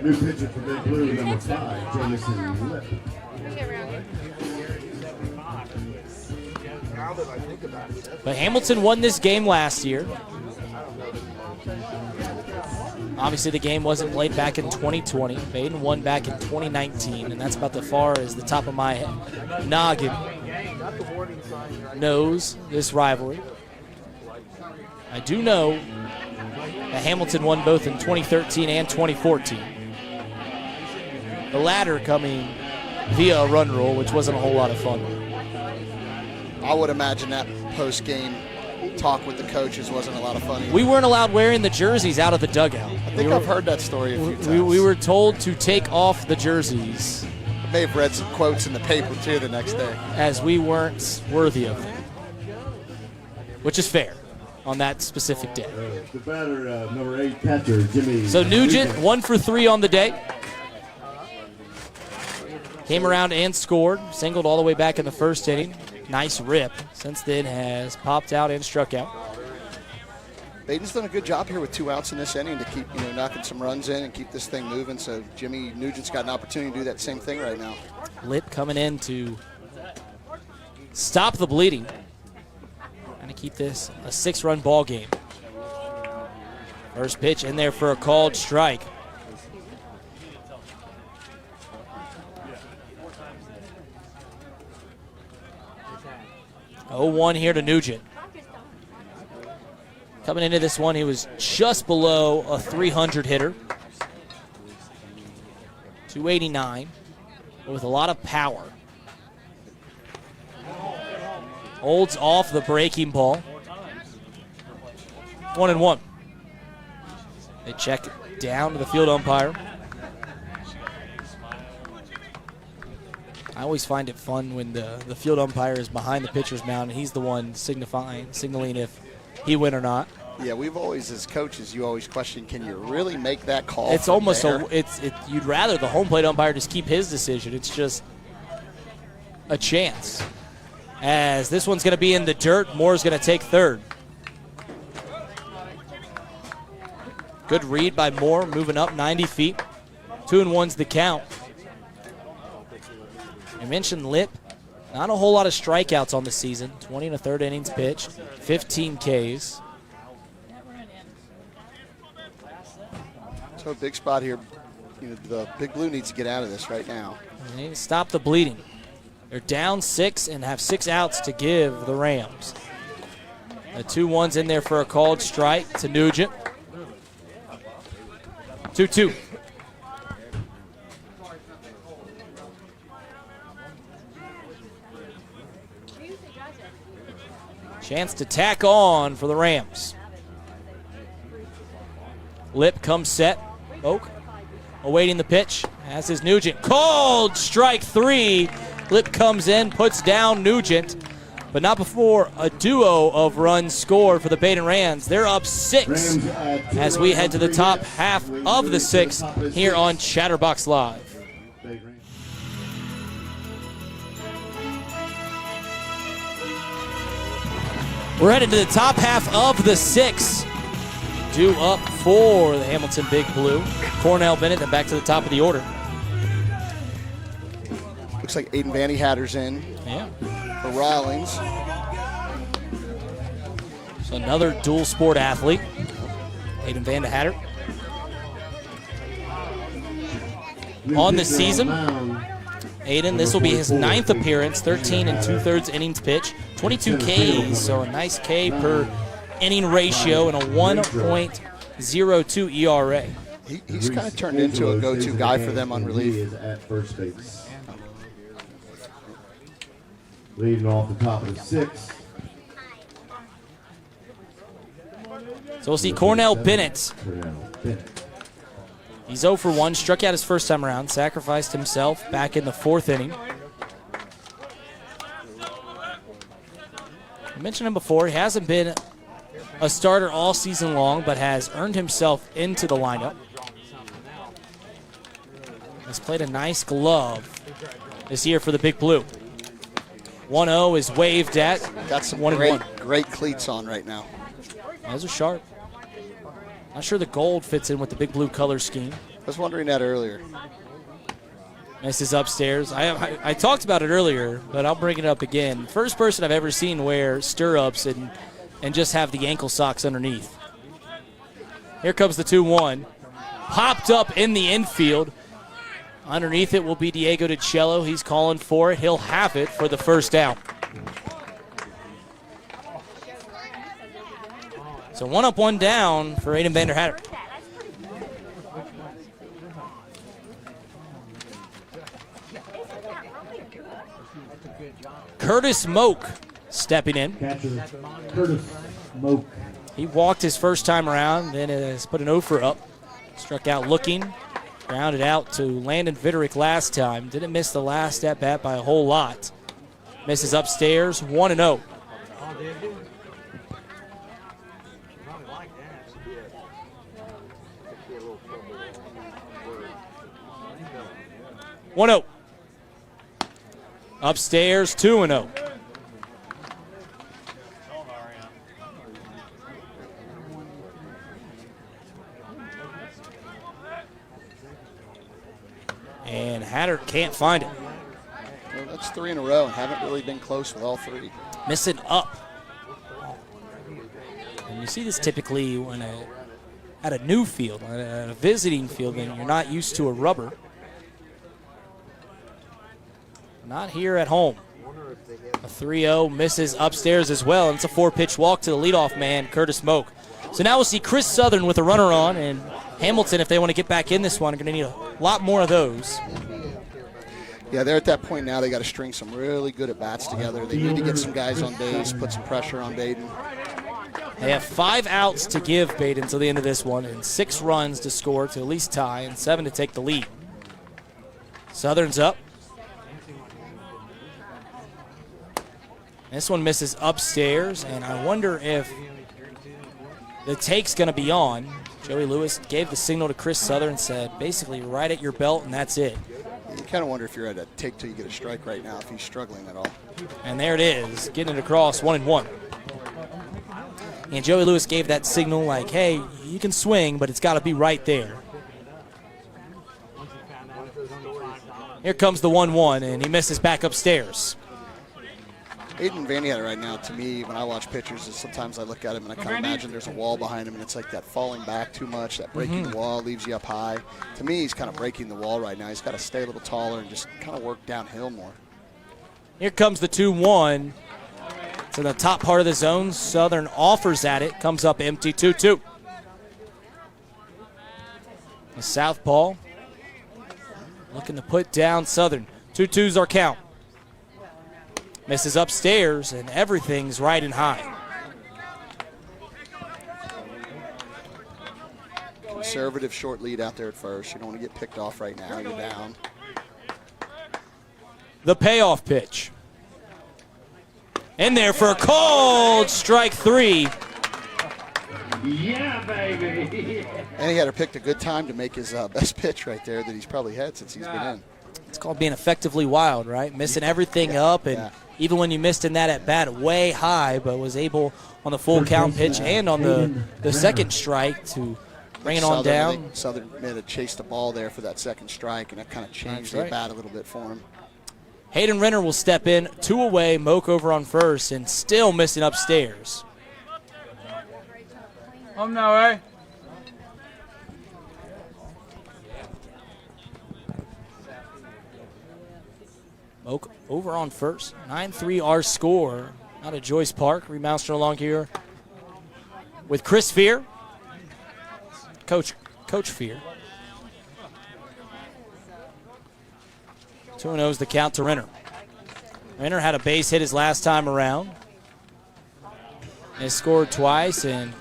New pitcher for Big Blue, number 5, Jamison Lip. But Hamilton won this game last year. Obviously, the game wasn't played back in 2020. Badin won back in 2019, and that's about the far as the top of my noggin knows this rivalry. I do know that Hamilton won both in 2013 and 2014. The latter coming via a run rule, which wasn't a whole lot of fun. I would imagine that post-game talk with the coaches wasn't a lot of fun either. We weren't allowed wearing the jerseys out of the dugout. I think I've heard that story a few times. We were told to take off the jerseys. I may have read some quotes in the paper, too, the next day. As we weren't worthy of them. Which is fair on that specific day. The batter, number 8 catcher, Jimmy. So Nugent, 1 for 3 on the day. Came around and scored. Singled all the way back in the first inning. Nice rip. Since then has popped out and struck out. Badin's done a good job here with 2 outs in this inning to keep, knocking some runs in and keep this thing moving. So Jimmy Nugent's got an opportunity to do that same thing right now. Lip coming in to stop the bleeding and to keep this a 6-run ball game. First pitch in there for a called strike. Oh, 1 here to Nugent. Coming into this one, he was just below a 300 hitter. 289, with a lot of power. Holds off the breaking ball. 1-1. They check it down to the field umpire. I always find it fun when the field umpire is behind the pitcher's mound and he's the one signaling if he win or not. Yeah, we've always, as coaches, you always question, can you really make that call? It's almost you'd rather the home plate umpire just keep his decision. It's just a chance. As this one's going to be in the dirt, Moore's going to take third. Good read by Moore, moving up 90 feet. 2-1's the count. I mentioned Lip. Not a whole lot of strikeouts on the season. 20 and a third innings pitched, 15 Ks. So a big spot here. The Big Blue needs to get out of this right now. They need to stop the bleeding. They're down 6 and have 6 outs to give the Rams. The 2-1's in there for a called strike to Nugent. 2-2. Chance to tack on for the Rams. Lip comes set. Oak awaiting the pitch, as is Nugent. Called strike 3. Lip comes in, puts down Nugent, but not before a duo of runs scored for the Badin Rams. They're up 6 as we head to the top half of the 6th here on Chatterbox Live. We're headed to the top half of the 6th. Due up for the Hamilton Big Blue. Cornell Bennett, then back to the top of the order. Looks like Aiden Vandy Hatter's in for Rawlings. So another dual sport athlete, Aiden Van de Hatter. On the season, Aiden, this will be his 9th appearance, 13 and 2/3 innings pitch, 22 Ks, so a nice K per inning ratio and a 1.02 ERA. He's kind of turned into a go-to guy for them on relief. At first base. Leading off the top of the 6th. So we'll see Cornell Bennett. He's 0 for 1, struck out his first time around, sacrificed himself back in the 4th inning. I mentioned him before, he hasn't been a starter all season long, but has earned himself into the lineup. Has played a nice glove this year for the Big Blue. 1-0 is waved at. Got some great cleats on right now. Those are sharp. Not sure the gold fits in with the Big Blue color scheme. I was wondering that earlier. This is upstairs. I talked about it earlier, but I'll bring it up again. First person I've ever seen wear stirrups and just have the ankle socks underneath. Here comes the 2-1. Popped up in the infield. Underneath it will be Diego DiCello. He's calling for it. He'll have it for the first down. So 1 up, 1 down for Aiden Vander Hatter. Curtis Moak stepping in. Catcher Curtis Moak. He walked his first time around, then has put an 0 for up. Struck out looking, grounded out to Landon Vitterick last time. Didn't miss the last at bat by a whole lot. Misses upstairs, 1-0. 1-0. Upstairs, 2-0. And Hatter can't find it. Well, that's 3 in a row and haven't really been close with all 3. Missing up. And you see this typically when at a new field, at a visiting field, and you're not used to a rubber. Not here at home. A 3-0 misses upstairs as well, and it's a 4-pitch walk to the leadoff man, Curtis Moak. So now we'll see Chris Southern with a runner on, and Hamilton, if they want to get back in this one, are going to need a lot more of those. Yeah, they're at that point now. They got to string some really good at-bats together. They need to get some guys on base, put some pressure on Badin. They have 5 outs to give Badin until the end of this one, and 6 runs to score to at least tie, and 7 to take the lead. Southern's up. This one misses upstairs, and I wonder if the take's going to be on. Joey Lewis gave the signal to Chris Southern and said, basically, right at your belt, and that's it. You kind of wonder if you're at a take till you get a strike right now, if he's struggling at all. And there it is, getting it across, 1-1. And Joey Lewis gave that signal like, hey, you can swing, but it's got to be right there. Here comes the 1-1, and he misses back upstairs. Aiden Vannietta right now, to me, when I watch pitchers, is sometimes I look at him and I kind of imagine there's a wall behind him, and it's like that falling back too much, that breaking the wall, leaves you up high. To me, he's kind of breaking the wall right now. He's got to stay a little taller and just kind of work downhill more. Here comes the 2-1. To the top part of the zone. Southern offers at it. Comes up empty, 2-2. The southpaw looking to put down Southern. 2-2's our count. Misses upstairs, and everything's right and high. Conservative short lead out there at first. You don't want to get picked off right now. You're down. The payoff pitch. In there for a called strike 3. Yeah, baby. And he had to pick a good time to make his best pitch right there that he's probably had since he's been in. It's called being effectively wild, right? Missing everything up, and even when you missed in that at bat way high, but was able on the full count pitch and on the second strike to bring it on down. Southern made a chase the ball there for that second strike, and that kind of changed the bat a little bit for him. Hayden Renner will step in, 2 away, Moak over on first, and still missing upstairs. No way. Moak over on first. 9-3 our score out of Joyce Park. Remouster along here with Chris Fiehrer. Coach Fiehrer. 2-0's the count to Renner. Renner had a base hit his last time around. He scored twice, and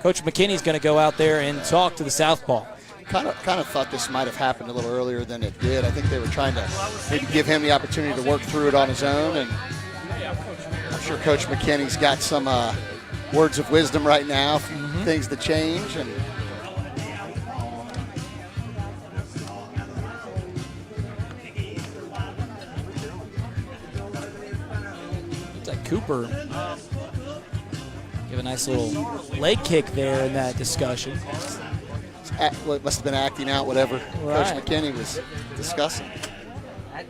Coach McKinney's going to go out there and talk to the southpaw. Kind of thought this might have happened a little earlier than it did. I think they were trying to maybe give him the opportunity to work through it on his own, and I'm sure Coach McKinney's got some words of wisdom right now, things to change. And that Cooper give a nice little leg kick there in that discussion. Well, must have been acting out whatever Coach McKinney was discussing. I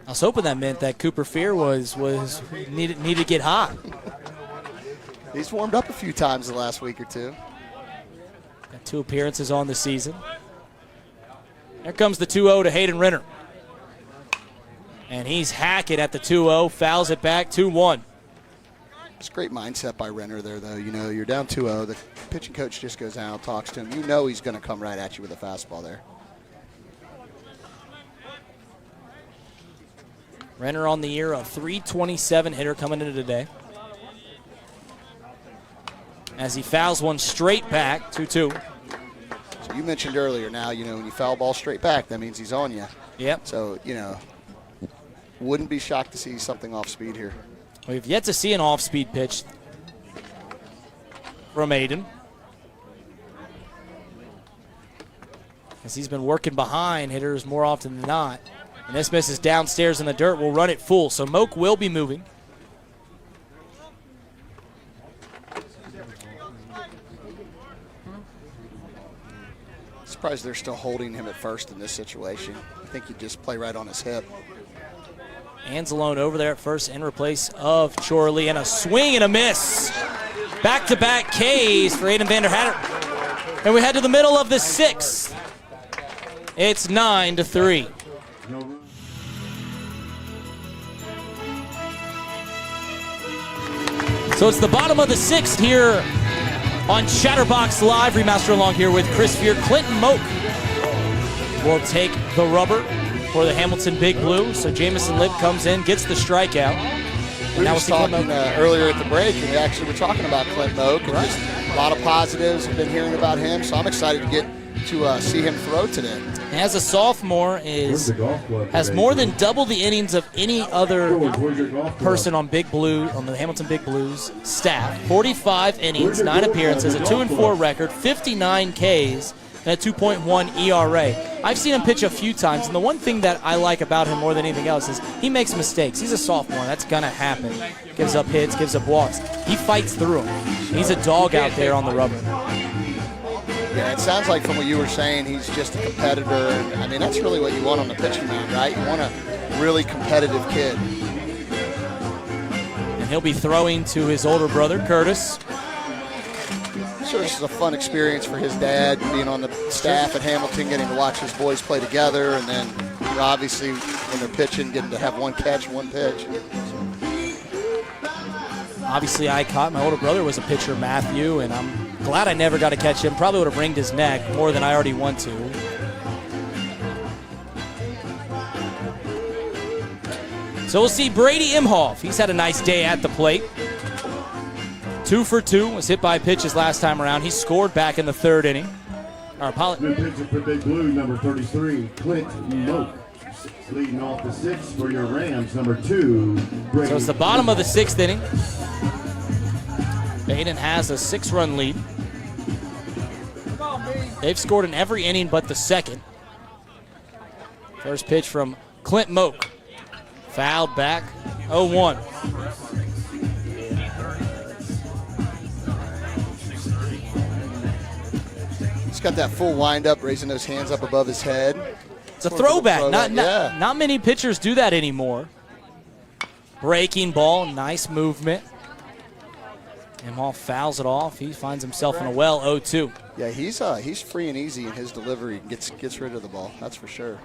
was hoping that meant that Cooper Fiehrer was needed to get hot. He's warmed up a few times the last week or two. Got 2 appearances on the season. Here comes the 2-0 to Hayden Renner. And he's hacking at the 2-0, fouls it back, 2-1. It's a great mindset by Renner there, though. You know, you're down 2-0. The pitching coach just goes out, talks to him. You know he's going to come right at you with a fastball there. Renner on the year, a .327 hitter coming into today. As he fouls one straight back, 2-2. So you mentioned earlier now, you know, when you foul ball straight back, that means he's on you. Yep. So, you know, wouldn't be shocked to see something off speed here. We've yet to see an off-speed pitch from Aiden, as he's been working behind hitters more often than not. And this misses downstairs in the dirt. We'll run it full. So Moak will be moving. surprised they're still holding him at first in this situation. I think he'd just play right on his hip. Anzalone over there at first in replace of Chorley, and a swing and a miss. Back-to-back Ks for Aiden Vander Hatter. And we head to the middle of the 6th. It's 9-3. So it's the bottom of the 6th here on Chatterbox Live. Remaster along here with Chris Fiehrer. Clinton Moak will take the rubber for the Hamilton Big Blue. So Jamison Lipp comes in, gets the strikeout. We were just talking earlier at the break, and we actually were talking about Clint Moak, and just a lot of positives. I've been hearing about him, so I'm excited to get to see him throw today. As a sophomore, has more than double the innings of any other person on Big Blue, on the Hamilton Big Blues staff. 45 innings, 9 appearances, a 2-4 record, 59 Ks, and a 2.1 ERA. I've seen him pitch a few times, and the one thing that I like about him more than anything else is he makes mistakes. He's a sophomore. That's going to happen. Gives up hits, gives up walks. He fights through them. He's a dog out there on the rubber. Yeah, it sounds like from what you were saying, he's just a competitor. And, I mean, that's really what you want on the pitching mound, right? You want a really competitive kid. And he'll be throwing to his older brother, Curtis. So this is a fun experience for his dad, being on the staff at Hamilton, getting to watch his boys play together, and then obviously when they're pitching, getting to have one catch, one pitch. Obviously, I caught my older brother was a pitcher, Matthew, and I'm glad I never got to catch him. Probably would have wringed his neck more than I already want to. So we'll see Brady Imhoff. He's had a nice day at the plate. 2 for 2, was hit by pitches last time around. He scored back in the 3rd inning. Good pitcher for Big Blue, number 33, Clint Moak. Leading off the 6th for your Rams, number 2, Brady. So it's the bottom of the 6th inning. Badin has a 6-run lead. They've scored in every inning but the 2nd. First pitch from Clint Moak. Fouled back, 0-1. He's got that full windup, raising those hands up above his head. It's a throwback. Not many pitchers do that anymore. Breaking ball, nice movement. Imhoff fouls it off. He finds himself in a well, 0-2. Yeah, he's free and easy in his delivery. Gets rid of the ball. That's for sure.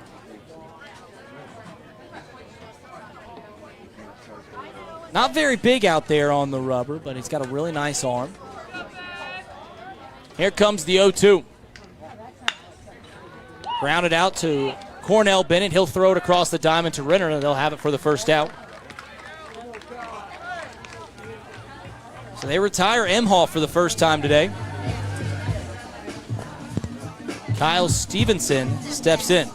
Not very big out there on the rubber, but he's got a really nice arm. Here comes the 0-2. Grounded out to Cornell Bennett. He'll throw it across the diamond to Renner, and they'll have it for the first out. So they retire Imhoff for the first time today. Kyle Stevenson steps in.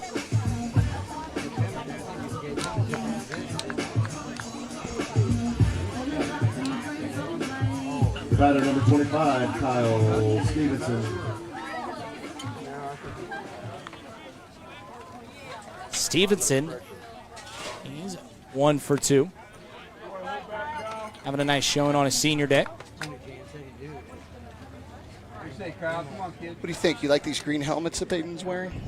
The batter, number 25, Kyle Stevenson. Stevenson, he's 1 for 2. Having a nice showing on his senior day. What do you think? You like these green helmets that Badin's wearing?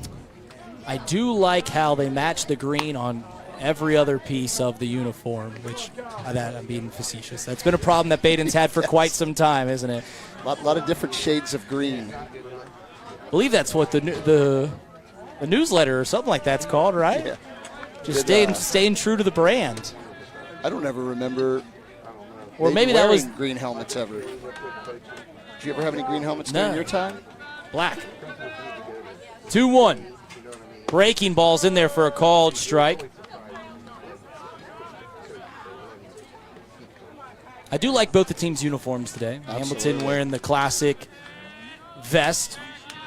I do like how they match the green on every other piece of the uniform, which I'm being facetious. That's been a problem that Badin's had for quite some time, isn't it? A lot of different shades of green. I believe that's what the newsletter or something like that's called, right? Yeah. Just staying true to the brand. I don't ever remember. Or maybe that was green helmets ever. Did you ever have any green helmets during your time? Black. 2-1. Breaking ball's in there for a called strike. I do like both the teams' uniforms today. Absolutely. Hamilton wearing the classic vest,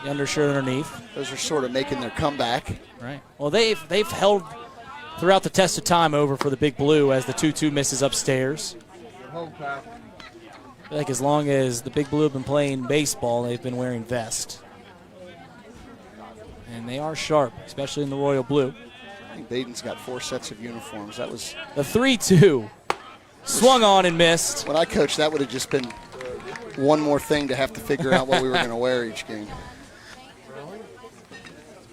the undershirt underneath. Those are sort of making their comeback. Right. Well, they've held throughout the test of time over for the Big Blue as the 2-2 misses upstairs. I feel like as long as the Big Blue have been playing baseball, they've been wearing vest. And they are sharp, especially in the royal blue. I think Badin's got 4 sets of uniforms. That was the 3-2. Swung on and missed. When I coached, that would have just been one more thing to have to figure out what we were going to wear each game.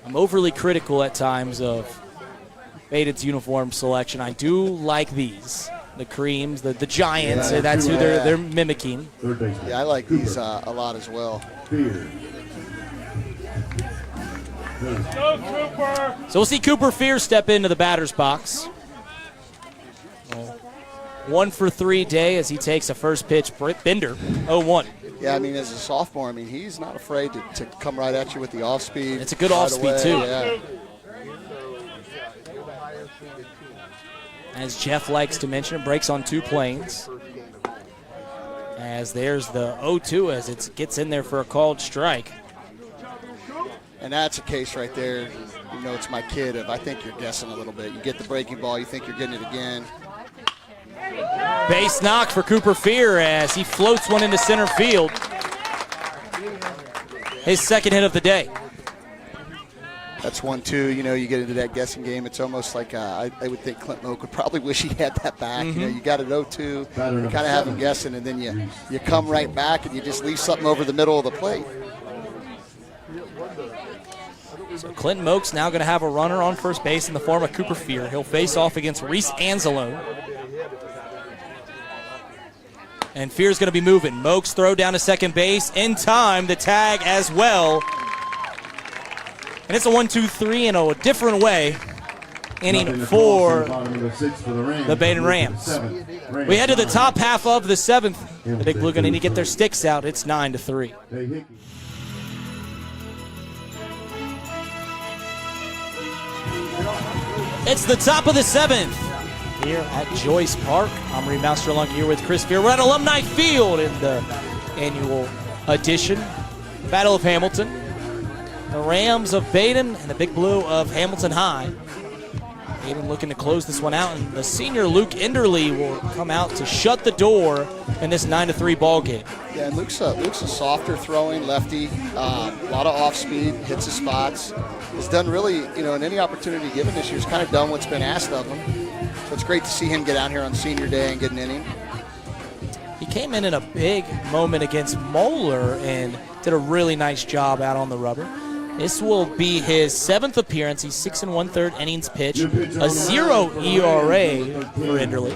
I'm overly critical at times of Badin's uniform selection. I do like these, the creams, the Giants. Yeah, that's who they're mimicking. Yeah, I like these a lot as well. So we'll see Cooper Fiehrer step into the batter's box. 1 for 3 day as he takes a first pitch. Bender, 0-1. Yeah, I mean, as a sophomore, I mean, he's not afraid to come right at you with the off speed. It's a good off speed, too. Yeah. As Geoff likes to mention, it breaks on 2 planes. As there's the 0-2 as it gets in there for a called strike. And that's a case right there. You know, it's my kid of I think you're guessing a little bit. You get the breaking ball, you think you're getting it again. Base knock for Cooper Fiehrer as he floats one into center field. His second hit of the day. That's 1-2. You know, you get into that guessing game. It's almost like I would think Clint Moak would probably wish he had that back. You know, you got it 0-2. You kind of have him guessing, and then you come right back and you just leave something over the middle of the plate. So Clinton Moak's now going to have a runner on first base in the form of Cooper Fiehrer. He'll face off against Reese Anzalone. And Fiehler's going to be moving. Moak's throw down to second base. In time, the tag as well. And it's a 1-2-3 in a different way. Inning for the Badin Rams. We head to the top half of the 7th. The Big Blue going to need to get their sticks out. It's 9-3. It's the top of the 7th here at Joyce Park. I'm Reid Masterlunk here with Chris Fiehrer. We're at Alumni Field in the annual edition. Battle of Hamilton. The Rams of Badin and the Big Blue of Hamilton High. Badin looking to close this one out, and the senior Luke Enderle will come out to shut the door in this 9-3 ball game. Yeah, and Luke's a softer throwing lefty, a lot of off speed, hits his spots. Has done really, you know, in any opportunity given this year, he's kind of done what's been asked of him. So it's great to see him get out here on senior day and get an inning. He came in a big moment against Moeller and did a really nice job out on the rubber. This will be his 7th appearance. He's 6 1/3 innings pitched, a 0 ERA for Enderle.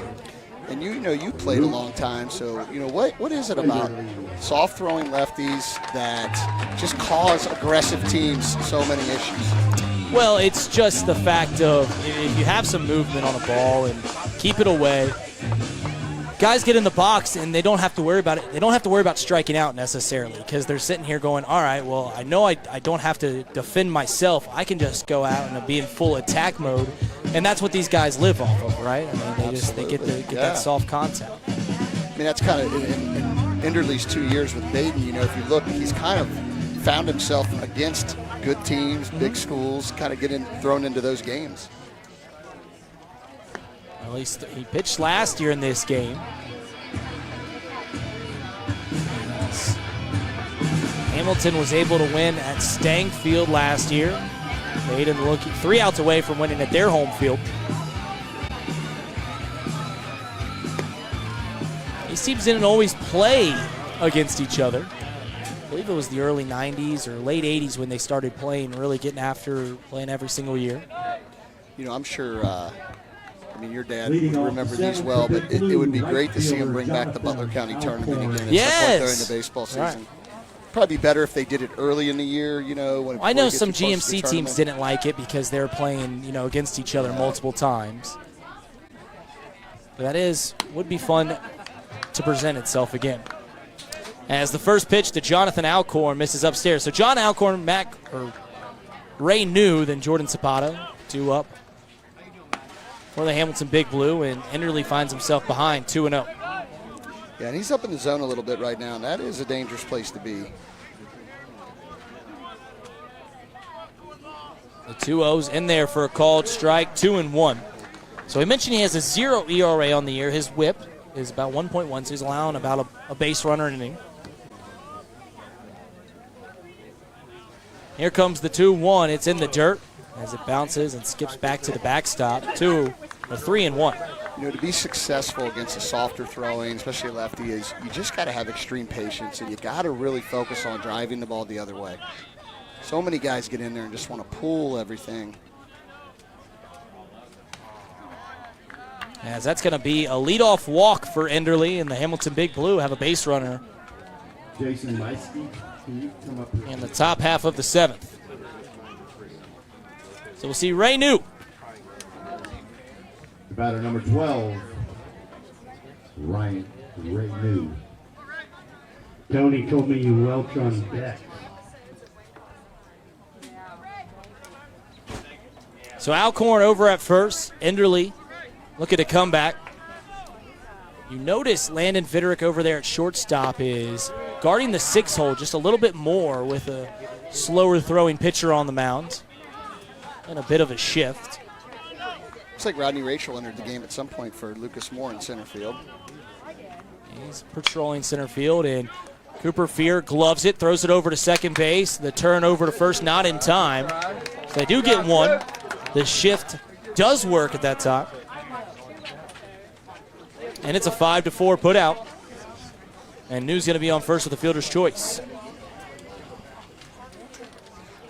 And you know, you played a long time, so you know what is it about soft throwing lefties that just cause aggressive teams so many issues? Well, it's just the fact of if you have some movement on a ball and keep it away, guys get in the box and they don't have to worry about it. They don't have to worry about striking out necessarily because they're sitting here going, all right, well, I know I don't have to defend myself. I can just go out and be in full attack mode, and that's what these guys live off of, right? I mean, they get that soft contact. I mean, that's kind of in Enderle's 2 years with Badin. You know, if you look, he's kind of found himself against good teams, big schools, kind of getting thrown into those games. At least he pitched last year in this game. Hamilton was able to win at Stang Field last year. Badin looking 3 outs away from winning at their home field. These teams didn't always play against each other. I believe it was the early 90s or late 80s when they started playing, really getting after playing every single year. You know, I'm sure, I mean, your dad would remember these well, but it would be great to see him bring back the Butler County tournament again at some point during the baseball season. Right. Probably be better if they did it early in the year, you know. I know some GMC teams didn't like it because they were playing, you know, against each other multiple times. But that would be fun to present itself again. As the first pitch to Jonathan Alcorn misses upstairs. So John Alcorn, Ray New, then Jordan Zapata, 2 up for the Hamilton Big Blue, and Enderle finds himself behind 2-0. Yeah, and he's up in the zone a little bit right now, and that is a dangerous place to be. The 2-0's in there for a called strike, 2-1. So we mentioned he has a 0 ERA on the year. His whip is about 1.1, so he's allowing about a base runner an inning. Here comes the 2-1. It's in the dirt as it bounces and skips back to the backstop. 3-1. You know, to be successful against a softer throwing, especially a lefty, is you just got to have extreme patience, and you got to really focus on driving the ball the other way. So many guys get in there and just want to pull everything. As that's going to be a leadoff walk for Enderley, and the Hamilton Big Blue have a base runner Jason Meisky, can you come up here? in the top half of the 7th. So we'll see Ray New. Batter number 12, Ray New. Tony told me you welch on deck. So Alcorn over at first. Enderley looking to come back. You notice Landon Fiedrich over there at shortstop is guarding the 6 hole just a little bit more with a slower throwing pitcher on the mound. And a bit of a shift. Looks like Rodney Rachel entered the game at some point for Lucas Moore in center field. He's patrolling center field, and Cooper Fiehrer gloves it, throws it over to second base. The turn over to first, not in time. So they do get one. The shift does work at that time. And it's a 5-4 put out. And New's going to be on first with the fielder's choice.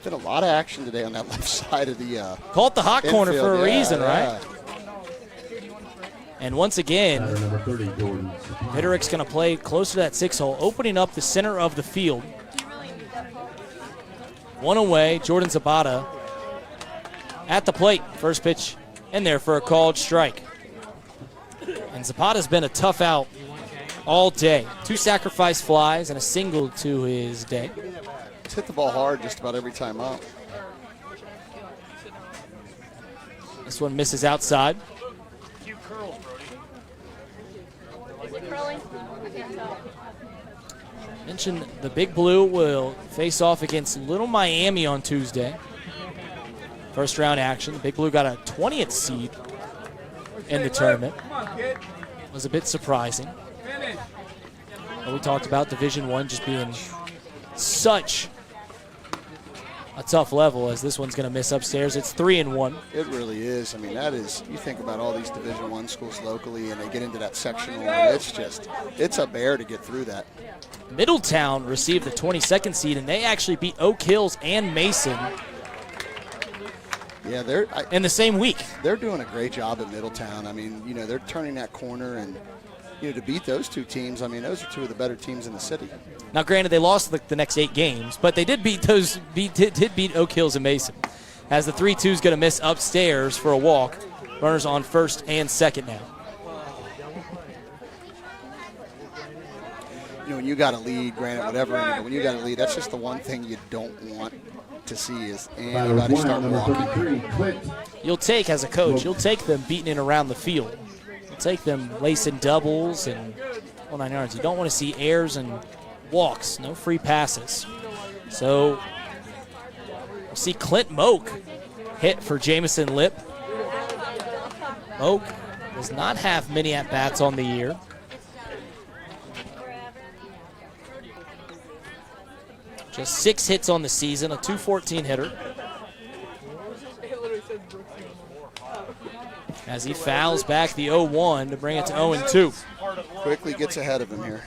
Been a lot of action today on that left side of the Call it the hot corner infield. for a Yeah, reason, yeah. right? And once again, Batter number 30, Jordan. Fiedrich's going to play close to that 6 hole, opening up the center of the field. One away, Jordan Zapata at the plate. First pitch in there for a called strike. And Zapata's been a tough out all day. 2 sacrifice flies and a single to his day. He's hit the ball hard just about every time up. This one misses outside. Is it curling? I can't tell. Mentioned the Big Blue will face off against Little Miami on Tuesday. First round action. The Big Blue got a 20th seed in the tournament. Was a bit surprising. But we talked about Division I just being such a tough level, as this one's going to miss upstairs. It's 3-1. It really is. I mean, that is, you think about all these Division I schools locally and they get into that sectional, and it's a bear to get through that. Middletown received the 22nd seed, and they actually beat Oak Hills and Mason Yeah, in the same week. they're doing a great job at Middletown. I mean, you know, they're turning that corner, and you know, to beat those 2 teams, I mean, those are 2 of the better teams in the city. Now, granted, they lost the next 8 games, but they did beat beat Oak Hills and Mason. As the 3-2 is going to miss upstairs for a walk. Runners on first and second now. You know, when you got a lead, granted, whatever, when you got a lead, that's just the one thing you don't want to see is Batter anybody 1, start number walking. 33, Clint. You'll take, as a coach, you'll take them beating it around the field. You'll take them lacing doubles and whole 9 yards. You don't want to see errors and walks, no free passes. So we'll see Clint Moak hit for Jamison Lip. Moak does not have many at-bats on the year. Just 6 hits on the season, a .214 hitter. As he fouls back the 0-1 to bring it to 0-2. Quickly gets ahead of him here.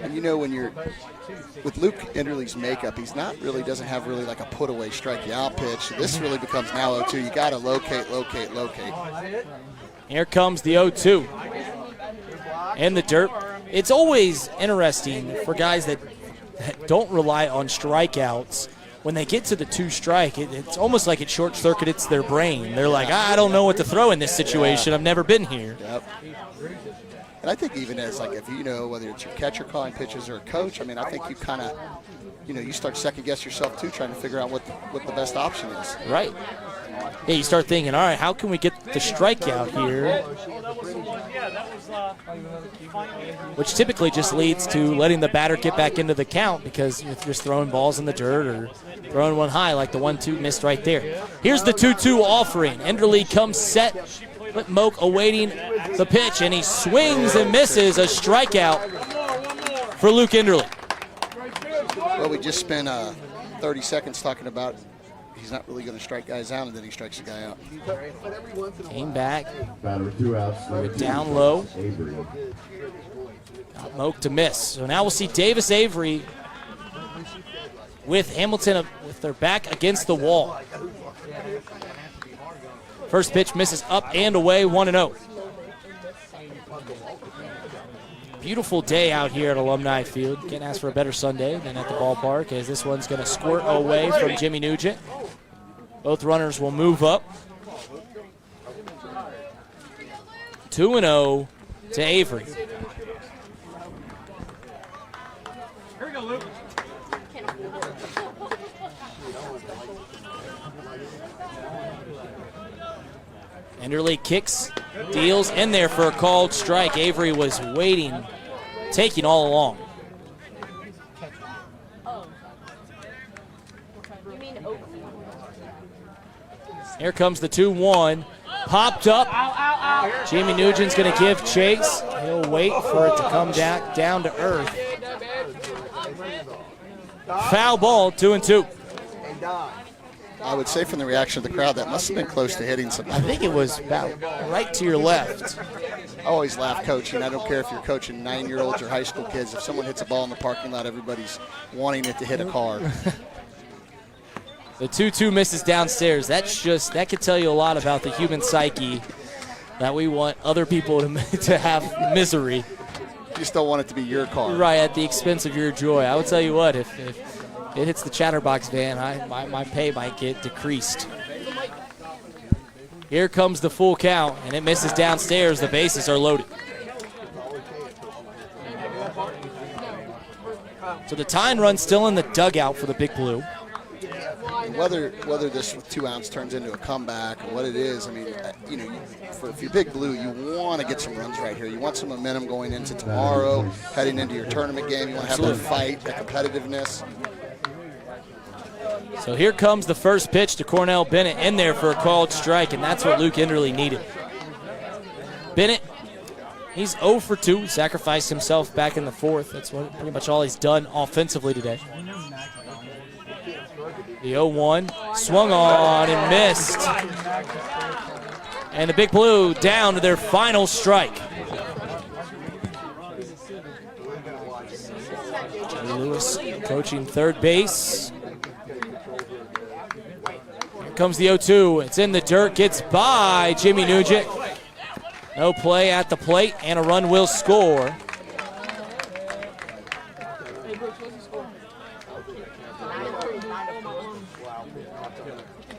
And you know, when you're with Luke Enderley's makeup, he's not really, doesn't have really like a put away strike you out pitch. This really becomes now 0-2. You got to locate. Here comes the 0-2. In the dirt. It's always interesting for guys that don't rely on strikeouts. When they get to the 2 strike, it's almost like it short circuits their brain. They're like, I don't know what to throw in this situation. I've never been here. Yep. And I think even as, like, if you know whether it's your catcher calling pitches or a coach, I mean, I think you kind of, you know, you start second-guess yourself, too, trying to figure out what the best option is. Right. Yeah, you start thinking, all right, how can we get the strikeout here? Which typically just leads to letting the batter get back into the count because you're just throwing balls in the dirt or throwing one high like the 1-2 missed right there. Here's the 2-2 offering. Enderley comes set, but Moak awaiting the pitch, and he swings and misses. A strikeout for Luke Enderley. Well, we just spent 30 seconds talking about he's not really going to strike guys out, and then he strikes a guy out. Came back. Batter with 2 outs. Threw it down low. Avery. Got Moak to miss. So now we'll see Davis Avery with Hamilton with their back against the wall. First pitch misses up and away, 1-0. Beautiful day out here at Alumni Field. Can't ask for a better Sunday than at the ballpark, as this one's going to squirt away from Jimmy Nugent. Both runners will move up. 2-0 to Avery. Here we go, Luke. Enderle kicks, deals in there for a called strike. Avery was waiting, taking all along. Here comes the 2-1. Popped up. Jimmy Nugent's going to give chase. He'll wait for it to come down to earth. Foul ball, 2-2. I would say from the reaction of the crowd, that must have been close to hitting something. I think it was about right to your left. I always laugh coaching. I don't care if you're coaching 9-year-olds or high school kids. If someone hits a ball in the parking lot, everybody's wanting it to hit a car. The 2-2 misses downstairs. That could tell you a lot about the human psyche, that we want other people to have misery. You just don't want it to be your car. Right, at the expense of your joy. I would tell you what, if it hits the Chatterbox van, my pay might get decreased. Here comes the full count, and it misses downstairs. The bases are loaded. So the tying run still in the dugout for the Big Blue. Whether this with 2 outs turns into a comeback or what it is, I mean, if you're Big Blue, you want to get some runs right here. You want some momentum going into tomorrow, heading into your tournament game. You want to have that fight, that competitiveness. So here comes the first pitch to Cornell Bennett in there for a called strike, and that's what Luke Enderle needed. Bennett, he's 0 for 2, sacrificed himself back in the 4th. That's pretty much all he's done offensively today. The 0-1 swung on and missed. And the Big Blue down to their final strike. Joey Lewis coaching third base. Here comes the 0-2. It's in the dirt, gets by Jimmy Nugent. No play at the plate, and a run will score.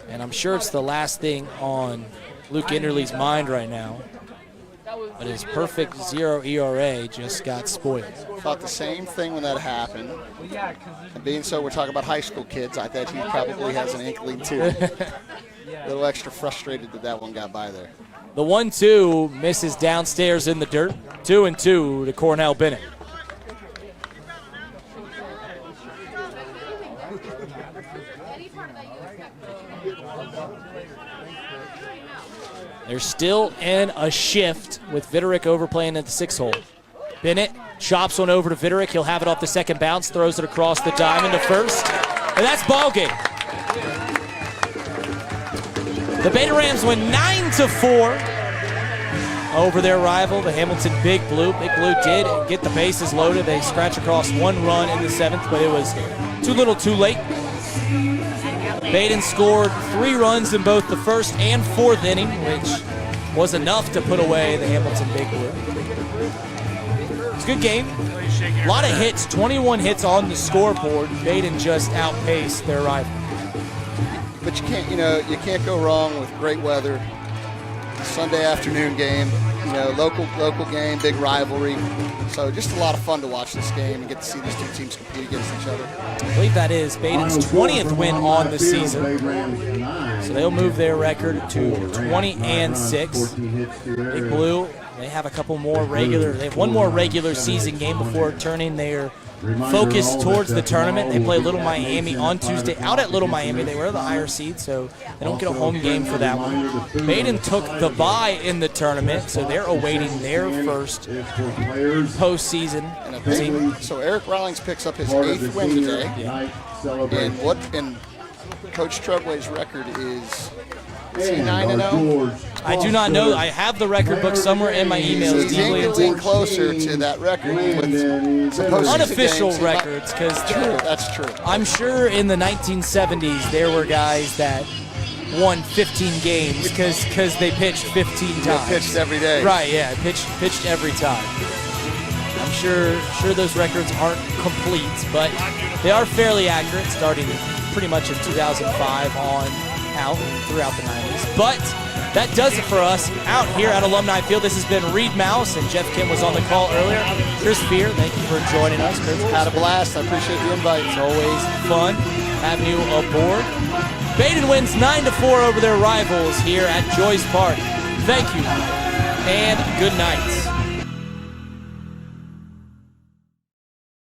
And I'm sure it's the last thing on Luke Enderle's mind right now. But his perfect 0 ERA just got spoiled. Thought the same thing when that happened. And being so we're talking about high school kids, I bet he probably has an inkling too. A little extra frustrated that one got by there. The 1-2 misses downstairs in the dirt. 2-2 to Cornell Bennett. They're still in a shift with Vitterick overplaying at the 6th hole. Bennett chops one over to Vitterick. He'll have it off the second bounce, throws it across the diamond to first, and that's ball game. The Beta Rams win 9-4 over their rival, the Hamilton Big Blue. Big Blue did get the bases loaded. They scratch across 1 run in the 7th, but it was too little too late. Badin scored 3 runs in both the 1st and 4th inning, which was enough to put away the Hamilton Big Blue. It's a good game. A lot of hits, 21 hits on the scoreboard. Badin just outpaced their rival. But you can't go wrong with great weather. Sunday afternoon game, local game, big rivalry. So just a lot of fun to watch this game and get to see these 2 teams compete against each other. I believe that is Badin's 20th win on the season. So they'll move their record to 20-6. Big Blue, they have a couple more they have 1 more regular season game before turning their focus towards the tournament. They play Little Miami on Tuesday out at Little Miami. They were the higher seed, so they don't get a home game for that one. Badin took the bye in the tournament, so they're awaiting their first postseason team. So Eric Rawlings picks up his 8th win today. Yeah. And Coach Treblay's record is he 9-0? I do not know. I have the record book somewhere in my emails. He's inching closer to that record with supposed Unofficial games. records, because That's true. I'm sure in the 1970s there were guys that won 15 games because they pitched 15 times. They pitched every day. Right, yeah, pitched every time. I'm sure those records aren't complete, but they are fairly accurate, starting pretty much in 2005 on out throughout the 90s. But that does it for us out here at Alumni Field. This has been Reid Mouse, and Geoff Kim was on the call earlier. Chris Fiehrer, thank you for joining us. Chris, Had a blast. I appreciate the invite. it's always fun having you aboard. Badin wins 9-4 over their rivals here at Joyce Park. Thank you, and good night.